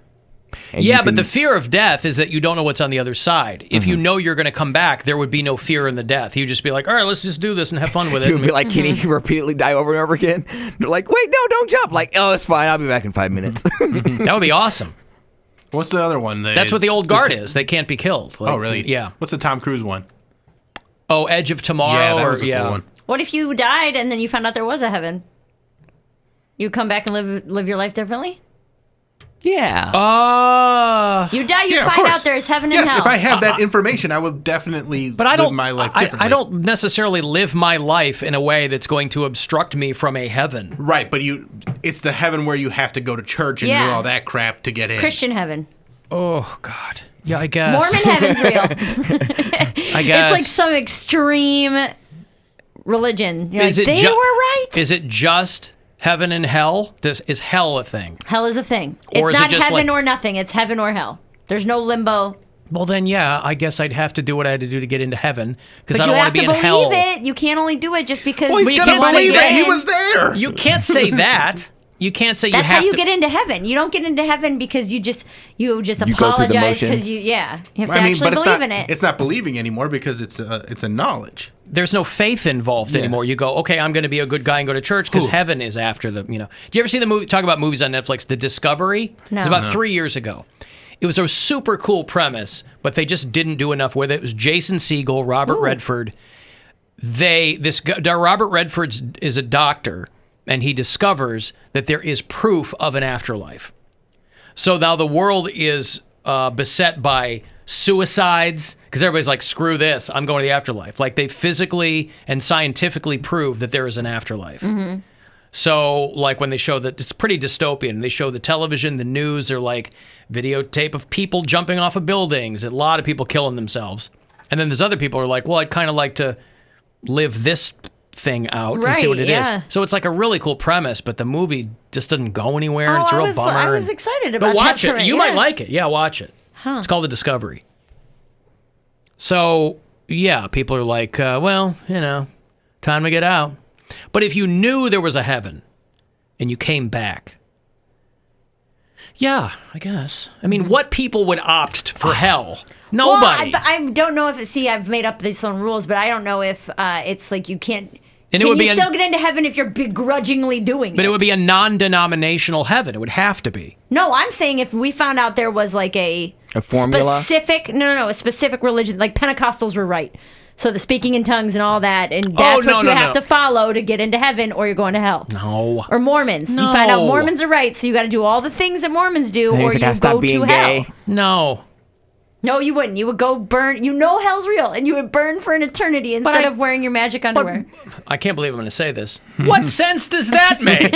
and Yeah, you but can- the fear of death is that you don't know what's on the other side. If you know you're going to come back, there would be no fear in the death. You'd just be like, all right, let's just do this and have fun with it. you would be like, can he repeatedly die over and over again? They're like, wait, no, don't jump. Like, oh, it's fine. I'll be back in 5 minutes. That would be awesome. What's the other one? That's what the old guard is. They can't be killed. Like, Oh, really? Yeah. What's the Tom Cruise one? Oh, Edge of Tomorrow. Yeah, that or, was a cool one. What if you died and then you found out there was a heaven? You come back and live your life differently? Yeah. You die, you Yeah, of find course. out there's heaven and Yes, hell. if I have that information, I will definitely But I don't. live my life differently. I don't necessarily live my life in a way that's going to obstruct me from a heaven. Right, but it's the heaven where you have to go to church and do Yeah. all that crap to get in. Christian heaven. Oh God. Yeah, I guess. Mormon heaven's real. I guess. It's like some extreme religion. You're Is like, it they ju- were right. Is it just heaven and hell? Is hell a thing? Hell is a thing. Or It's is it not just heaven like- or nothing. It's heaven or hell. There's no limbo. Well, then, yeah, I guess I'd have to do what I had to do to get into heaven because But I you don't want have to be to in hell. believe it. You can't only do it just because Well, he's you gotta can't believe say it. He it. was there. You can't say that. You can't say That's you have how you to. get into heaven. You don't get into heaven because you just go through the apologize motions. because you have to I mean, actually but believe it's in it. It's not believing anymore because it's a knowledge. There's no faith involved anymore. You go, okay, I'm going to be a good guy and go to church because heaven is after the. Do you ever see the movie? Talk about movies on Netflix. The Discovery. No. It was about No. 3 years ago. It was a super cool premise, but they just didn't do enough with it. It was Jason Segel, Robert Redford. Robert Redford is a doctor, and he discovers that there is proof of an afterlife. So now the world is beset by suicides because everybody's like, screw this, I'm going to the afterlife. Like they physically and scientifically prove that there is an afterlife. Mm-hmm. So, like when they show that it's pretty dystopian, they show the television, the news, they're like videotape of people jumping off of buildings, a lot of people killing themselves. And then there's other people who are like, well, I'd kind of like to live this thing out and see what it is. yeah. So it's like a really cool premise, but the movie just doesn't go anywhere. And it's a real bummer. I was and- excited But about watch that. it. You might like it. Yeah, watch it. Huh. It's called The Discovery. So, yeah, people are like, well, time to get out. But if you knew there was a heaven and you came back, yeah, I guess. I mean, what people would opt for hell? Nobody. Well, I don't know if I've made up these own rules, but I don't know if it's like you can't. And it Can would you be still get into heaven if you're begrudgingly doing it? But it would be a non-denominational heaven. It would have to be. No, I'm saying if we found out there was like a formula? specific, a specific religion, like Pentecostals were right. So the speaking in tongues and all that, and that's what you have to follow to get into heaven, or you're going to hell. No. Or Mormons. You find out Mormons are right, so you got to do all the things that Mormons do, or you go to hell. No. No, you wouldn't. You would go burn. You know hell's real, and you would burn for an eternity instead of wearing your magic underwear. I can't believe I'm going to say this. What sense does that make?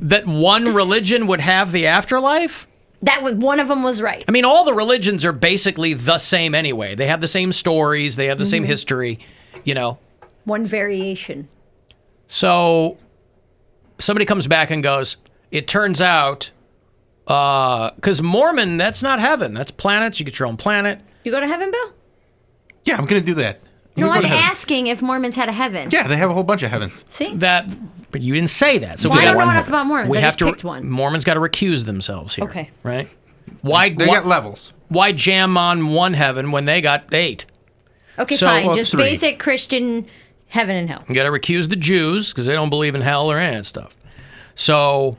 That one religion would have the afterlife? That was one of them was right. I mean, all the religions are basically the same anyway. They have the same stories. They have the same history, One variation. So somebody comes back and goes, it turns out, because Mormon, that's not heaven. That's planets. You get your own planet. You go to heaven, Bill? Yeah, I'm going to do that. No, gonna I'm go to heaven. asking if Mormons had a heaven. Yeah, they have a whole bunch of heavens. See? But you didn't say that. So Well, we I don't got- know enough about Mormons. We I have just to. picked one. Mormons got to recuse themselves here. Okay. Right? Why? They got levels. Why jam on one heaven when they got 8? Okay, So- fine. well, Just 3. basic Christian heaven and hell. You got to recuse the Jews because they don't believe in hell or any of that stuff. So,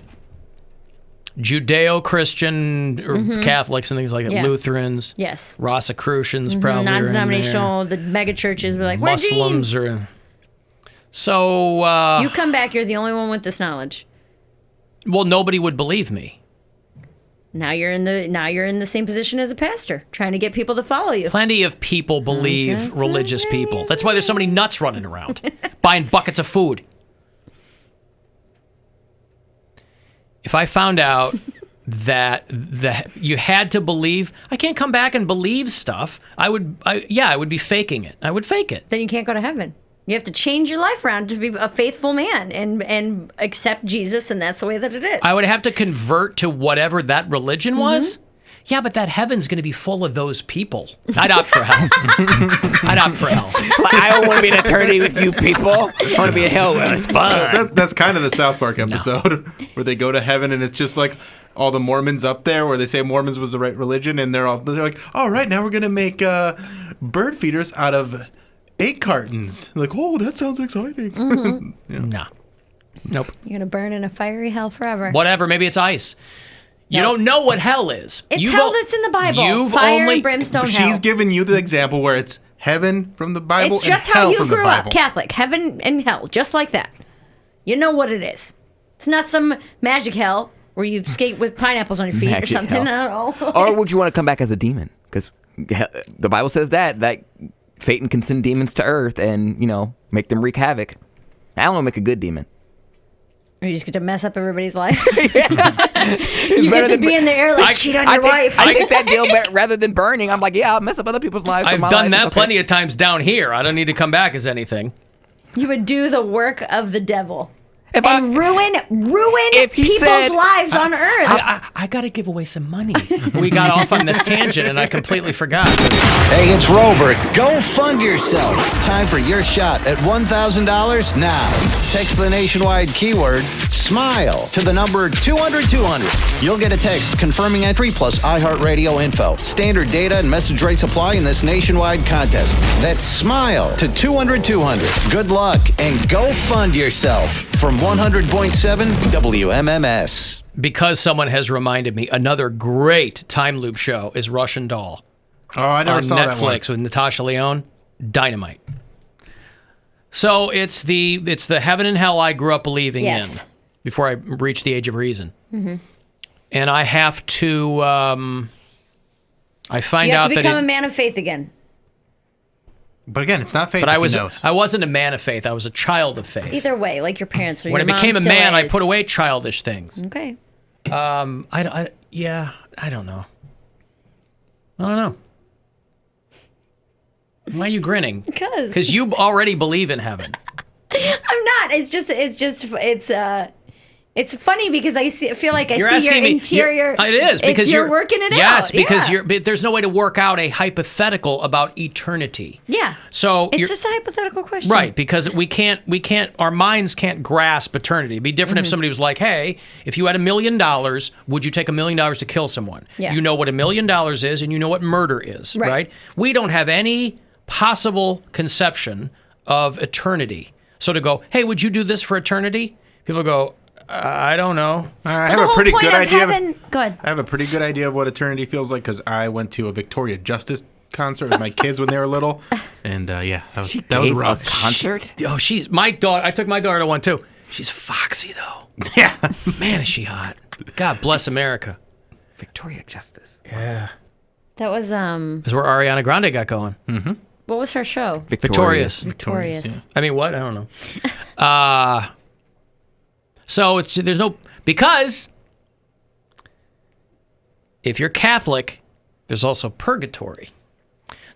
Judeo-Christian or Catholics and things like that, Yeah. Lutherans, Yes. Rosicrucians probably are in Non-denominational, the mega churches were like, we're Muslims jeans. are. So You come back, you're the only one with this knowledge. Well, nobody would believe me. Now you're in the same position as a pastor, trying to get people to follow you. Plenty of people believe religious people. That's why there's so many nuts running around, buying buckets of food. If I found out that you had to believe, I can't come back and believe stuff. I would be faking it. I would fake it. Then you can't go to heaven. You have to change your life around to be a faithful man and accept Jesus, and that's the way that it is. I would have to convert to whatever that religion was. Yeah, but that heaven's going to be full of those people. I'd opt for hell. I'd opt for hell. I don't want to be an eternity with you people. I want to be in hell where it's fun. That's kind of the South Park episode where they go to heaven and it's just like all the Mormons up there where they say Mormons was the right religion and they're like, all right, now we're going to make bird feeders out of egg cartons. Like, oh, that sounds exciting. Mm-hmm. Nah. Nope. You're going to burn in a fiery hell forever. Whatever. Maybe it's ice. You don't know what hell is. It's hell that's in the Bible. Fire and brimstone hell. She's giving you the example where it's heaven from the Bible It's just and how hell you from the grew Bible. up, Catholic. Heaven and hell, just like that. You know what it is. It's not some magic hell where you skate with pineapples on your feet Magic or something. hell. I don't know. Or would you want to come back as a demon? Because the Bible says that Satan can send demons to earth and, make them wreak havoc. I don't want to make a good demon. Or you just get to mess up everybody's life. You get to be in the air like, cheat on your wife. I take that deal rather than burning. I'm like, yeah, I'll mess up other people's lives. I've done that plenty of times down here. I don't need to come back as anything. You would do the work of the devil. If ruin people's lives on earth. I got to give away some money. We got off on this tangent and I completely forgot. Hey, it's Rover. Go fund yourself. It's time for your shot at $1,000 now. Text the nationwide keyword SMILE to the number 200-200. You'll get a text confirming entry plus iHeartRadio info. Standard data and message rates apply in this nationwide contest. That's SMILE to 200-200. Good luck and go fund yourself from 100.7 WMMS. Because someone has reminded me, another great time loop show is Russian Doll. Oh, I never saw that one. On Netflix with Natasha Lyonne. Dynamite. So it's the heaven and hell I grew up believing in before I reached the age of reason. Mm-hmm. And I have to I find you have out to that become a man of faith again. But again, it's not faith. But I wasn't a man of faith. I was a child of faith. Either way, like your parents or when your mom I became a still man, I is. put away childish things. Okay. I don't know. Why are you grinning? Because you already believe in heaven. I'm not. It's funny because I feel like I You're see your asking me- interior. It is because you're working it out. Yes, because yeah. there's no way to work out a hypothetical about eternity. Yeah. So it's just a hypothetical question. Right, because our minds can't grasp eternity. It'd be different if somebody was like, hey, if you had $1 million, would you take $1 million to kill someone? Yeah. You know what $1 million is and you know what murder is, right? We don't have any possible conception of eternity. So to go, hey, would you do this for eternity? People go, I don't know. I have a pretty good idea. Go ahead. I have a pretty good idea of what eternity feels like because I went to a Victoria Justice concert with my kids when they were little, and that was rough. A concert? Oh, my daughter. I took my daughter to one too. She's foxy though. Yeah, man, is she hot? God bless America. Victoria Justice. Yeah. That was That's where Ariana Grande got going. Mm-hmm. What was her show? Victorious. Yeah. I mean, what? I don't know. So because if you're Catholic, there's also purgatory.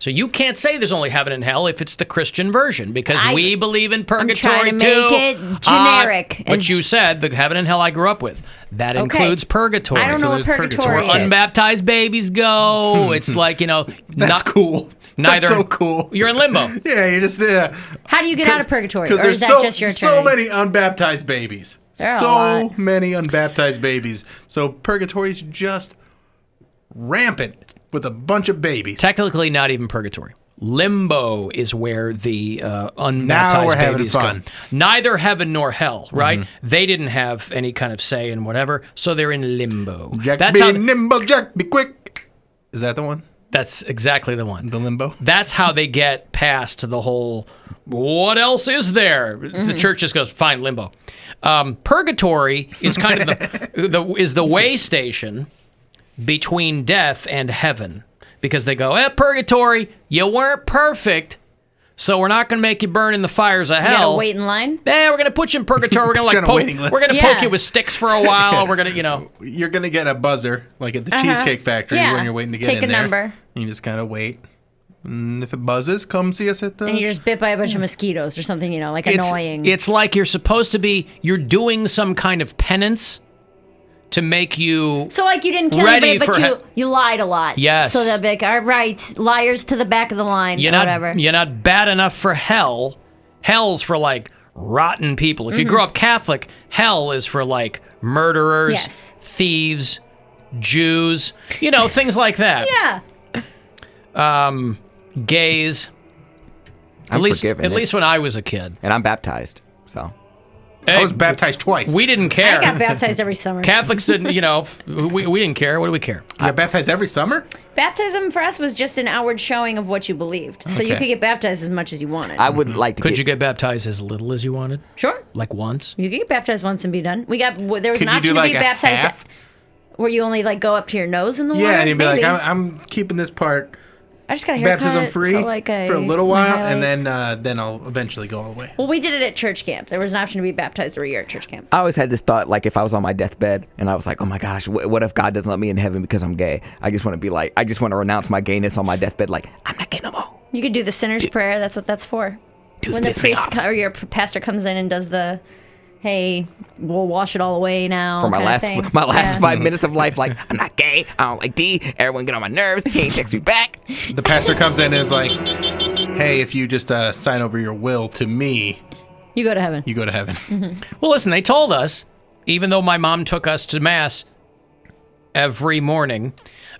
So you can't say there's only heaven and hell if it's the Christian version because we believe in purgatory I'm trying to too. make it generic. But you said the heaven and hell I grew up with. That includes purgatory. I don't know what purgatory is. Where unbaptized babies go. It's like, That's cool. Neither. That's so cool. You're in limbo. Yeah, you're just there. How do you get out of purgatory? Because Or is there's that just your eternity? so many unbaptized babies. There are a So lot. many unbaptized babies. So purgatory's just rampant with a bunch of babies. Technically, not even purgatory. Limbo is where the unbaptized babies go. Neither heaven nor hell, right? Mm-hmm. They didn't have any kind of say in whatever, so they're in limbo. Jack be nimble, Jack be quick. Is that the one? That's exactly the one. The limbo? That's how they get past the whole, what else is there? The church just goes, fine, limbo. Purgatory is kind of the way station between death and heaven, because they go, purgatory, you weren't perfect, so we're not going to make you burn in the fires of hell. You gotta wait in line? We're going to put you in purgatory. We're going to poke you with sticks for a while. We're going to, You're going to get a buzzer, like at the Cheesecake Factory when you're waiting to get in there. Take a number. You just kind of wait. And if it buzzes, come see us at the... And you're just bit by a bunch of mosquitoes or something, annoying. It's like you're supposed to be, you're doing some kind of penance to make you So like you didn't kill anybody, but you lied a lot. Yes. So they'll be like, all right, liars to the back of the line, whatever. You're not bad enough for hell. Hell's for like rotten people. If you grew up Catholic, hell is for like murderers, thieves, Jews, things like that. Yeah. Gays. I'm forgiven. At least when I was a kid. And I'm baptized, so. I was baptized twice. We didn't care. I got baptized every summer. Catholics didn't, we didn't care. What do we care? You got baptized every summer? Baptism for us was just an outward showing of what you believed. So you could get baptized as much as you wanted. I would like to Could you get baptized as little as you wanted? Sure. Like once? You could get baptized once and be done. There was Could an you option do to like be a baptized half? where you only go up to your nose in the water. Yeah, and you'd be Maybe. like, I'm keeping this part I just got a haircut. baptism free so for a little my while, and highlights. then I'll eventually go all the way. Well, we did it at church camp. There was an option to be baptized every year at church camp. I always had this thought, like if I was on my deathbed and I was like, oh my gosh, what if God doesn't let me in heaven because I'm gay? I just want to be like, I just want to renounce my gayness on my deathbed. Like, I'm not gay no more. You could do the sinner's prayer. That's what that's for. When the priest or your pastor comes in and does the, hey, we'll wash it all away now. For my last thing. 5 minutes of life, like, I'm not gay. I don't like D. Everyone get on my nerves. He ain't text me back. The pastor comes in and is like, hey, if you just sign over your will to me, you go to heaven. You go to heaven. Mm-hmm. Well, listen, they told us, even though my mom took us to Mass every morning,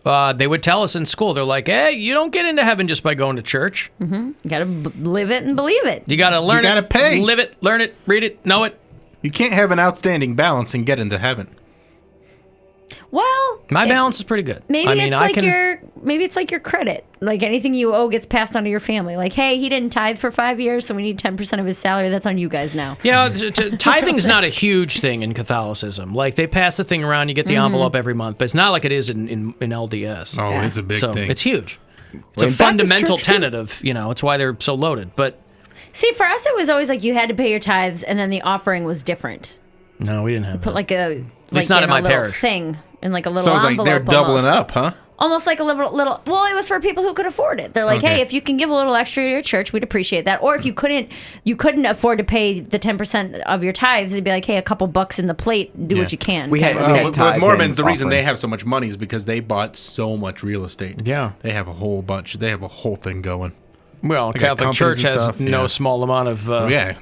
they would tell us in school, they're like, hey, you don't get into heaven just by going to church. Mm-hmm. You got to live it and believe it. You got to learn it. You got to pay. Live it, learn it, read it, know it. You can't have an outstanding balance and get into heaven. Well, my balance is pretty good. Maybe it's like your credit. Like anything you owe gets passed on to your family. Like, hey, he didn't tithe for 5 years, so we need 10% of his salary. That's on you guys now. Yeah, tithing's not a huge thing in Catholicism. Like they pass the thing around, you get the envelope every month, but it's not like it is in LDS. Oh, it's a big thing. It's huge. It's a fundamental tenet of, it's why they're so loaded. But see, for us, it was always like you had to pay your tithes, and then the offering was different. No, we didn't have Put that. It's not in my little parish. thing in like a little So it's envelope. like they're doubling almost. up, huh? Almost like a little. Well, it was for people who could afford it. They're like, hey, if you can give a little extra to your church, we'd appreciate that. Or if you couldn't afford to pay the 10% of your tithes, it'd be like, hey, a couple bucks in the plate, do what you can. We had with tithes Mormons, the and reason they offering. have so much money is because they bought so much real estate. Yeah. They have a whole bunch. They have a whole thing going. Well, They got Catholic companies Church and has stuff, no yeah. small amount of. Yeah.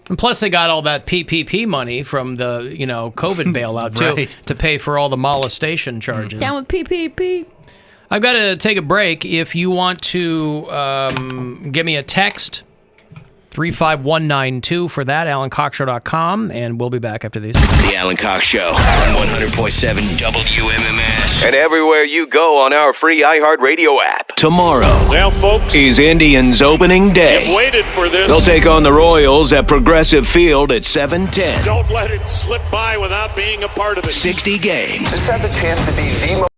And plus, they got all that PPP money from the COVID bailout too Right. to pay for all the molestation charges. Down with PPP. I've got to take a break. If you want to give me a text, 35192 for that, AlanCoxShow.com, and we'll be back after these. The Alan Cox Show on 100.7 WMMS. And everywhere you go on our free iHeartRadio app. Tomorrow Well, folks, is Indians opening day. I've waited for this. They'll take on the Royals at Progressive Field at 7:10. Don't let it slip by without being a part of it. 60 games. This has a chance to be the most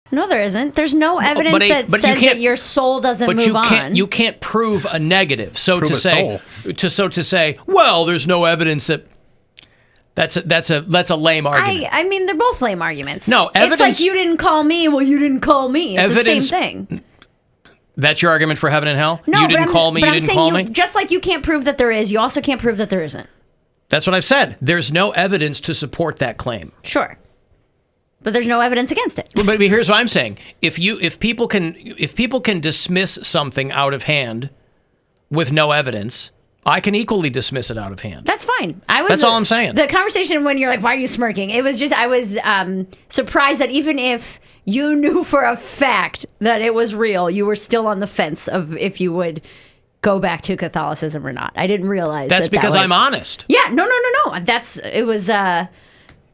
No, there isn't. There's no evidence that says that your soul doesn't move on. You can't prove a negative. So Prove to say, well, there's no evidence that. That's a lame argument. I mean, they're both lame arguments. No, evidence. It's like you didn't call me. Well, you didn't call me. It's the same thing. That's your argument for heaven and hell? No, you didn't call me. You didn't call me. Just like you can't prove that there is, you also can't prove that there isn't. That's what I've said. There's no evidence to support that claim. Sure. But there's no evidence against it. But here's what I'm saying: if people can dismiss something out of hand with no evidence, I can equally dismiss it out of hand. That's fine. That's all I'm saying. The conversation when you're like, "Why are you smirking?" It was just I was surprised that even if you knew for a fact that it was real, you were still on the fence of if you would go back to Catholicism or not. I didn't realize that's because I'm honest. Yeah. No. It was.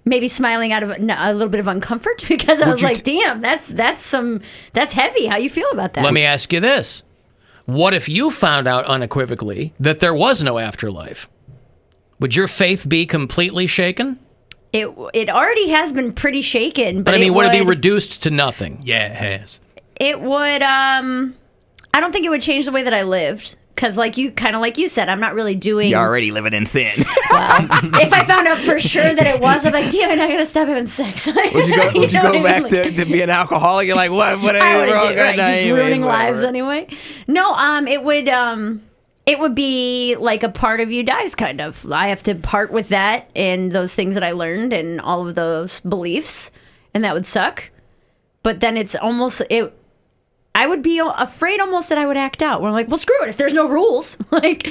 Maybe smiling out of a little bit of uncomfort because I was like, "Damn, that's heavy." How you feel about that? Let me ask you this: what if you found out unequivocally that there was no afterlife? Would your faith be completely shaken? It already has been pretty shaken, but I mean, would it be reduced to nothing? Yeah, it has. It would. I don't think it would change the way that I lived. Because, like you said, I'm not really doing. You're already living in sin. Well, if I found out for sure that it was, I'm like, damn it, I gotta stop having sex. Would you go back to be an alcoholic? You're like, what? What are you wrong? Right, just ruining lives anyway. No, it would be like a part of you dies, kind of. I have to part with that and those things that I learned and all of those beliefs, and that would suck. But then it's almost it. I would be afraid almost that I would act out. Where I'm like, well, screw it. If there's no rules, like,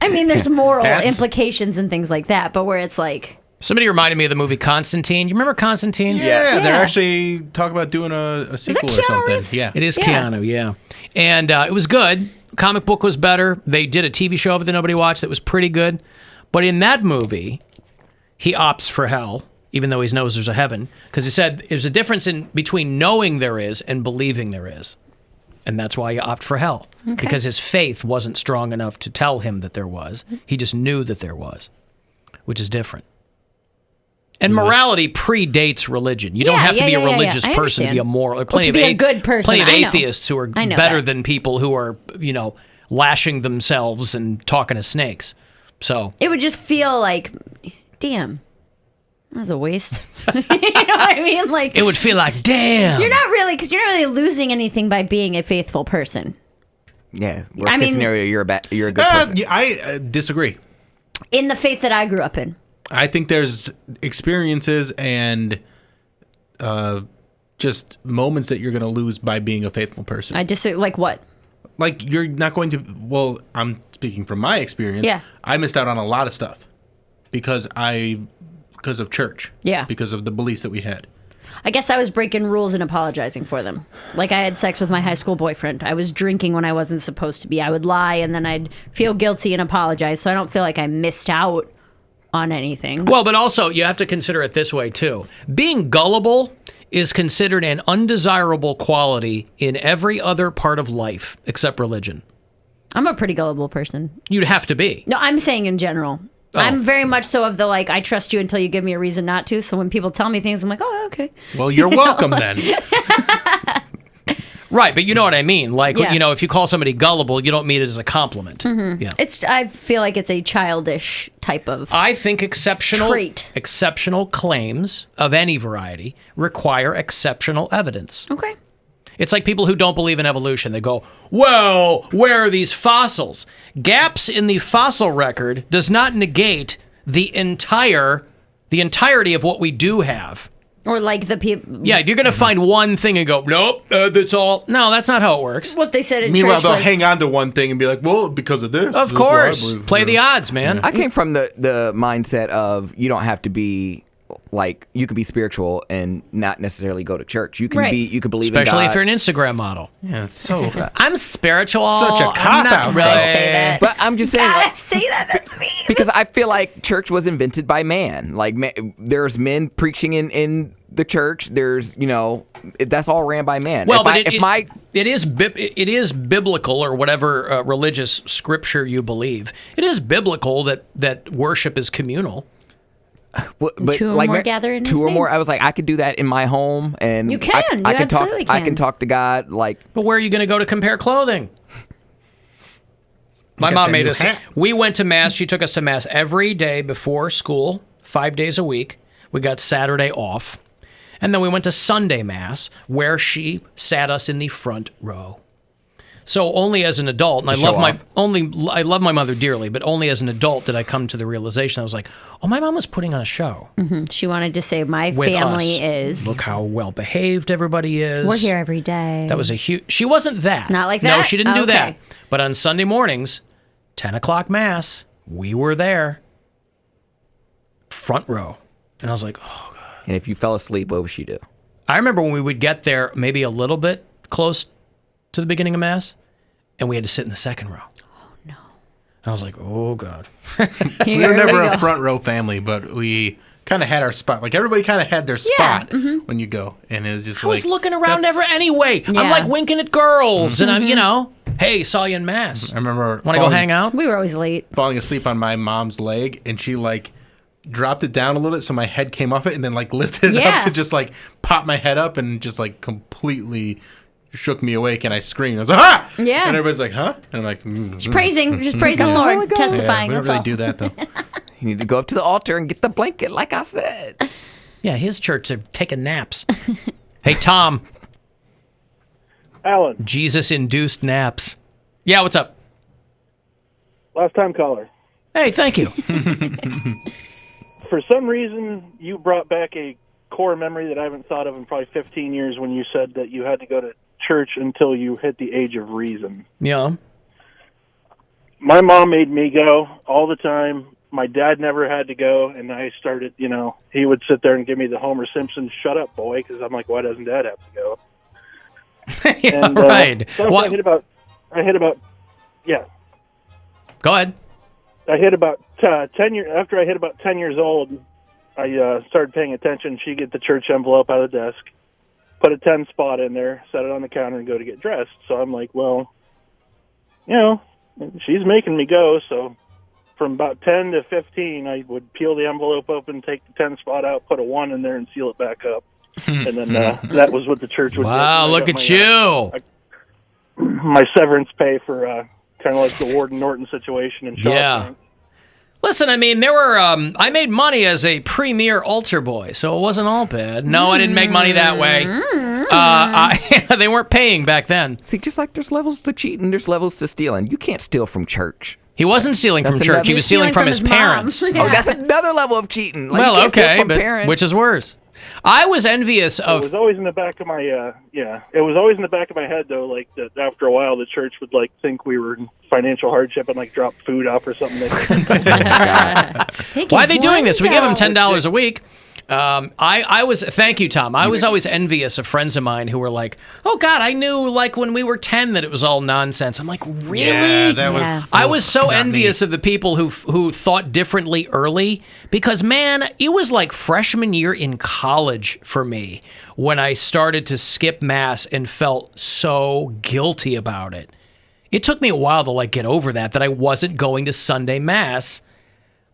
I mean, there's moral implications and things like that. But where it's like, somebody reminded me of the movie Constantine. You remember Constantine? Yeah, they're actually talking about doing a sequel or something. Reeves? Yeah, it is Keanu. Yeah, and it was good. Comic book was better. They did a TV show of it that nobody watched that was pretty good. But in that movie, he opts for hell, even though he knows there's a heaven, because he said there's a difference between knowing there is and believing there is. And that's why you opt for hell. Okay. Because his faith wasn't strong enough to tell him that there was. He just knew that there was, which is different. And morality predates religion. You don't have to be a religious person to be a moral. To be a good person. Plenty of atheists who are better than people who are, lashing themselves and talking to snakes. So it would just feel like, damn. That was a waste. You know what I mean? Like, it would feel like, damn. You're not really losing anything by being a faithful person. Yeah. Worst case scenario, you're a good person. Yeah, I disagree. In the faith that I grew up in. I think there's experiences and just moments that you're going to lose by being a faithful person. I disagree. Like what? Like you're not going to. Well, I'm speaking from my experience. Yeah. I missed out on a lot of stuff because of church. Yeah. Because of the beliefs that we had. I guess I was breaking rules and apologizing for them. Like I had sex with my high school boyfriend. I was drinking when I wasn't supposed to be. I would lie and then I'd feel guilty and apologize. So I don't feel like I missed out on anything. Well, but also you have to consider it this way too. Being gullible is considered an undesirable quality in every other part of life except religion. I'm a pretty gullible person. You'd have to be. No, I'm saying in general. Oh. I'm very much so of the like, I trust you until you give me a reason not to. So when people tell me things, I'm like, oh, okay. Well, you're welcome then. Right, but you know what I mean. Like, if you call somebody gullible, you don't mean it as a compliment. Mm-hmm. Yeah. I feel like it's a childish type of I think exceptional claims of any variety require exceptional evidence. Okay. It's like people who don't believe in evolution. They go, well, where are these fossils? Gaps in the fossil record does not negate the entirety of what we do have. Or like the people... Yeah, if you're going to find one thing and go, nope, that's all. No, that's not how it works. What they said in Meanwhile, church they'll was... hang on to one thing and be like, well, because of this. Of course. Play the odds, man. I came from the mindset of you don't have to be... Like you can be spiritual and not necessarily go to church. You can you can believe especially in God. if you're an Instagram model. Yeah, it's so. I'm spiritual. Such a cop out. Really. Say that. But I'm just saying. Like, say that. That's me. Because I feel like church was invented by man. Like there's men preaching in the church. There's that's all ran by man. Well, it is biblical or whatever religious scripture you believe. It is biblical that worship is communal. But two or like more gather in his two or name. more. I was like, I could do that in my home, and You can. I You can talk. absolutely I can. can talk to God. Like, But where are you going to go to compare clothing? My got mom that made new us. hat. We went to mass. She took us to mass every day before school, 5 days a week. We got Saturday off, and then we went to Sunday mass, where she sat us in the front row. So only as an adult, and To I love my mother dearly, but only as an adult did I come to the realization. I was like, oh, my mom was putting on a show. She wanted to say, my With family us. is. Look how well behaved everybody is. We're here every day. That was a huge. She wasn't that. Not like No, that? she didn't do Okay. that. But on Sunday mornings, 10 o'clock mass, we were there, front row, and I was like, oh God. and if you fell asleep, what would she do? I remember when we would get there, maybe a little bit close to the beginning of mass, and we had to sit in the second row. Oh no. And I was like, oh God. We were never a front row family, but we kind of had our spot. Like everybody kind of had their spot when you go, and it was just I was like looking around that's- ever anyway. I'm Yeah. like winking at girls, and I'm, hey, saw you in mass. I remember Want to go hang out? We were always late. falling asleep on my mom's leg, and she like dropped it down a little bit so my head came off it, and then like lifted it Yeah. up to just like pop my head up, and just like completely shook me awake, and I screamed. I was like, ah! Yeah. And everybody's like, huh? And I'm like, Just praising the Lord, testifying. Yeah, we don't that's really all. do that though. You need to go up to the altar and get the blanket, like I said. Yeah, his church, they're taking naps. Hey, Tom. Alan, Jesus-induced naps. Yeah, what's up? last time caller. Hey, thank you. For some reason, you brought back a core memory that I haven't thought of in probably 15 years when you said that you had to go to church until you hit the age of reason. Yeah. My mom made me go all the time. My dad never had to go, and I started, he would sit there and give me the Homer Simpson "shut up, boy," because I'm like, why doesn't Dad have to go? Yeah, And, right. So What? I hit about, yeah. Go ahead. I hit about 10 years after I hit about 10 years old. I started paying attention. She'd get the church envelope out of the desk, put a 10 spot in there, set it on the counter, and go to get dressed. So I'm like, well, she's making me go. So from about 10 to 15, I would peel the envelope open, take the 10 spot out, put a 1 in there, and seal it back up. And then that was what the church would do. Wow, I look got at you. my severance pay for kind of like the Warden Norton situation in Shawshank. Yeah. Listen, I mean, there were. I made money as a premier altar boy, so it wasn't all bad. No, I didn't make money that way. They weren't paying back then. See, just like there's levels to cheating, there's levels to stealing. You can't steal from church. He wasn't stealing from That's church. another- He was stealing from his his mom. parents. Yeah. Oh, that's another level of cheating. Like, you Well, can't steal okay, from but parents. which is worse? I was envious It of. was always in the back of my it was always in the back of my head though, like that after a while the church would like think we were in financial hardship and like drop food off or something. Why are they doing this? We give them $10 a week. I was. Thank you, Tom. I was always envious of friends of mine who were like, "Oh God, I knew like when we were 10 that it was all nonsense." I'm like, really? Yeah, that was. I was so not envious me. of the people who thought differently early because man, it was like freshman year in college for me when I started to skip mass and felt so guilty about it. It took me a while to like get over that I wasn't going to Sunday mass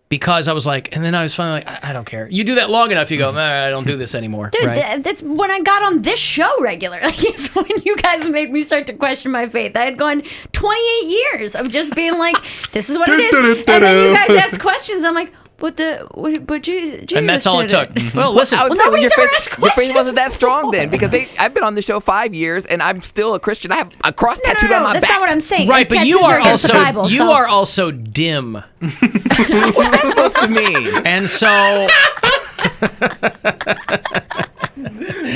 because I was like, and then I was finally like, I don't care. You do that long enough, you go, I don't do this anymore. Dude, right? that's when I got on this show regularly. It's when you guys made me start to question my faith. I had gone 28 years of just being like, this is what it is. And then you guys ask questions. I'm like, but Jesus And that's all it did took. Well, listen. I would say nobody's your ever asked faith questions. wasn't that strong then because I've been on the show 5 years and I'm still a Christian. I have a cross tattooed on my that's back. not what I'm saying. Right, but you Tattoos are against the also Bible, you so- are also dim. What's that supposed to mean? And so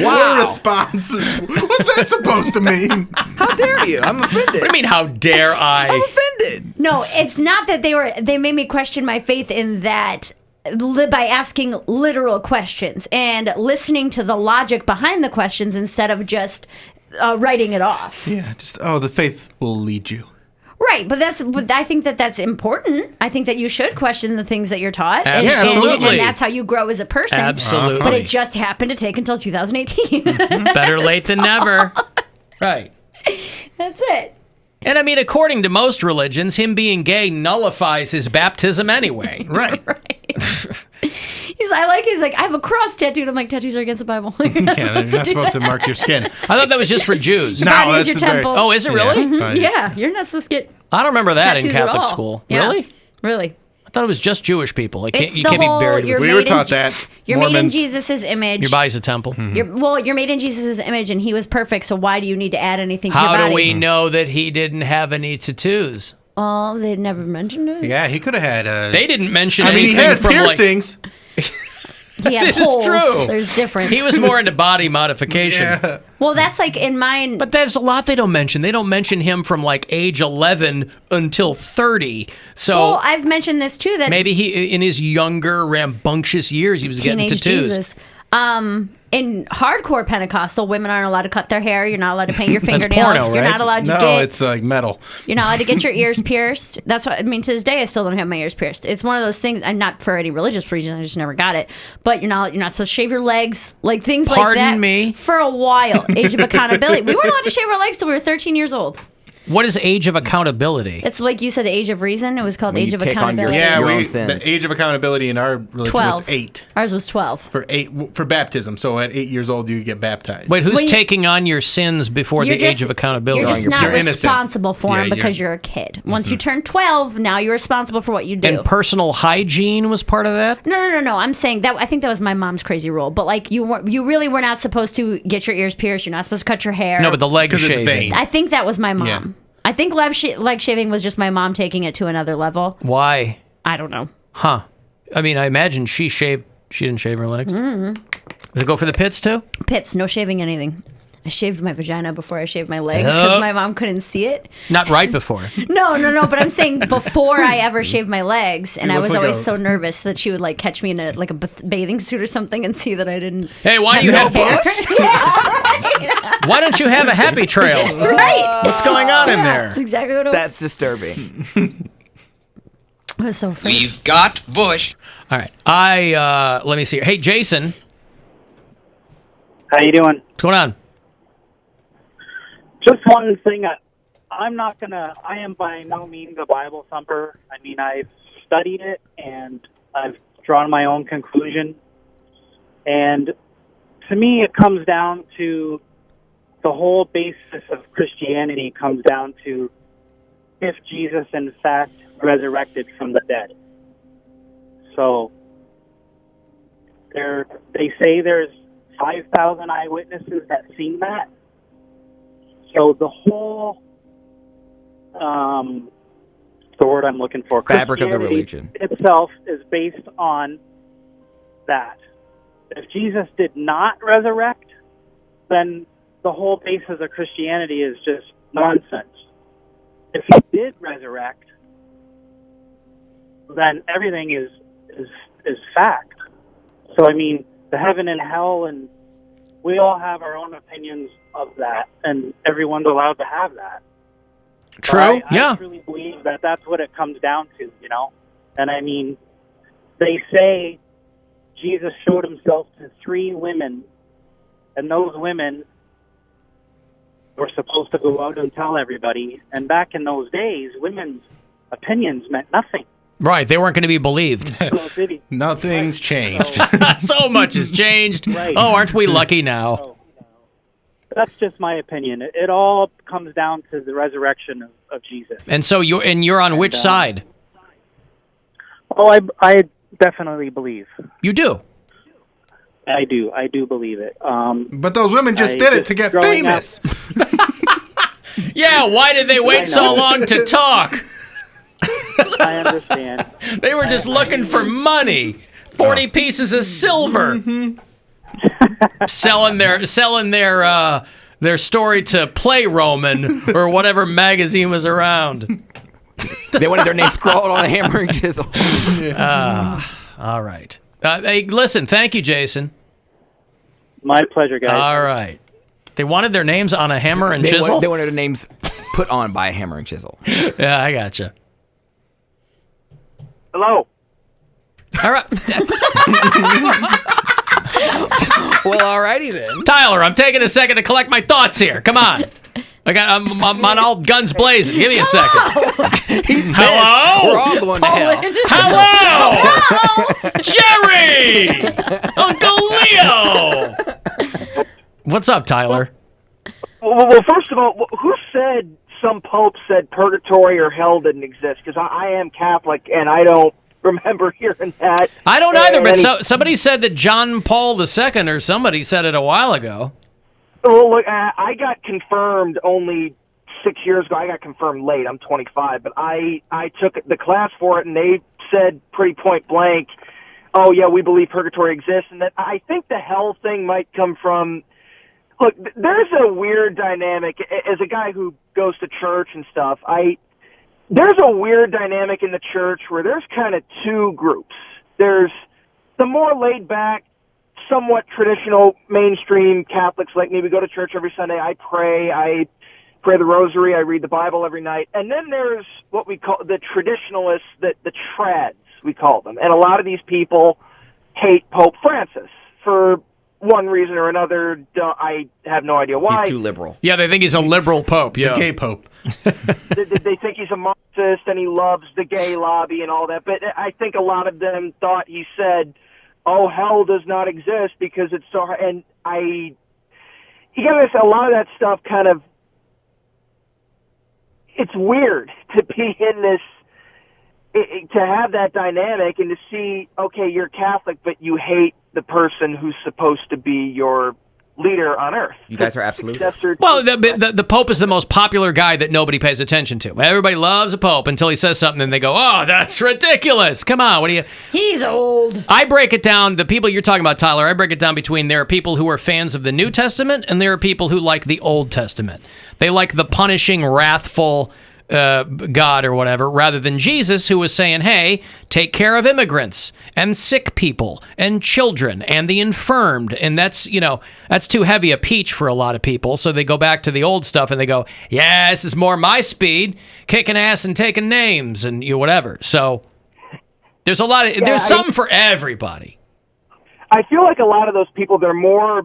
What a response. What's that supposed to mean? How dare you? I'm offended. what do you mean how dare I? I'm offended. No, it's not that they made me question my faith in that by asking literal questions and listening to the logic behind the questions instead of just writing it off. Yeah, just the faith will lead you. Right, but I think that's important. I think that you should question the things that you're taught. Yeah, absolutely. And that's how you grow as a person. Absolutely. But it just happened to take until 2018. Better late than never. Right. That's it. And I mean, according to most religions, him being gay nullifies his baptism anyway. Right. He's He's like, I have a cross tattooed. I'm like, tattoos are against the Bible. You're not supposed to mark your skin. I thought that was just for Jews. Your body is your temple. Oh, is it really? Mhm. Yeah, you're not supposed to get. I don't remember that in tattoos at Catholic all. school. Yeah. Really? I thought it was just Jewish people. Like, It's you the can't whole- be buried. you're We made were in- taught that. You're made in Mormons. Jesus' image. Your body's a temple. You're made in Jesus' image, and he was perfect. So why do you need to add anything to your How body? do we know that he didn't have any tattoos? Oh, they never mentioned it. Yeah, he could have had a... They didn't mention I mean, anything he had from piercings. He had This is holes. true. There's difference. He was more into body modification. Well, that's like in mine. But there's a lot they don't mention. They don't mention him from like age 11 until 30. So Well, I've mentioned this too. That maybe he, in his younger, rambunctious years, he was getting teenage tattoos. Jesus. In hardcore Pentecostal, women aren't allowed to cut their hair. You're not allowed to paint your That's fingernails. porno, You're right? not allowed to No, get. it's like metal. You're not allowed to get your ears pierced. That's what I mean. To this day, I still don't have my ears pierced. It's one of those things, and not for any religious reason. I just never got it. But you're not supposed to shave your legs, like things like that. Pardon me? For a while, age of accountability. We weren't allowed to shave our legs till we were 13 years old. What is age of accountability? It's like you said, the age of reason. It was called When age you of take on your- accountability. Yeah, your own sins. the age of accountability in our religion 12. was 8. Ours was 12. For baptism. So at 8 years old, you get baptized. Wait, who's taking on your sins before the You're age of accountability? You're just not innocent. responsible for them Yeah, because you're a kid. Once you turn 12, now you're responsible for what you do. And personal hygiene was part of that? No. I'm saying that I think that was my mom's crazy rule. But like you really were not supposed to get your ears pierced. You're not supposed to cut your hair. No, but the leg 'Cause it's shaving. vain. I think that was my mom. Yeah. I think leg shaving was just my mom taking it to another level. Why? I don't know. Huh. I mean, I imagine she didn't shave her legs. Mm. Does it go for the pits too? Pits, no shaving anything. I shaved my vagina before I shaved my legs because Oh. my mom couldn't see it. Not right before. No, but I'm saying before I ever shaved my legs, and I was look like always a- so nervous that she would like catch me in a bathing suit or something and see that I didn't. Hey, why do you have bush? Why don't you have a happy trail? Right. What's going on in there? That's exactly what it was. That's disturbing. It was so funny. We've got Bush. All right. Let me see here. Hey, Jason. How you doing? What's going on? Just one thing. I am by no means a Bible thumper. I mean, I've studied it and I've drawn my own conclusion. And to me, it comes down to the whole basis of Christianity comes down to if Jesus, in fact, resurrected from the dead. So they say there's 5,000 eyewitnesses that seen that. So the whole, the word I'm looking for, Fabric of the Christianity religion. itself is based on that. If Jesus did not resurrect, then the whole basis of Christianity is just nonsense. If he did resurrect, then everything is fact. So I mean, the heaven and hell, and we all have our own opinions of that, and everyone's allowed to have that. True. But I truly believe that that's what it comes down to, you know. And I mean, they say Jesus showed himself to 3 women, and those women were supposed to go out and tell everybody. And back in those days, women's opinions meant nothing. Right. They weren't going to be believed. Nothing's changed. So much has changed. Right. Oh, aren't we lucky now? That's just my opinion. It all comes down to the resurrection of Jesus. And so you're on which side? Oh, I definitely believe. You do? I do believe it. But those women just did it to get famous. Yeah, why did they wait so long to talk? I understand. They were just looking for money. 40 pieces of silver. selling their story to Play Roman or whatever magazine was around. They wanted their name scrawled on a hammer and chisel. All right. Hey, listen, thank you, Jason. My pleasure, guys. All right. They wanted their names on a hammer and chisel? They wanted their names put on by a hammer and chisel. Yeah, I gotcha. Hello. All right. Well, alrighty then. Tyler, I'm taking a second to collect my thoughts here. Come on. I'm on all guns blazing. Give me a second. He's Hello? We're all going to hell. Hello! Jerry! Uncle Leo! What's up, Tyler? Well, first of all, who said some pope said purgatory or hell didn't exist? Because I am Catholic, and I don't remember hearing that. I don't either, but somebody said that John Paul II or somebody said it a while ago. Well, look, I got confirmed only 6 years ago. I got confirmed late. I'm 25, but I took the class for it, and they said pretty point blank, oh, yeah, we believe purgatory exists. And that I think the hell thing might come from, look, there's a weird dynamic. As a guy who goes to church and stuff, there's a weird dynamic in the church where there's kind of two groups. There's the more laid back, somewhat traditional mainstream Catholics like me. We go to church every Sunday. I pray the rosary. I read the Bible every night. And then there's what we call the traditionalists, the trads, we call them. And a lot of these people hate Pope Francis for one reason or another. I have no idea why. He's too liberal. Yeah, they think he's a liberal pope. Yeah, the gay pope. They think he's a Marxist and he loves the gay lobby and all that. But I think a lot of them thought he said, oh, hell does not exist because it's so hard. And you gotta say, a lot of that stuff kind of, it's weird to be in this, to have that dynamic and to see, okay, you're Catholic, but you hate the person who's supposed to be your leader on earth. You guys are absolute. Well, the Pope is the most popular guy that nobody pays attention to. Everybody loves a Pope until he says something and they go, oh, that's ridiculous. Come on, what do you... He's old. I break it down, the people you're talking about, Tyler, I break it down between there are people who are fans of the New Testament and there are people who like the Old Testament. They like the punishing, wrathful God or whatever, rather than Jesus, who was saying, hey, take care of immigrants and sick people and children and the infirmed. And that's too heavy a peach for a lot of people. So they go back to the old stuff and they go, yeah, this is more my speed, kicking ass and taking names and whatever. So there's there's something for everybody. I feel like a lot of those people, they're more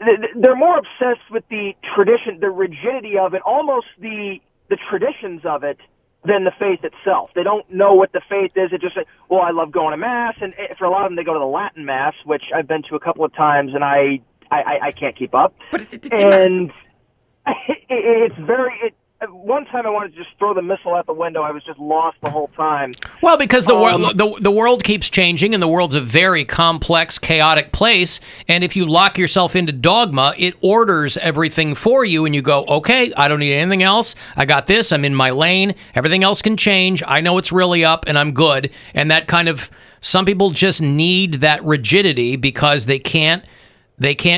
obsessed with the tradition, the rigidity of it, almost the traditions of it than the faith itself. They don't know what the faith is. It just say, well, I love going to Mass, and for a lot of them, they go to the Latin Mass, which I've been to a couple of times, and I can't keep up. And it's very... One time I wanted to just throw the missile out the window. I was just lost the whole time. Well, because the world keeps changing, and the world's a very complex, chaotic place. And if you lock yourself into dogma, it orders everything for you, and you go, okay, I don't need anything else. I got this. I'm in my lane. Everything else can change. I know it's really up, and I'm good. And that kind of, some people just need that rigidity because they can't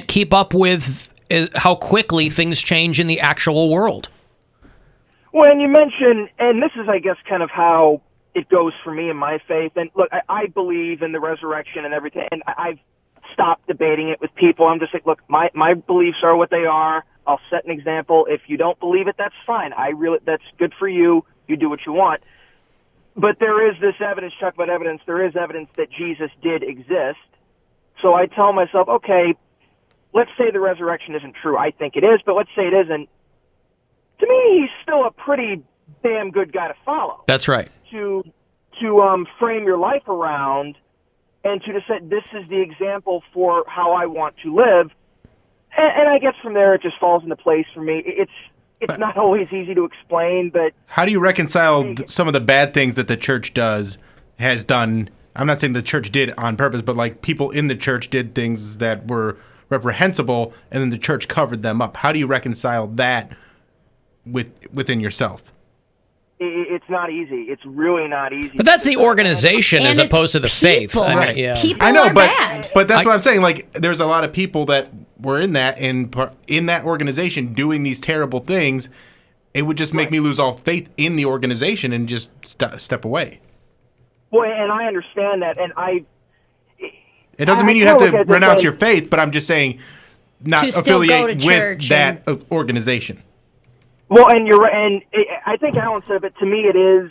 keep up with how quickly things change in the actual world. When you mention, and this is, I guess, kind of how it goes for me in my faith, and look, I believe in the resurrection and everything, and I've stopped debating it with people. I'm just like, look, my beliefs are what they are. I'll set an example. If you don't believe it, that's fine. That's good for you. You do what you want. But there is this evidence, talk about evidence, there is evidence that Jesus did exist. So I tell myself, okay, let's say the resurrection isn't true. I think it is, but let's say it isn't. To me, he's still a pretty damn good guy to follow. That's right. To frame your life around and to just say, this is the example for how I want to live. And I guess from there it just falls into place for me. It's not always easy to explain, but... How do you reconcile some of the bad things that the church has done? I'm not saying the church did on purpose, but like people in the church did things that were reprehensible, and then the church covered them up. How do you reconcile that within yourself? It's not easy. It's really not easy. But that's the organization as opposed to the faith. People I know, are bad. But that's what I'm saying. Like, there's a lot of people that were in that organization doing these terrible things. It would just make me lose all faith in the organization and just step away. Well, and I understand that, and it doesn't mean you have to renounce your faith, but I'm just saying not affiliate with that organization. Well, and you're right, and I think Alan said, but to me it is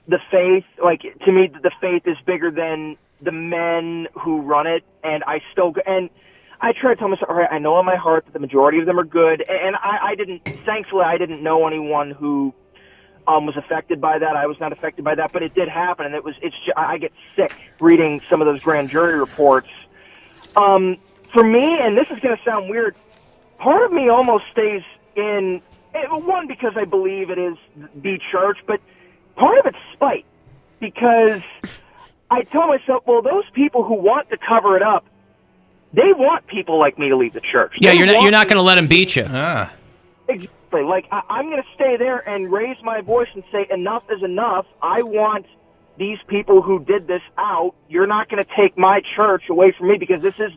the faith. Like, to me, the faith is bigger than the men who run it, and I try to tell myself, all right, I know in my heart that the majority of them are good, and thankfully, I didn't know anyone who was affected by that. I was not affected by that, but it did happen, and I get sick reading some of those grand jury reports. For me, and this is going to sound weird, part of me almost stays in, one, because I believe it is the church, but part of it's spite, because I tell myself, well, those people who want to cover it up, they want people like me to leave the church. Yeah, you're not going to let them beat you. Exactly. Like, I'm going to stay there and raise my voice and say, enough is enough. I want these people who did this out. You're not going to take my church away from me, because this is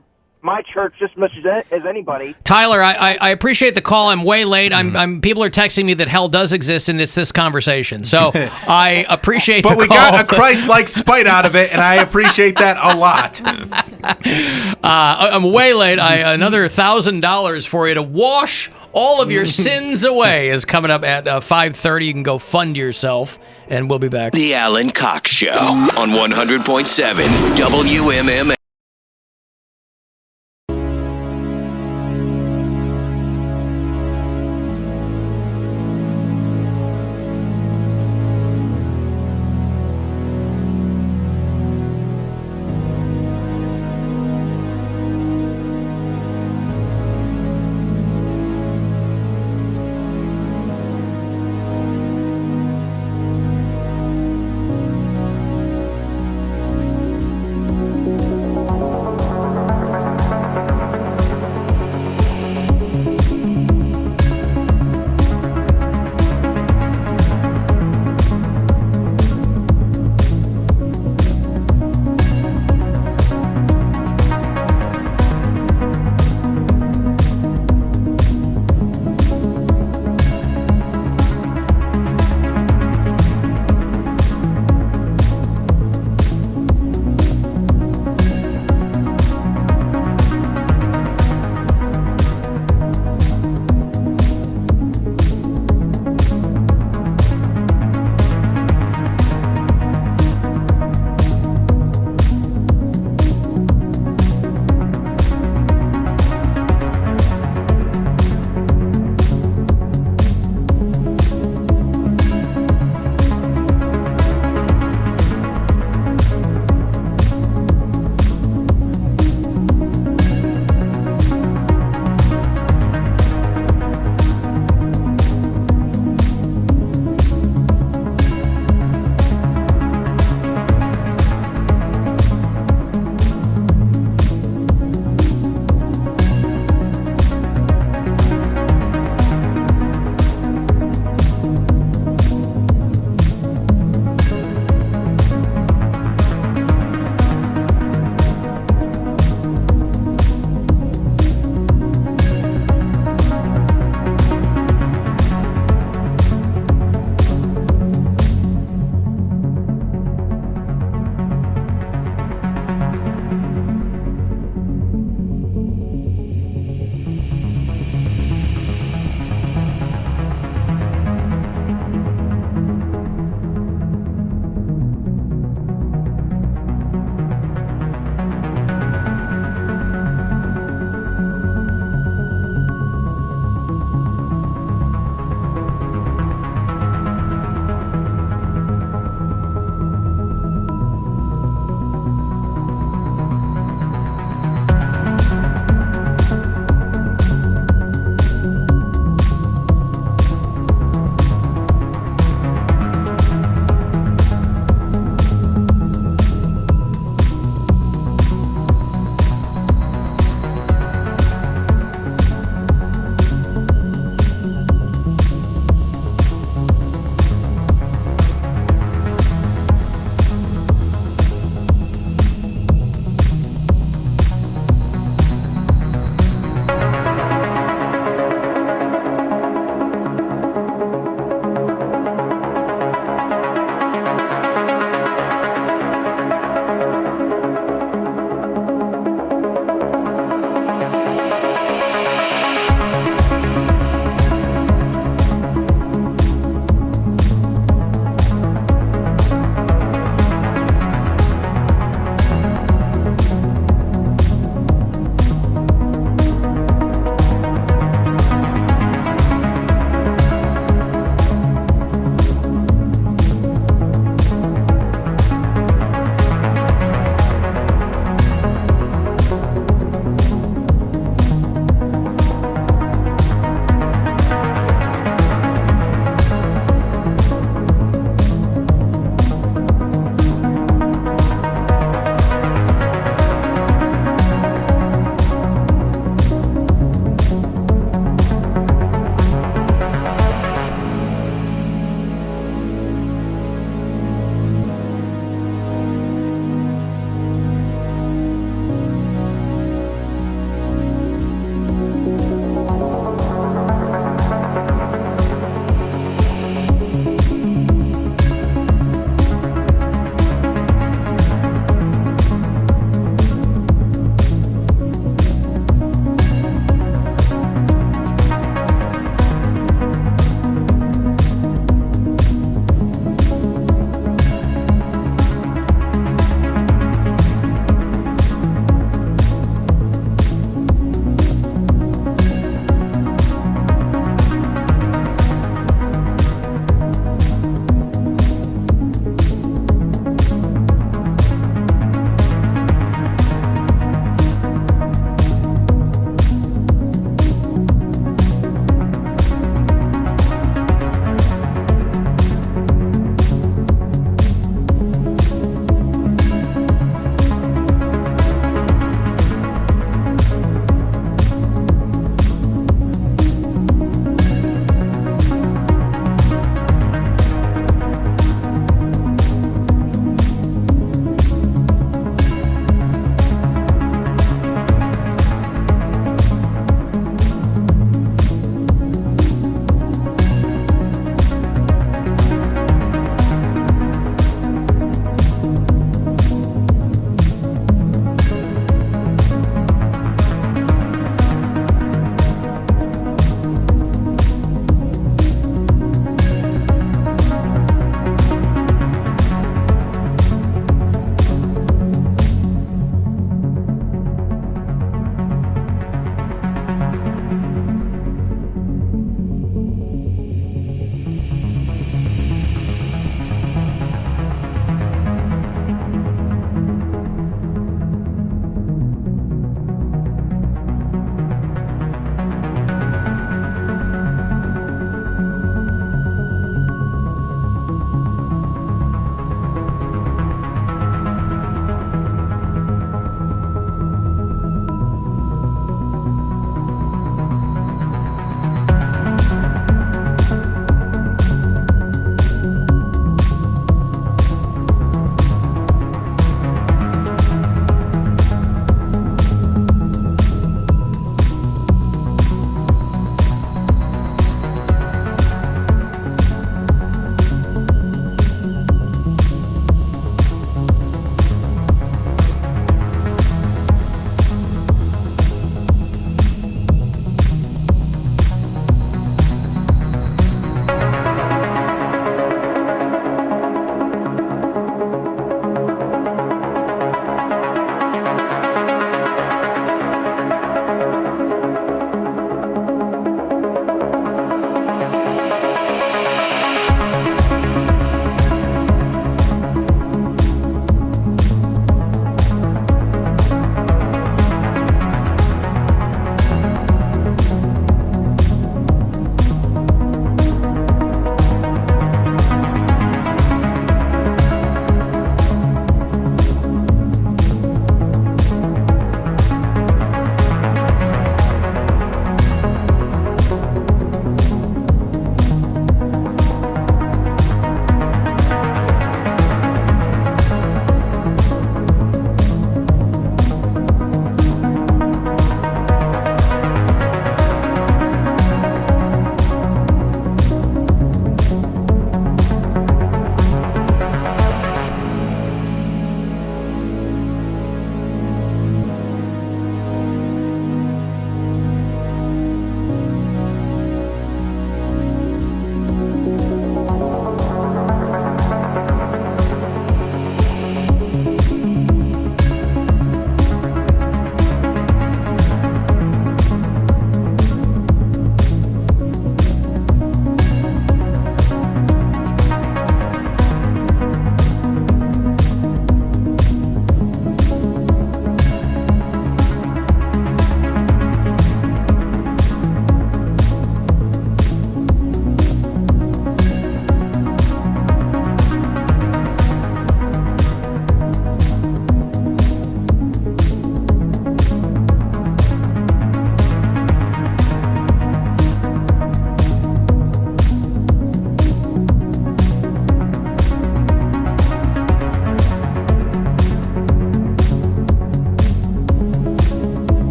my church just as much as anybody. Tyler, I appreciate the call. I'm way late. People are texting me that hell does exist, and it's this conversation. So I appreciate the call. But we got a Christ-like spite out of it, and I appreciate that a lot. I'm way late. Another $1,000 for you to wash all of your sins away is coming up at 5:30. You can go fund yourself, and we'll be back. The Alan Cox Show on 100.7 WMMS.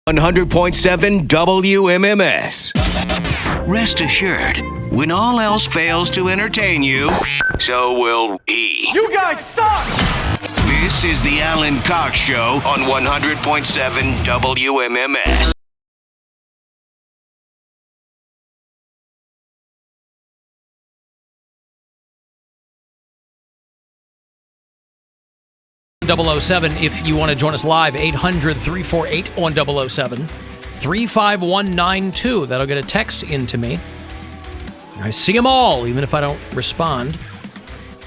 100.7 WMMS. Rest assured, when all else fails to entertain you, so will he. You guys suck! This is the Alan Cox Show on 100.7 WMMS. .007 if you want to join us live, 800-348-1007, 35192. That'll get a text into me. I see them all, even if I don't respond.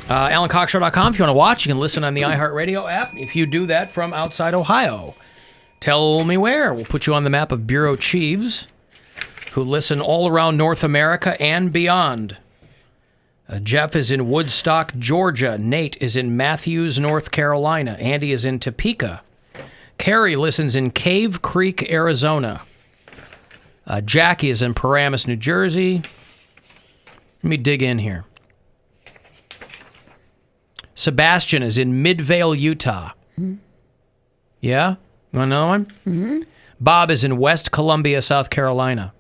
AlanCoxShow.com. If you want to watch, you can listen on the iHeartRadio app. If you do that from outside Ohio, tell me where. We'll put you on the map of Bureau Chiefs who listen all around North America and beyond. Jeff is in Woodstock, Georgia. Nate is in Matthews, North Carolina. Andy is in Topeka. Carrie listens in Cave Creek, Arizona. Jackie is in Paramus, New Jersey. Let me dig in here. Sebastian is in Midvale, Utah. Mm-hmm. Yeah? You want another one? Mm-hmm. Bob is in West Columbia, South Carolina.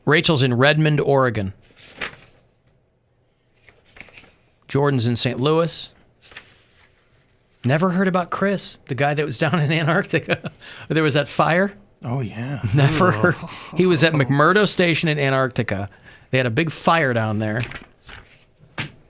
Rachel's in Redmond, Oregon. Jordan's in St. Louis. Never heard about Chris, the guy that was down in Antarctica. There was that fire. Oh, yeah. Never heard. He was at McMurdo Station in Antarctica. They had a big fire down there.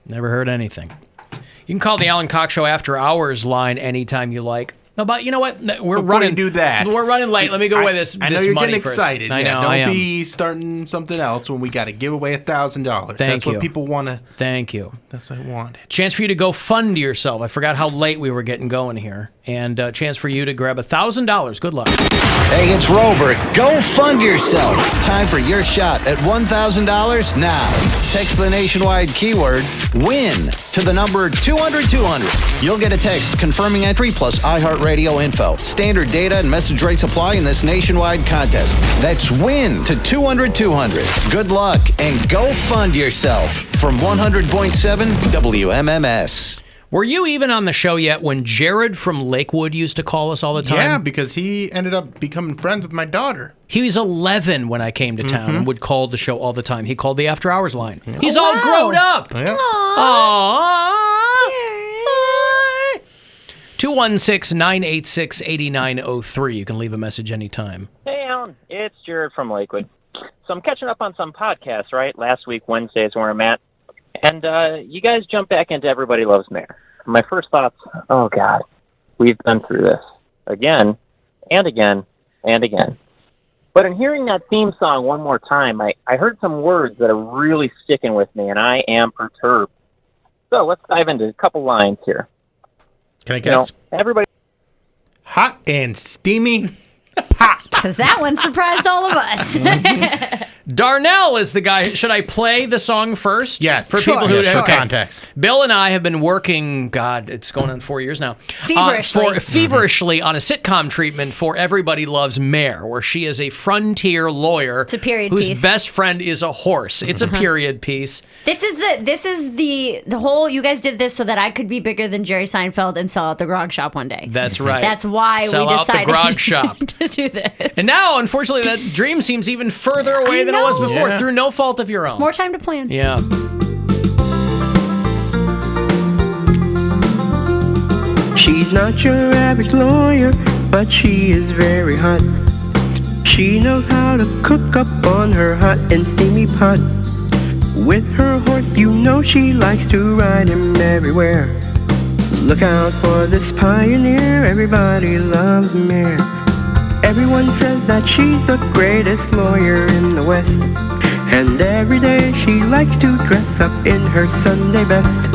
Never heard anything. You can call the Alan Cox Show After Hours line anytime you like. No, but you know what? We're running. Do that. We're running late. Let me go away this. I know this you're money getting first. excited. I know. Don't be starting something else when we got to give away $1,000. That's what people want to. Thank you. That's what I wanted. Chance for you to go fund yourself. I forgot how late we were getting going here, and chance for you to grab $1,000. Good luck. Hey, it's Rover. Go fund yourself. Time for your shot at $1,000 now. Text the nationwide keyword WIN to the number 200-200. You'll get a text confirming entry plus iHeartRadio info. Standard data and message rates apply in this nationwide contest. That's WIN to 200-200. Good luck and go fund yourself from 100.7 WMMS. Were you even on the show yet when Jared from Lakewood used to call us all the time? Yeah, because he ended up becoming friends with my daughter. He was 11 when I came to town and would call the show all the time. He called the After Hours line. Yeah. He's all grown up. Yeah. Aww. 216-986-8903. You can leave a message anytime. Hey, Alan. It's Jared from Lakewood. So I'm catching up on some podcasts, right? Last week, Wednesday is where I'm at. And you guys jump back into Everybody Loves Mayor. My first thoughts, oh, God, we've been through this again and again and again. But in hearing that theme song one more time, I heard some words that are really sticking with me, and I am perturbed. So let's dive into a couple lines here. Can I guess? Everybody. Hot and steamy. Because that one surprised all of us. Darnell is the guy. Should I play the song first? Yes. For people who for context. Bill and I have been working, God, it's going on 4 years now. Feverishly. Feverishly on a sitcom treatment for Everybody Loves Mare, where she is a frontier lawyer. It's a period whose piece. best friend is a horse. It's a period piece. This is the whole, you guys did this so that I could be bigger than Jerry Seinfeld and sell out the grog shop one day. That's right. That's why Sell we out the decided grog shop. to do this. And now, unfortunately, that dream seems even further away than it was before, through no fault of your own. More time to plan. Yeah. She's not your average lawyer, but she is very hot. She knows how to cook up on her hot and steamy pot. With her horse, you know she likes to ride him everywhere. Look out for this pioneer, everybody loves Mare. Everyone says that she's the greatest lawyer in the West. And every day she likes to dress up in her Sunday best.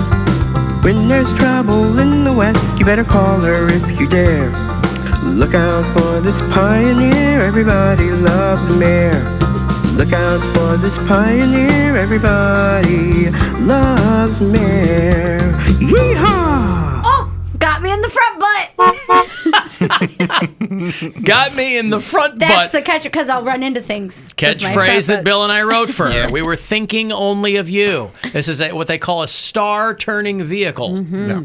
When there's trouble in the West, you better call her if you dare. Look out for this pioneer, everybody loves Mare. Look out for this pioneer, everybody loves Mare. Yeehaw! Oh, got me in the front butt. Got me in the front That's butt. the catch, because I'll run into things. Catchphrase that Bill and I wrote for her. We were thinking only of you. This is what they call a star-turning vehicle. Mm-hmm. Yeah.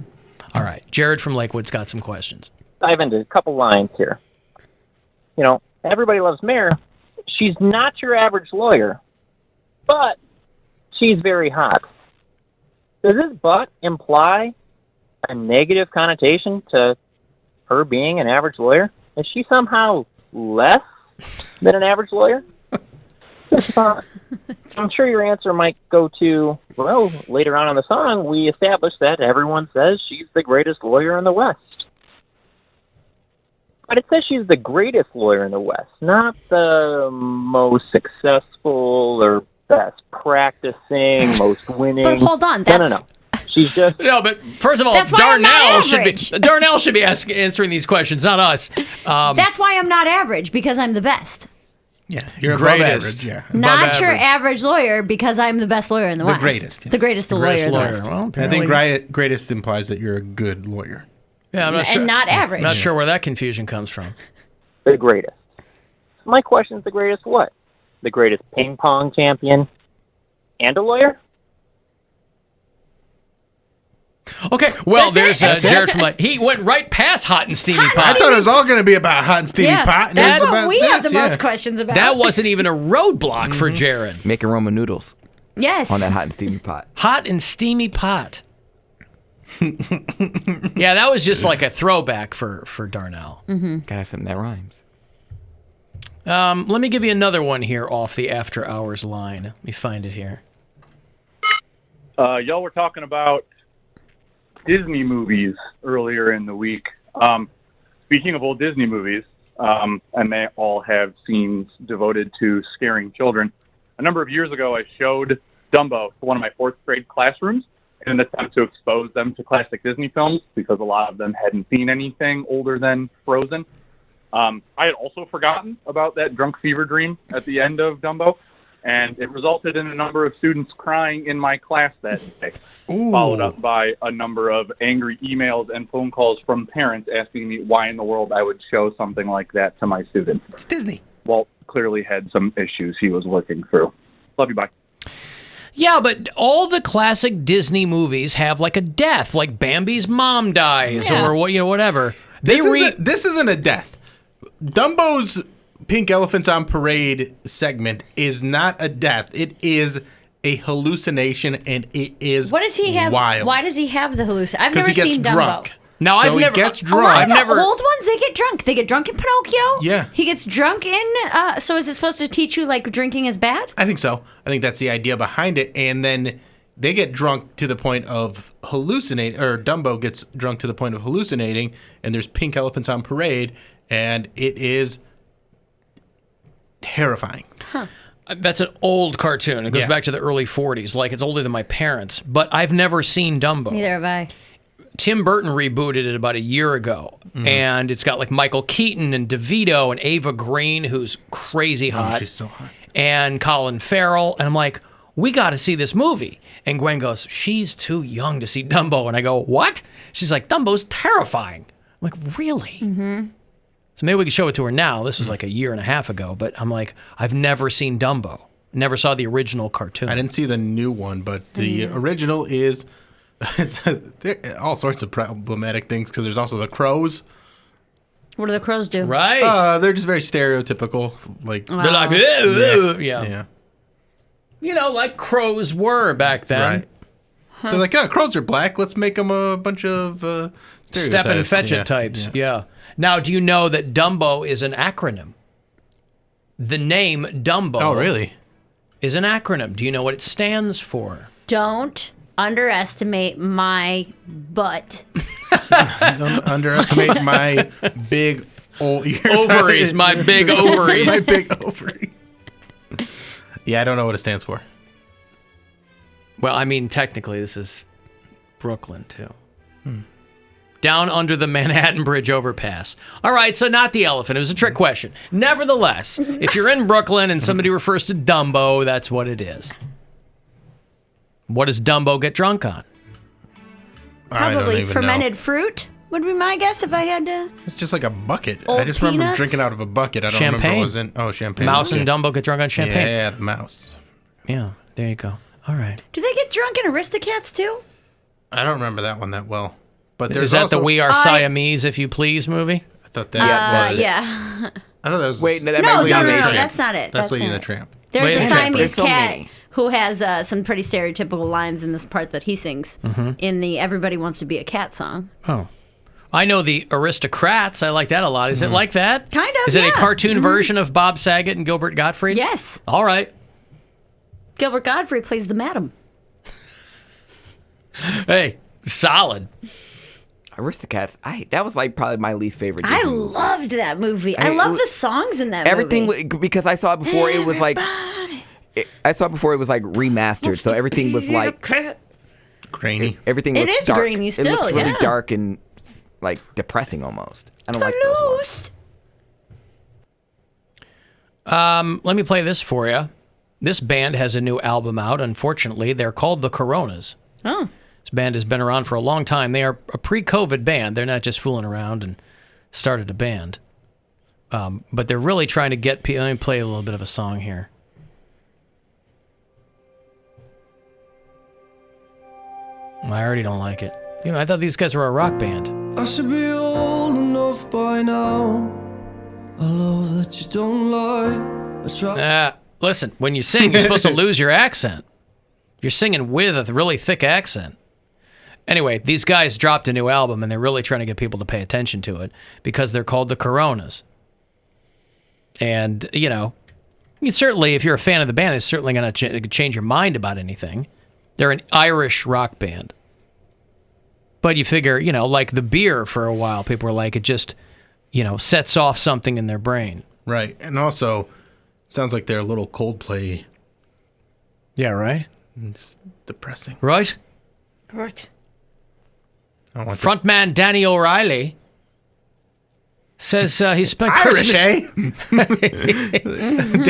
All right. Jared from Lakewood's got some questions. dive into a couple lines here. You know, everybody loves Mare. She's not your average lawyer, but she's very hot. Does this but imply a negative connotation to her being an average lawyer? Is she somehow less than an average lawyer? I'm sure your answer might go to, well, later on in the song, we established that everyone says she's the greatest lawyer in the West. But it says she's the greatest lawyer in the West, not the most successful or best practicing, most winning. But hold on, No. She's just... No, but first of all, Darnell should be answering these questions, not us. That's why I'm not average, because I'm the best. Yeah, you're greatest. above average. Yeah, Not your average lawyer, because I'm the best lawyer in the West. Greatest. The greatest lawyer in the West. Well, I think greatest implies that you're a good lawyer. Yeah, I'm not sure. And not average. I'm not sure where that confusion comes from. The greatest. My question is, the greatest what? The greatest ping pong champion and a lawyer? Okay, well, there's Jared from he went right past hot and steamy pot. I thought it was all going to be about hot and steamy pot. And That's it was what about we this, have the most questions about. That wasn't even a roadblock for Jared. Making Roman noodles. Yes. On that hot and steamy pot. Hot and steamy pot. Yeah, that was just like a throwback for Darnell. Gotta have something that rhymes. Let me give you another one here off the After Hours line. Let me find it here. Y'all were talking about Disney movies earlier in the week. Speaking of old Disney movies, and they all have scenes devoted to scaring children. A number of years ago, I showed Dumbo to one of my fourth grade classrooms in an attempt to expose them to classic Disney films, because a lot of them hadn't seen anything older than Frozen. I had also forgotten about that drunk fever dream at the end of Dumbo, and it resulted in a number of students crying in my class that day, followed up by a number of angry emails and phone calls from parents asking me why in the world I would show something like that to my students. It's Disney. Walt clearly had some issues he was working through. Love you, bye. Yeah, but all the classic Disney movies have like a death, like Bambi's mom dies or whatever. This isn't a death. Dumbo's Pink Elephants on Parade segment is not a death. It is a hallucination, and it is What does he have? wild. Why does he have the hallucination? I've Because never he gets seen Dumbo. drunk. No, So I've never. he gets A drunk. lot of the old ones, they get drunk. They get drunk in Pinocchio. Yeah. He gets drunk in. So is it supposed to teach you like drinking is bad? I think so. I think that's the idea behind it. And then they get drunk to the point of hallucinating, or Dumbo gets drunk to the point of hallucinating, and there's Pink Elephants on Parade, and it is terrifying. Huh. That's an old cartoon. It goes back to the early 40s. Like, it's older than my parents. But I've never seen Dumbo. Neither have I. Tim Burton rebooted it about a year ago. And it's got like Michael Keaton and DeVito and Ava Green, who's crazy hot. Oh, she's so hot. And Colin Farrell. And I'm like, we got to see this movie. And Gwen goes, she's too young to see Dumbo. And I go, what? She's like, Dumbo's terrifying. I'm like, really? Mm-hmm. So maybe we could show it to her now. This was like a year and a half ago. But I'm like, I've never seen Dumbo. Never saw the original cartoon. I didn't see the new one, but the original is... there are all sorts of problematic things, because there's also the crows. What do the crows do? Right. They're just very stereotypical. Like They're like, yeah. You know, like crows were back then. Right. They're like, crows are black. Let's make them a bunch of stereotypes. Step and fetch it types. Yeah. Now, do you know that Dumbo is an acronym? The name Dumbo. Really? Is an acronym. Do you know what it stands for? Don't underestimate my butt. Don't underestimate my big old ears. Ovaries. My big ovaries. My big ovaries. Yeah, I don't know what it stands for. Well, I mean, technically, this is Brooklyn, too. Down under the Manhattan Bridge overpass. All right, so not the elephant. It was a trick question. Nevertheless, if you're in Brooklyn and somebody refers to Dumbo, that's what it is. What does Dumbo get drunk on? Probably fermented fruit would be my guess if I had to. It's just like a bucket. Old I just remember peanuts? drinking out of a bucket. I don't remember what was in. Oh, champagne. Mouse and Dumbo get drunk on champagne. Yeah, the mouse. Yeah, there you go. All right. Do they get drunk in Aristocats too? I don't remember that one that well. But Is that the We Are Siamese, If You Please movie? I thought that was. Yeah. I thought that was. Wait, no, that No, might be no, Lady no, and the Tramp. that's not it. That's Lady and not the it. Tramp. There's Lady a and the Tramp. Siamese There's so cat many. who has some pretty stereotypical lines in this part that he sings in the Everybody Wants to Be a Cat song. Oh. I know the Aristocrats. I like that a lot. Is it like that? Kind of, Is it a yeah. cartoon version of Bob Saget and Gilbert Gottfried? Yes. All right. Gilbert Gottfried plays the madam. Hey, solid. Aristocats. That was like probably my least favorite. I Disney movie. loved that movie. I love the songs in that Everything movie. because I saw it before. It was like I saw it before. It was like remastered, so everything was like grainy. Everything It looks is dark. grainy It still, looks really yeah. dark and like depressing almost. I don't like those ones. Let me play this for you. This band has a new album out. Unfortunately, they're called the Coronas. Oh. This band has been around for a long time. They are a pre-COVID band. They're not just fooling around and started a band. But they're really trying to get people. Let me play a little bit of a song here. I already don't like it. You know, I thought these guys were a rock band. I should be old enough by now. I love that you don't lie. I try. Listen, when you sing, you're supposed to lose your accent. You're singing with a really thick accent. Anyway, these guys dropped a new album, and they're really trying to get people to pay attention to it because they're called the Coronas. And, you know, certainly, if you're a fan of the band, it's certainly going to change your mind about anything. They're an Irish rock band. But you figure, you know, like the beer for a while, people were like, it just, you know, sets off something in their brain. Right. And also, sounds like they're a little Coldplay. Yeah, right? Just depressing. Right? Right. Frontman Danny O'Reilly says he spent Irish, Christmas... eh?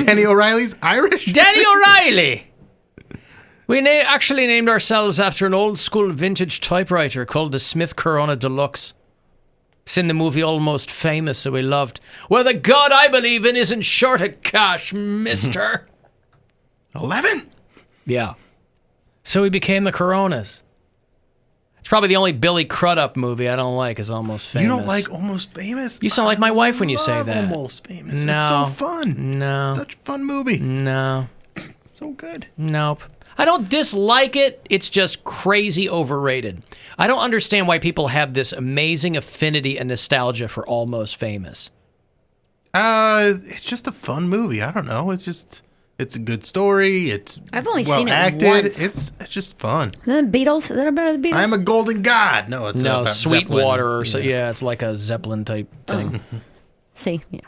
Danny O'Reilly's Irish? Danny O'Reilly! We actually named ourselves after an old-school vintage typewriter called the Smith Corona Deluxe. It's in the movie Almost Famous that we loved. Well, the God I believe in isn't short of cash, mister. 11? Yeah. So we became the Coronas. It's probably the only Billy Crudup movie I don't like is Almost Famous. You don't like Almost Famous? You sound like my wife when you say love that. Almost Famous. No. It's so fun. No. Such a fun movie. No. So good. Nope. I don't dislike it. It's just crazy overrated. I don't understand why people have this amazing affinity and nostalgia for Almost Famous. It's just a fun movie. I don't know. It's a good story. It's I've only well seen it acted. once. It's just fun. The Beatles? Is that about the Beatles? I'm a golden god. No, it's No, about Sweetwater Zeppelin. or so. Yeah, it's like a Zeppelin type thing. See, yeah.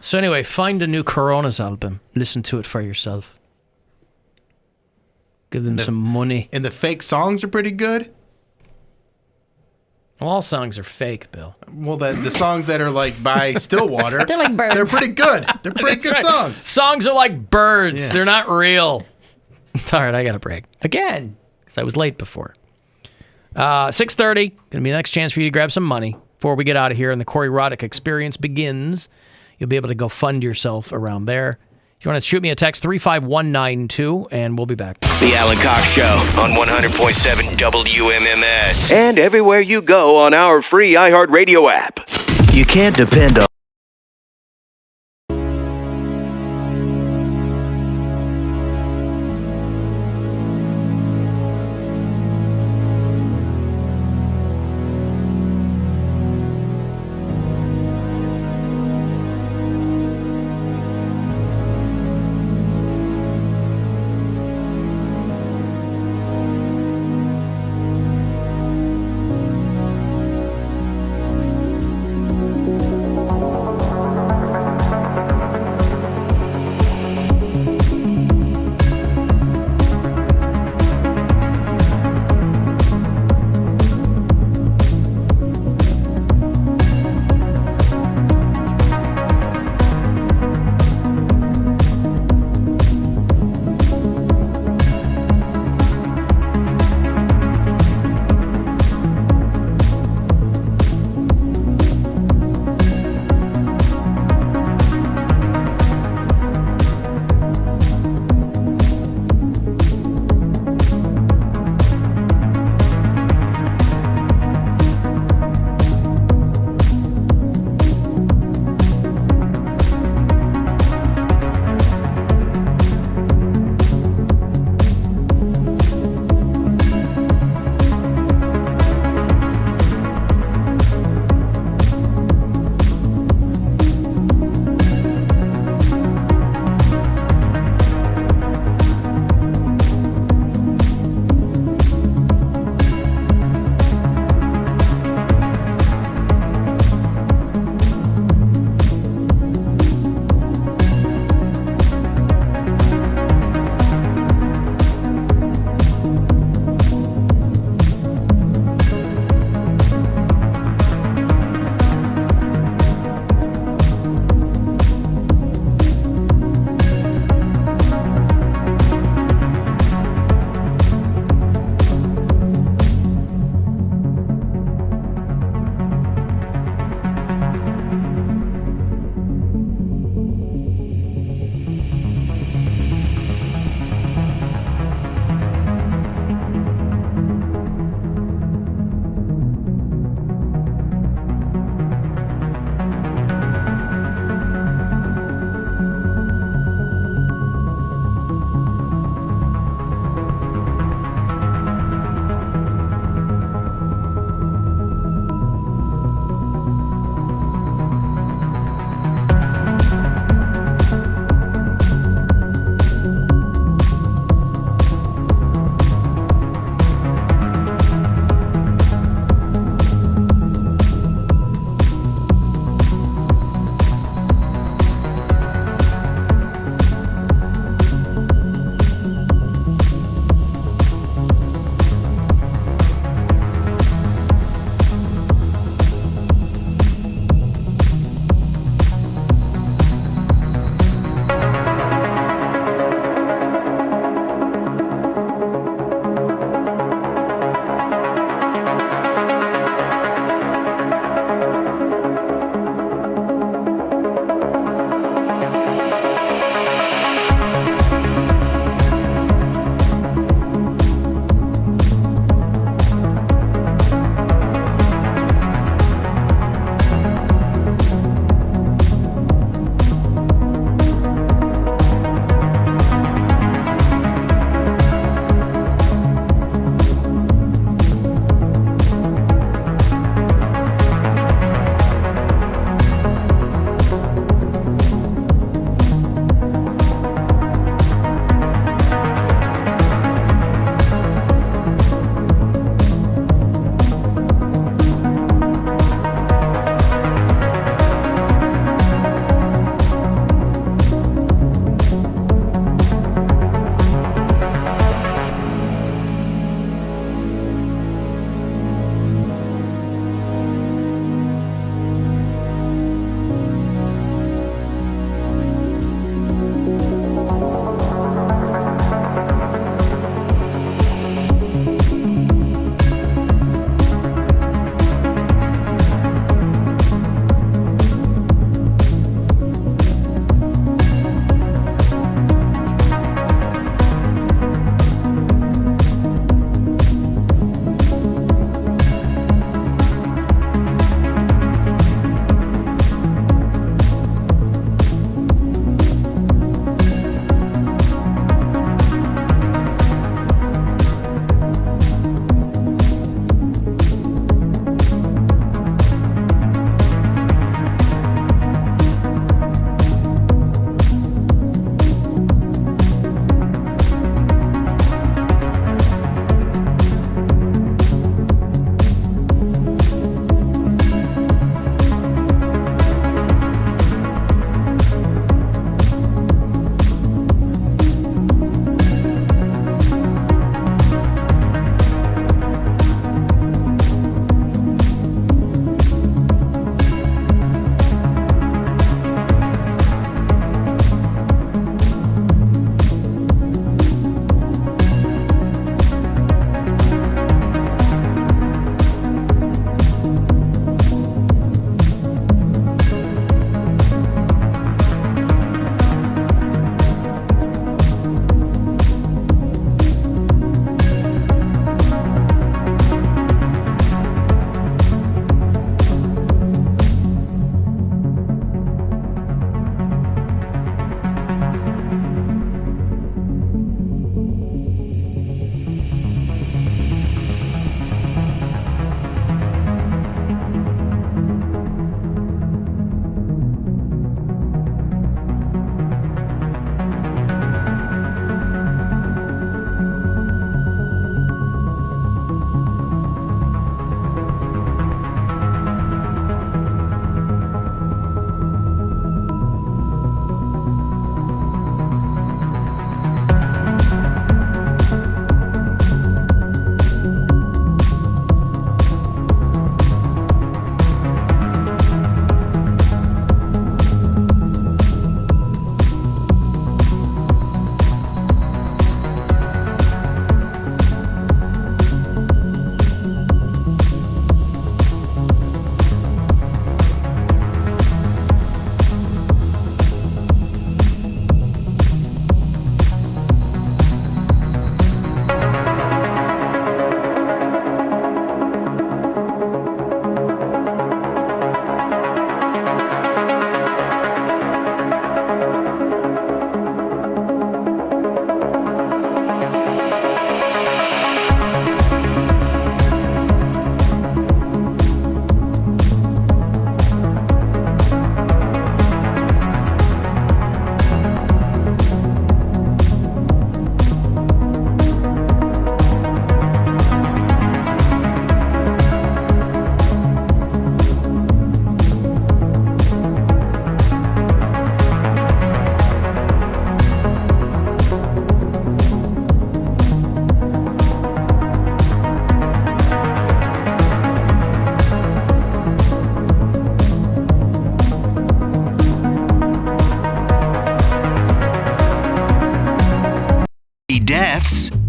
So anyway, find a new Coronas album. Listen to it for yourself. Give them some money. And the fake songs are pretty good. All songs are fake, Bill. Well, the songs that are like by Stillwater, They're like birds. they're pretty good. They're pretty good That's right. songs. Songs are like birds. Yeah. They're not real. All right, I got a break. Again, because I was late before. 6:30. Going to be the next chance for you to grab some money before we get out of here and the Corey Roddick experience begins. You'll be able to go fund yourself around there. If you want to shoot me a text, 35192, and we'll be back. The Alan Cox Show on 100.7 WMMS. And everywhere you go on our free iHeartRadio app. You can't depend on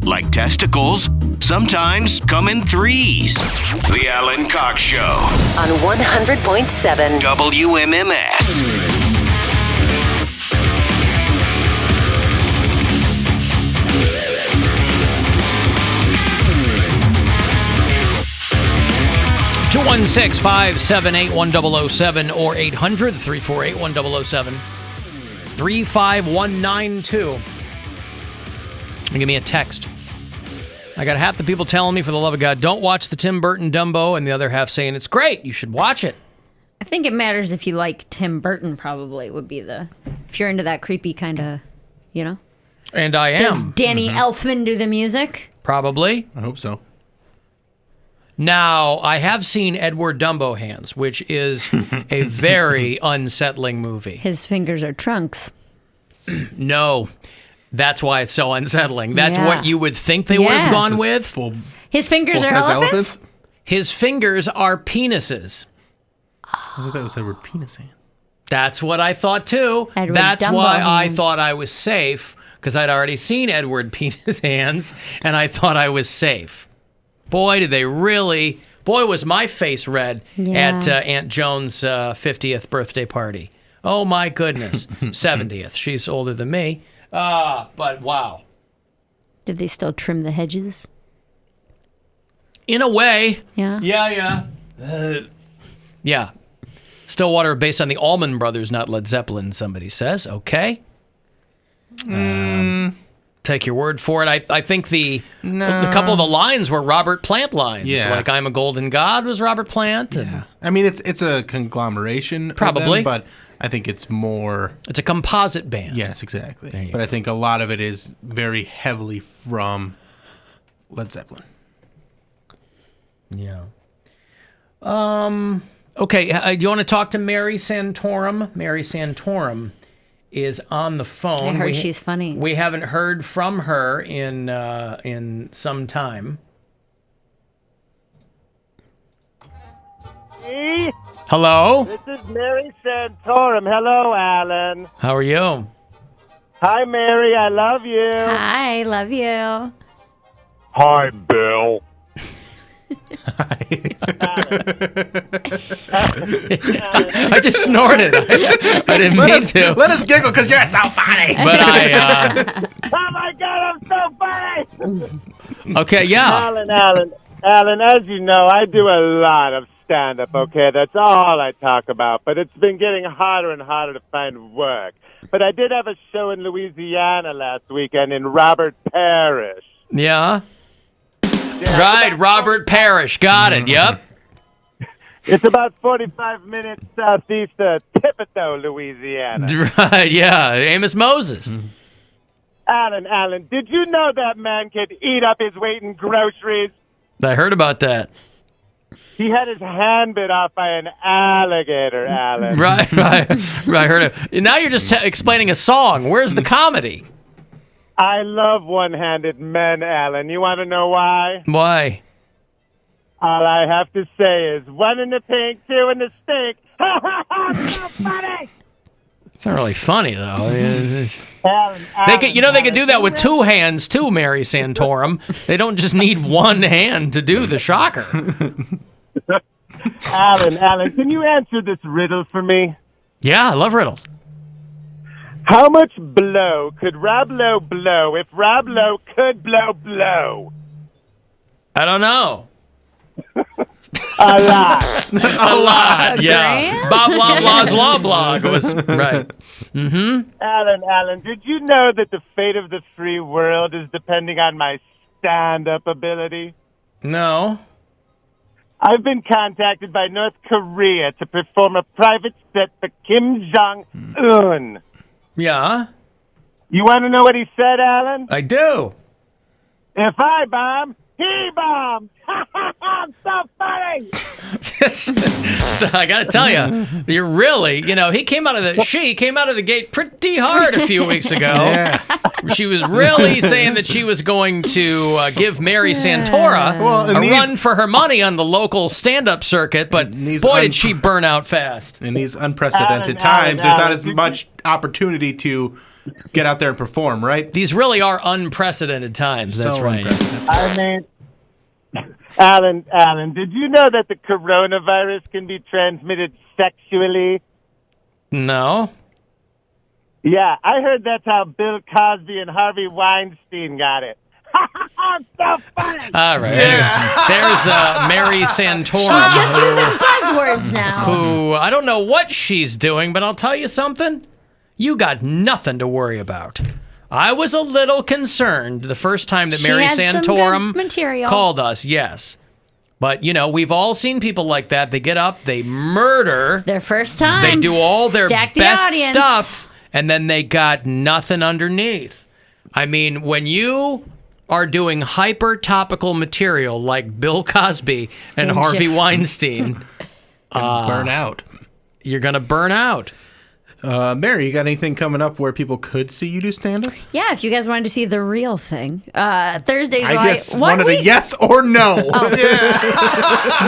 like testicles, sometimes come in threes. The Alan Cox Show On 100.7 WMMS. Two 216-578-1007 or 800-348-1007. 35192. And give me a text. I got half the people telling me, for the love of God, don't watch the Tim Burton Dumbo, and the other half saying it's great, you should watch it. I think it matters if you like Tim Burton, probably, would be if you're into that creepy kind of, And I am. Does Danny Elfman do the music? Probably. I hope so. Now, I have seen Edward Dumbo Hands, which is a very unsettling movie. His fingers are trunks. No. That's why it's so unsettling. That's what you would think they would have gone with. His fingers are elephants? His fingers are penises. I thought that was the word penis hand. That's what I thought too. Edward That's Dumbo why I Hands. thought I was safe, because I'd already seen Edward Penis Hands, and I thought I was safe. Boy, did they really... Boy, was my face red at Aunt Joan's 50th birthday party. Oh, my goodness. 70th. She's older than me. But wow. Did they still trim the hedges? In a way. Yeah. Yeah. Yeah. Stillwater based on the Allman Brothers, not Led Zeppelin, somebody says. Okay. Take your word for it. I think a couple of the lines were Robert Plant lines. Yeah. Like I'm a Golden God was Robert Plant. Yeah. I mean, it's a conglomeration Probably. of them, but I think it's more... It's a composite band. Yes, exactly. But I think a lot of it is very heavily from Led Zeppelin. Yeah. Okay, do you want to talk to Mary Santorum? Mary Santorum is on the phone. I heard she's funny. We haven't heard from her in some time. Hey, Hello? this is Mary Santorum. Hello, Alan. How are you? Hi, Mary. I love you. Hi, love you. Hi, Bill. I just snorted. I didn't mean to. Let us giggle because you're so funny. But Oh, my God, I'm so funny. Okay, yeah. Alan, as you know, I do a lot of stand-up, okay? That's all I talk about. But it's been getting harder and harder to find work. But I did have a show in Louisiana last weekend in Robert Parish. Yeah. Right, Robert Parrish. Got it. Yep. It's about 45 minutes southeast of Thibodaux, Louisiana. Right, yeah. Amos Moses. Alan, did you know that man could eat up his weight in groceries? I heard about that. He had his hand bit off by an alligator, Alan. Right. I heard it. Now you're just explaining a song. Where's the comedy? I love one-handed men, Alan. You want to know why? Why? All I have to say is one in the pink, two in the stink. Ha ha ha! So funny. It's not really funny though. Alan, They could do that with two hands too, Mary Santorum. They don't just need one hand to do the shocker. Alan, can you answer this riddle for me? Yeah, I love riddles. How much blow could Rob Lowe blow if Rob Lowe could blow? I don't know. A lot. A lot, yeah. Bob Loblaw's Law Blog was right. Mm-hmm. Alan, did you know that the fate of the free world is depending on my stand-up ability? No. I've been contacted by North Korea to perform a private set for Kim Jong-un. Yeah. You want to know what he said, Alan? I do. If I bomb, he bombs. I'm so funny. I got to tell you, you're really, she came out of the gate pretty hard a few weeks ago. Yeah. She was really saying that she was going to give Mary Santora a run for her money on the local stand-up circuit, but boy, did she burn out fast. In these unprecedented times, there's not as much opportunity to get out there and perform, right? These really are unprecedented times. That's right. I mean, Alan, did you know that the coronavirus can be transmitted sexually? No. Yeah, I heard that's how Bill Cosby and Harvey Weinstein got it. So funny. All right. Yeah. There's Mary Santora. She's just using buzzwords now. Who, I don't know what she's doing, but I'll tell you something. You got nothing to worry about. I was a little concerned the first time that Mary Santorum called us, yes. But, you know, we've all seen people like that. They get up, they murder. Their first time. They do all their Stack the best audience. stuff, and then they got nothing underneath. I mean, when you are doing hyper-topical material like Bill Cosby and Harvey Weinstein, burn out. You're going to burn out. Mary, you got anything coming up where people could see you do stand-up? Yeah, if you guys wanted to see the real thing. Thursday, I guess wanted a yes or no. Oh.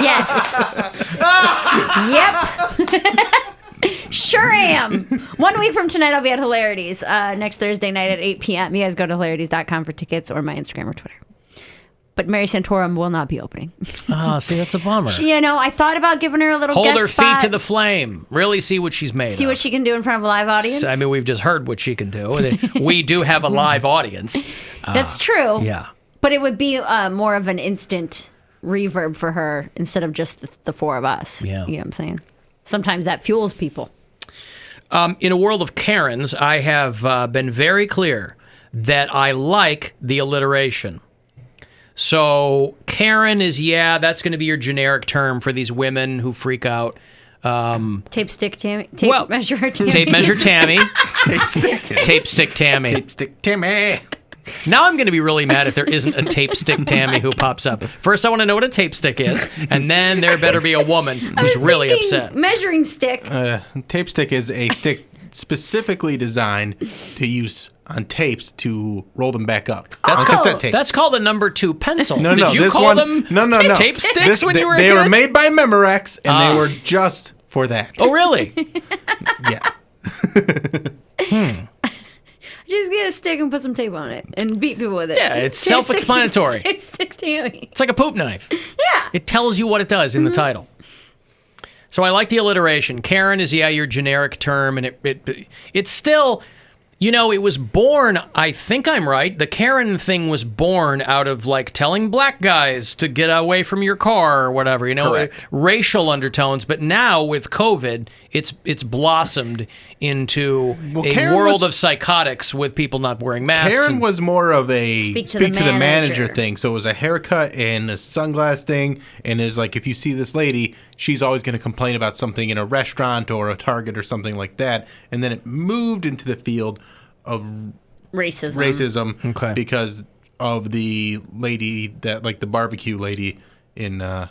Yes. Yep. Sure am. 1 week from tonight, I'll be at Hilarities. Next Thursday night at 8 p.m. You guys go to hilarities.com for tickets or my Instagram or Twitter. But Mary Santorum will not be opening. Oh, see, that's a bummer. You know, I thought about giving her a little Hold guest her spot. feet to the flame. Really see what she's made See of. what she can do in front of a live audience. I mean, we've just heard what she can do. We do have a live audience. That's true. Yeah. But it would be more of an instant reverb for her instead of just the four of us. Yeah. You know what I'm saying? Sometimes that fuels people. In a world of Karens, I have been very clear that I like the alliteration. So Karen is, that's going to be your generic term for these women who freak out. Tape stick Tammy. Tape measure Tammy. Tape measure Tammy. Tape stick. Tape stick Tammy. Tape stick Tammy. Now I'm going to be really mad if there isn't a tape stick Tammy who pops up. First, I want to know what a tape stick is, and then there better be a woman who's really upset. Measuring stick. Tape stick is a stick specifically designed to use on tapes to roll them back up. That's on cassette tapes. That's called a number 2 pencil. No, Did you this call one, them no. tape sticks when you were a kid? They were made by Memorex, and they were just for that. Oh, really? Yeah. Just get a stick and put some tape on it and beat people with it. Yeah, it's self-explanatory. Tape sticks Tammy. It's like a poop knife. Yeah. It tells you what it does in the title. So I like the alliteration. Karen is, your generic term, and it's still, it was born, I think I'm right, the Karen thing was born out of, like, telling black guys to get away from your car or whatever, Correct. racial undertones. But now, with COVID, it's blossomed into a world of psychotics with people not wearing masks. Karen was more of a Speak to the the manager thing. So it was a haircut and a sunglass thing. And it's like, if you see this lady, she's always going to complain about something in a restaurant or a Target or something like that. And then it moved into the field of racism because of the lady that, like, the barbecue lady in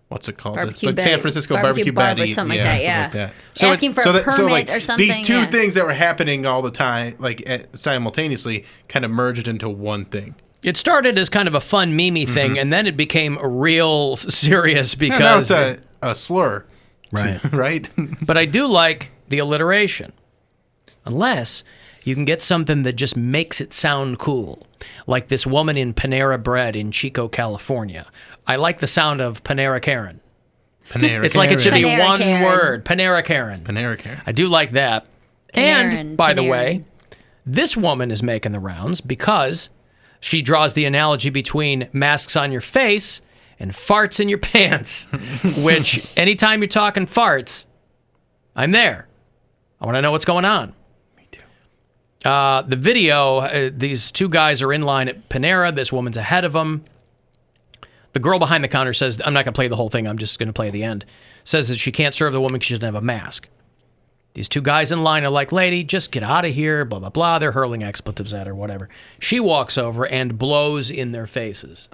what's it called? Like San Francisco barbecue Bob or Betty, something like that. Yeah. Something like that. Asking for a permit or something. These two things that were happening all the time, like simultaneously, kind of merged into one thing. It started as kind of a fun meme thing, and then it became real serious because now it's a slur, right? Right. But I do like the alliteration, unless you can get something that just makes it sound cool, like this woman in Panera Bread in Chico, California. I like the sound of Panera Karen. It's like it should be Panera one Karen. word. Panera Karen. Panera Karen. I do like that. Panarin, And, by the Panarin. way, this woman is making the rounds because she draws the analogy between masks on your face and farts in your pants, which anytime you're talking farts, I'm there. I want to know what's going on. Me too. The video, these two guys are in line at Panera. This woman's ahead of them. The girl behind the counter says, I'm not going to play the whole thing, I'm just going to play the end. Says that she can't serve the woman because she doesn't have a mask. These two guys in line are like, lady, just get out of here, blah, blah, blah. They're hurling expletives at her, whatever. She walks over and blows in their faces.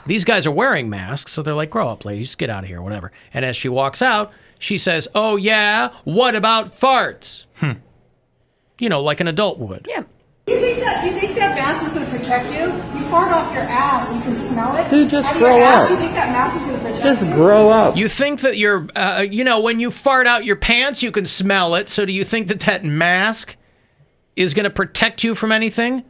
These guys are wearing masks, so they're like, grow up, lady, just get out of here, whatever. And as she walks out, she says, oh, yeah, what about farts? Like an adult would. Yeah. You think that mask is going to protect you? You fart off your ass, you can smell it. Dude, just Out of grow your ass, up. You think that mask is going to protect you? Just grow up. You think that you're, when you fart out your pants, you can smell it. So do you think that mask is going to protect you from anything,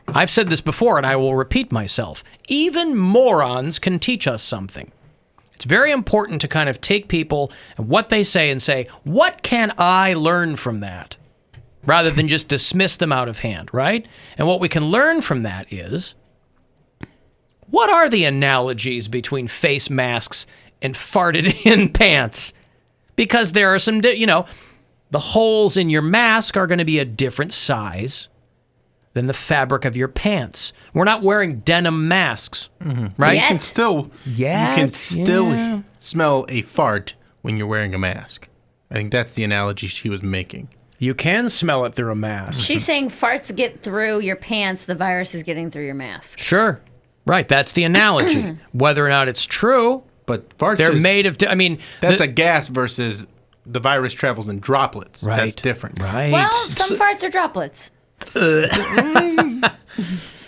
I've said this before and I will repeat myself. Even morons can teach us something. It's very important to kind of take people and what they say and say, what can I learn from that? Rather than just dismiss them out of hand, right? And what we can learn from that is, what are the analogies between face masks and farted in pants? Because there are some, the holes in your mask are going to be a different size than the fabric of your pants. We're not wearing denim masks, right? You can still smell a fart when you're wearing a mask. I think that's the analogy she was making. You can smell it through a mask. She's saying farts get through your pants, the virus is getting through your mask. Sure. Right, that's the analogy. Whether or not it's true, but farts they're made of, that's a gas versus the virus travels in droplets. Right. That's different. Right. Well, some farts are droplets.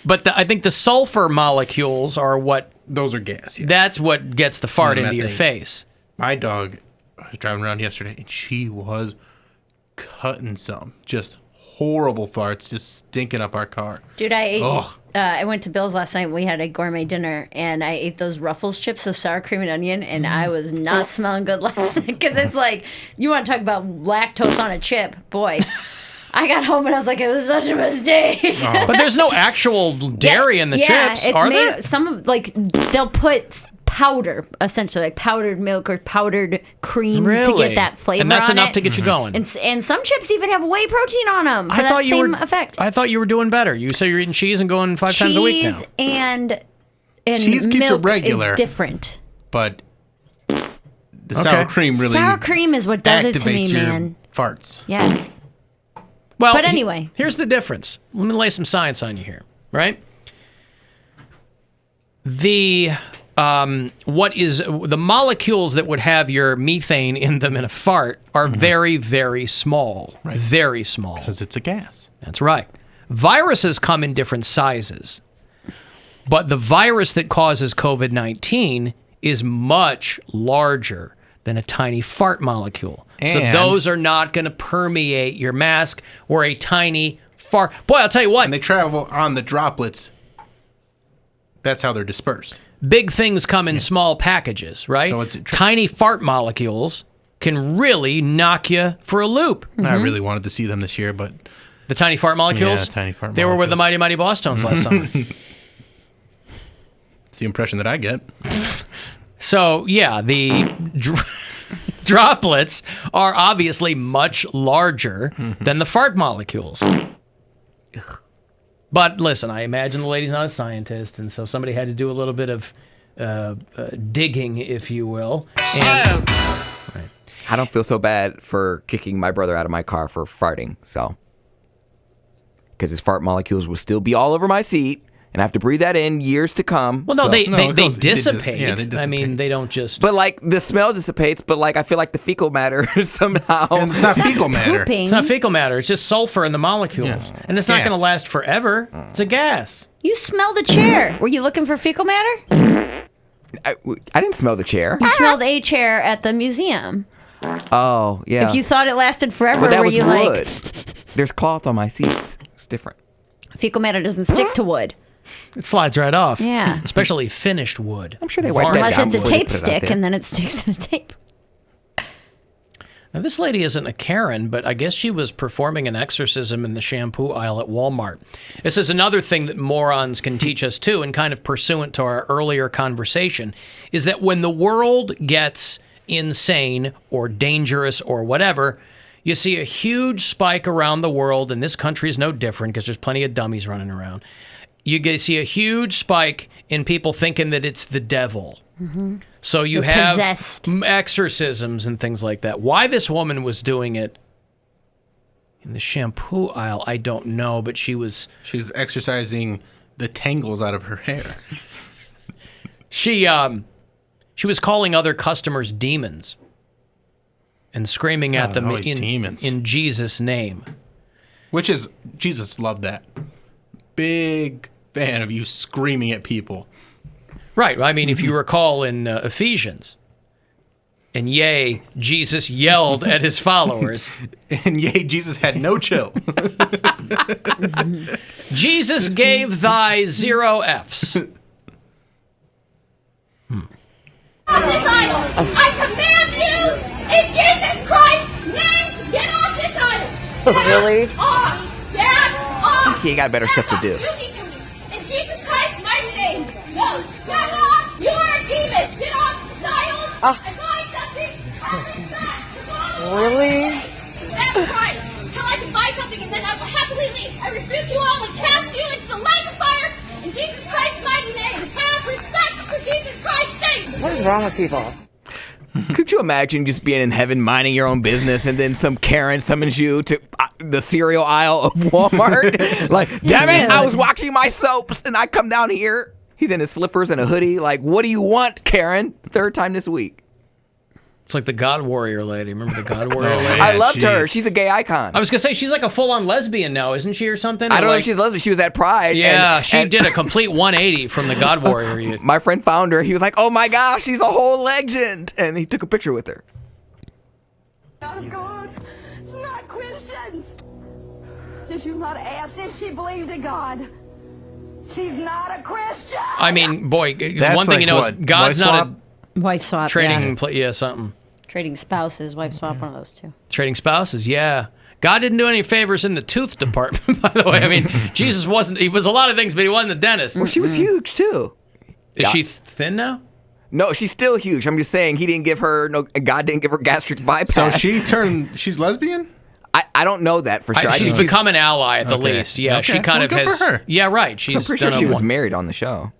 But I think the sulfur molecules are what... Those are gas, yeah. That's what gets the fart into your methane. face. My dog was driving around yesterday, and she was cutting some. Just horrible farts, just stinking up our car. Dude, I went to Bill's last night. We had a gourmet dinner, and I ate those Ruffles chips of sour cream and onion, and I was not smelling good last night. Because it's like, you want to talk about lactose on a chip. Boy... I got home and I was like, it was such a mistake. Oh. But there's no actual dairy in the chips, it's are made, there? Some of, they'll put powder, essentially, like powdered milk or powdered cream to get that flavor. And that's on enough it. to get you going. And some chips even have whey protein on them for that same effect. I thought you were doing better. You say you're eating cheese and going 5 times a week now. Cheese and cheese keeps milk it regular, is different. But the sour cream really Sour cream is what does it to me, activates your man. farts. Yes. Well, but anyway. Here's the difference. Let me lay some science on you here, right? The molecules that would have your methane in them in a fart are very, very small. Right. Very small. Because it's a gas. That's right. Viruses come in different sizes. But the virus that causes COVID-19 is much larger than a tiny fart molecule. So those are not going to permeate your mask or a tiny fart. Boy, I'll tell you what. And they travel on the droplets. That's how they're dispersed. Big things come in small packages, right? So tiny fart molecules can really knock you for a loop. I really wanted to see them this year, but... The tiny fart molecules? Yeah, tiny fart They molecules. were with the Mighty Mighty Boss Tones last summer. It's the impression that I get. So, yeah, the droplets are obviously much larger than the fart molecules. But listen, I imagine the lady's not a scientist, and so somebody had to do a little bit of digging, if you will. And, I don't feel so bad for kicking my brother out of my car for farting, so. Because his fart molecules will still be all over my seat. And I have to breathe that in years to come. Well, no, so. they dissipate. They dissipate. I mean, they don't just... But, the smell dissipates, but, I feel like the fecal matter somehow... And it's not fecal matter. It's not fecal matter. It's just sulfur in the molecules. And it's not going to last forever. It's a gas. You smelled a chair. Were you looking for fecal matter? I didn't smell the chair. You smelled a chair at the museum. Oh, yeah. If you thought it lasted forever, but that were was you wood. There's cloth on my seats. It's different. Fecal matter doesn't stick to wood. It slides right off. Yeah. Especially finished wood. I'm sure they wipe that Unless down it's a before they tape put it out stick, there. and then it sticks to the tape. Now, this lady isn't a Karen, but I guess she was performing an exorcism in the shampoo aisle at Walmart. This is another thing that morons can teach us, too, and kind of pursuant to our earlier conversation, is that when the world gets insane or dangerous or whatever, you see a huge spike around the world, and this country is no different because there's plenty of dummies running around. You see a huge spike in people thinking that it's the devil. Mm-hmm. So you They're have possessed. exorcisms and things like that. Why this woman was doing it in the shampoo aisle, I don't know, but she was exercising the tangles out of her hair. She was calling other customers demons and screaming at them in Jesus' name. Which is, Jesus loved that. Big fan of you screaming at people. Right. I mean, if you recall in Ephesians, And yay, Jesus yelled at his followers. And yay, Jesus had no chill. Jesus gave thy 0 Fs. This idol. I command you, in Jesus Christ's name, to get off this idol. Really? Get off. Get off. Okay, you got better stuff to do. You need to leave. In Jesus Christ's mighty name. No, get off. You are a demon. Get off this idol. And buy something. Really? That's right. Until I can buy something and then I will happily leave. I rebuke you all and cast you into the lake of fire. In Jesus Christ's mighty name. Have respect for Jesus Christ's sake. What is wrong with people? Could you imagine just being in heaven, minding your own business, and then some Karen summons you to the cereal aisle of Walmart? Like, damn it, I was watching my soaps, and I come down here. He's in his slippers and a hoodie. Like, what do you want, Karen? Third time this week. It's like the God Warrior lady. Remember the God Warrior lady? I loved her. She's a gay icon. I was going to say, she's like a full-on lesbian now, isn't she, or something? I don't know if she's lesbian. She was at Pride. Yeah, she did a complete 180 from the God Warrior. My friend found her. He was like, oh my gosh, she's a whole legend. And he took a picture with her. God, it's not Christians. Did you not ask if she believed in God? She's not a Christian. I mean, boy, That's one thing like you know what? is God's Wife not swap? Wife swap. a trading, Yeah. something. Trading spouses, wife swap, one of those two. Trading spouses, yeah. God didn't do any favors in the tooth department, by the way. I mean, Jesus wasn't, he was a lot of things, but he wasn't a dentist. Well, she was huge, too. Is she thin now? No, she's still huge. I'm just saying, God didn't give her gastric bypass. So she's lesbian? I don't know that for sure. She's become an ally at the least. Yeah, she kind of good has. for her. Yeah, right. She's I'm pretty sure done she a was one. married on the show.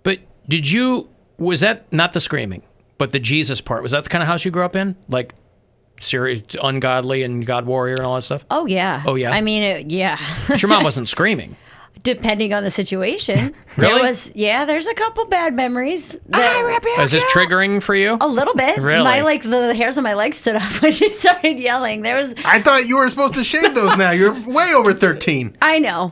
But was that not the screaming, but the Jesus part? Was that the kind of house you grew up in? Like, serious, ungodly and God Warrior and all that stuff? Oh, yeah. Oh, yeah? I mean, yeah. But your mom wasn't screaming. Depending on the situation. Really? There's a couple bad memories. Is this triggering for you? A little bit. Really? The hairs on my legs stood up when she started yelling. I thought you were supposed to shave those now. You're way over 13. I know.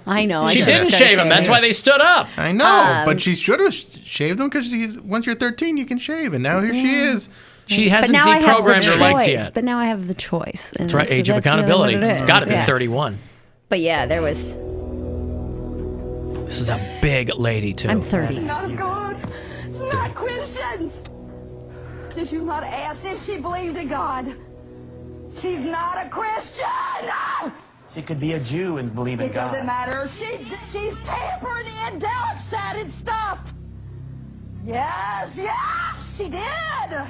She didn't shave them. That's why they stood up. I know, but she should have shaved them because once you're 13, you can shave, and now here she is. She hasn't But now I have the deprogrammed her legs choice. yet. But now I have the choice. That's right, age of that's really accountability. what it It's is. got to be Yeah. 31. But yeah, there was. This is a big lady, too. I'm 30. Not of God. It's not Christians. Did you not ask if she believed in God? She's not a Christian. She could be a Jew and believe in It doesn't God. matter. She's tampering in dark-sided stuff. Yes, she did.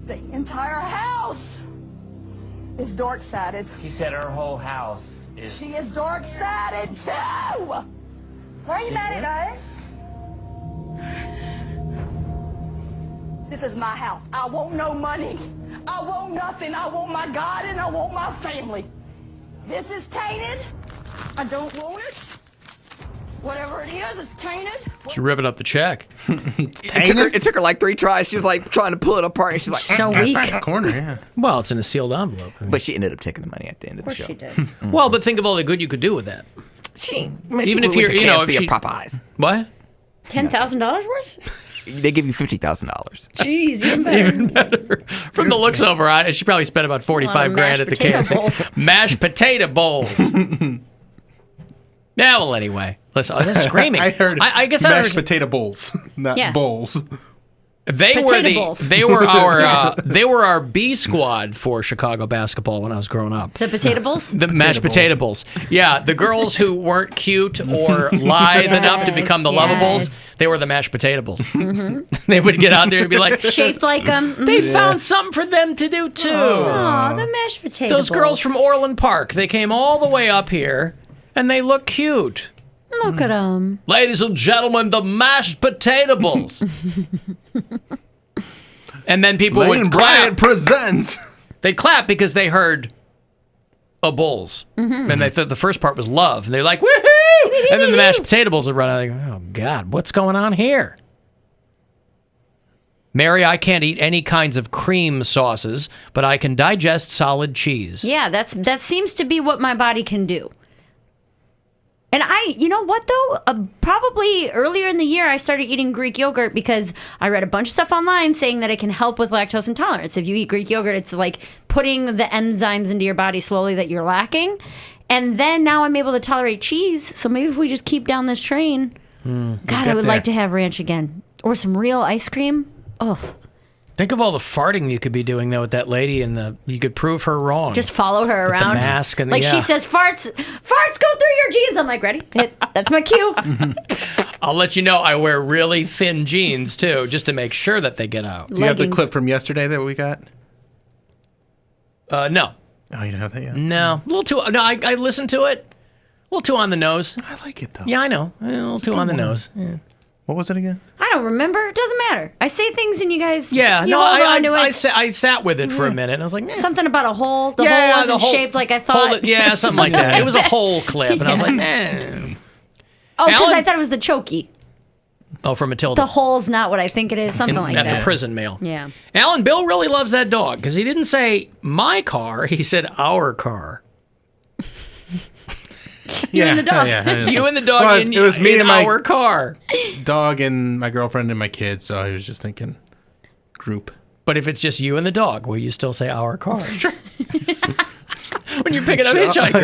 The entire house is dark-sided. She said her whole house is. She is dark-sided too. Why are you mad at us? This is my house. I want no money. I want nothing. I want my God and I want my family. This is tainted. I don't want it. Whatever it is, it's tainted. She's ripping up the check. It took her like 3 tries. She was like trying to pull it apart, and she's like, So weak. Corner, yeah. Well, it's in a sealed envelope. But she ended up taking the money at the end of the show. Of course she did. Well, but think of all the good you could do with that. Even if you're, if she Popeyes, what? $10,000 worth? they give you $50,000. Jeez, even better. Even better. From the looks over on it, she probably spent about 45 grand at the KFC. bowls. Mashed potato bowls. Yeah, well, anyway. Listen, that's screaming. I heard I guess I mashed understand. potato bowls, not Yeah. bowls. They were our B squad for Chicago basketball when I was growing up. The potato bowls? The mashed potato bowls. Yeah, the girls who weren't cute or lithe enough to become the lovables, they were the mashed potato bowls. They would get out there and be like, Shaped like them. They found something for them to do too. Oh, the mashed potato Those bowls. girls from Orland Park, they came all the way up here and they look cute. Look at them. Ladies and gentlemen, the mashed potato bowls. And then people Lane would Bryant clap. presents. They'd clap because they heard a bulls. And they thought the first part was love. And they're like, woohoo! And then the mashed potato bowls would run out. Like, oh, God, what's going on here? Mary, I can't eat any kinds of cream sauces, but I can digest solid cheese. Yeah, that seems to be what my body can do. And you know what though? Probably earlier in the year, I started eating Greek yogurt because I read a bunch of stuff online saying that it can help with lactose intolerance. If you eat Greek yogurt, it's like putting the enzymes into your body slowly that you're lacking. And then now I'm able to tolerate cheese. So maybe if we just keep down this train, God, I would like to have ranch again or some real ice cream. Oh. Think of all the farting you could be doing though with that lady, and you could prove her wrong. Just follow her around. The mask and she says, "Farts go through your jeans." I'm like, ready? That's my cue. I'll let you know. I wear really thin jeans too, just to make sure that they get out. Do you have the clip from yesterday that we got? No. Oh, you don't have that yet? No, a little too. No, I listened to it. A little too on the nose. I like it though. Yeah, I know. A little too on the nose. Yeah. What was it again? I don't remember. It doesn't matter. I say things and you guys. Yeah, you hold on to it. I sat with it for a minute. And I was like, something about a hole. The hole wasn't shaped like I thought. Yeah, something like that. It was a whole clip, and I was like, eh. Oh, because I thought it was the chokey. Oh, from Matilda. The hole's not what I think it is. Something like that. At the prison mail. Yeah. Alan, Bill really loves that dog because he didn't say my car. He said our car. You and the dog. You and the dog it was me in and our car. Dog and my girlfriend and my kids, so I was just thinking group. But if it's just you and the dog, will you still say our car? Sure. When you're picking up hitchhikers.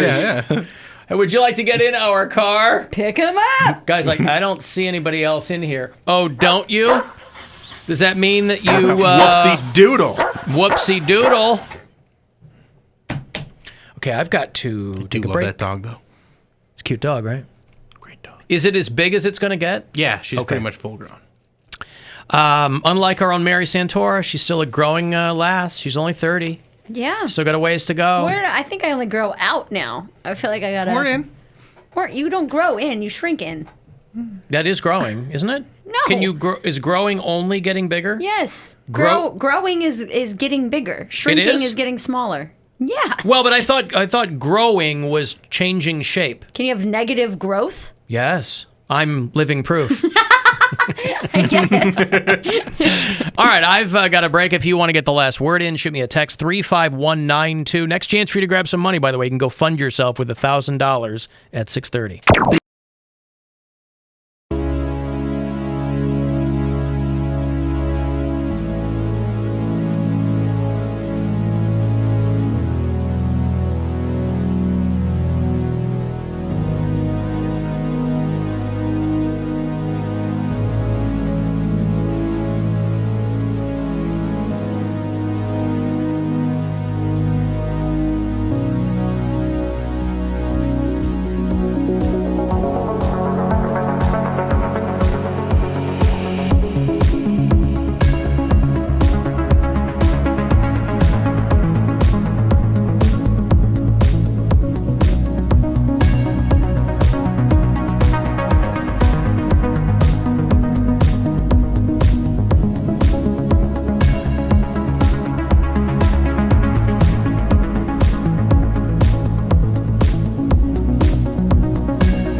Yeah. Hey, would you like to get in our car? Pick him up. Guy's like, I don't see anybody else in here. Oh, don't you? Does that mean that you... Whoopsie doodle. Whoopsie doodle. Okay, I've got to take a break. That dog, though. It's a cute dog, right? Great dog. Is it as big as it's going to get? Yeah, she's pretty much full grown. Unlike our own Mary Santora, she's still a growing lass. She's only 30. Yeah. Still got a ways to go. I think I only grow out now. I feel like I got to... Or in. Or you don't grow in, you shrink in. That is growing, isn't it? No. Can you grow? Is growing only getting bigger? Yes. Growing is getting bigger. Shrinking is getting smaller. Yeah. Well, but I thought growing was changing shape. Can you have negative growth? Yes. I'm living proof. I guess. All right, I've got a break. If you want to get the last word in, shoot me a text 35192. Next chance for you to grab some money, by the way. You can go fund yourself with $1,000 at 6:30.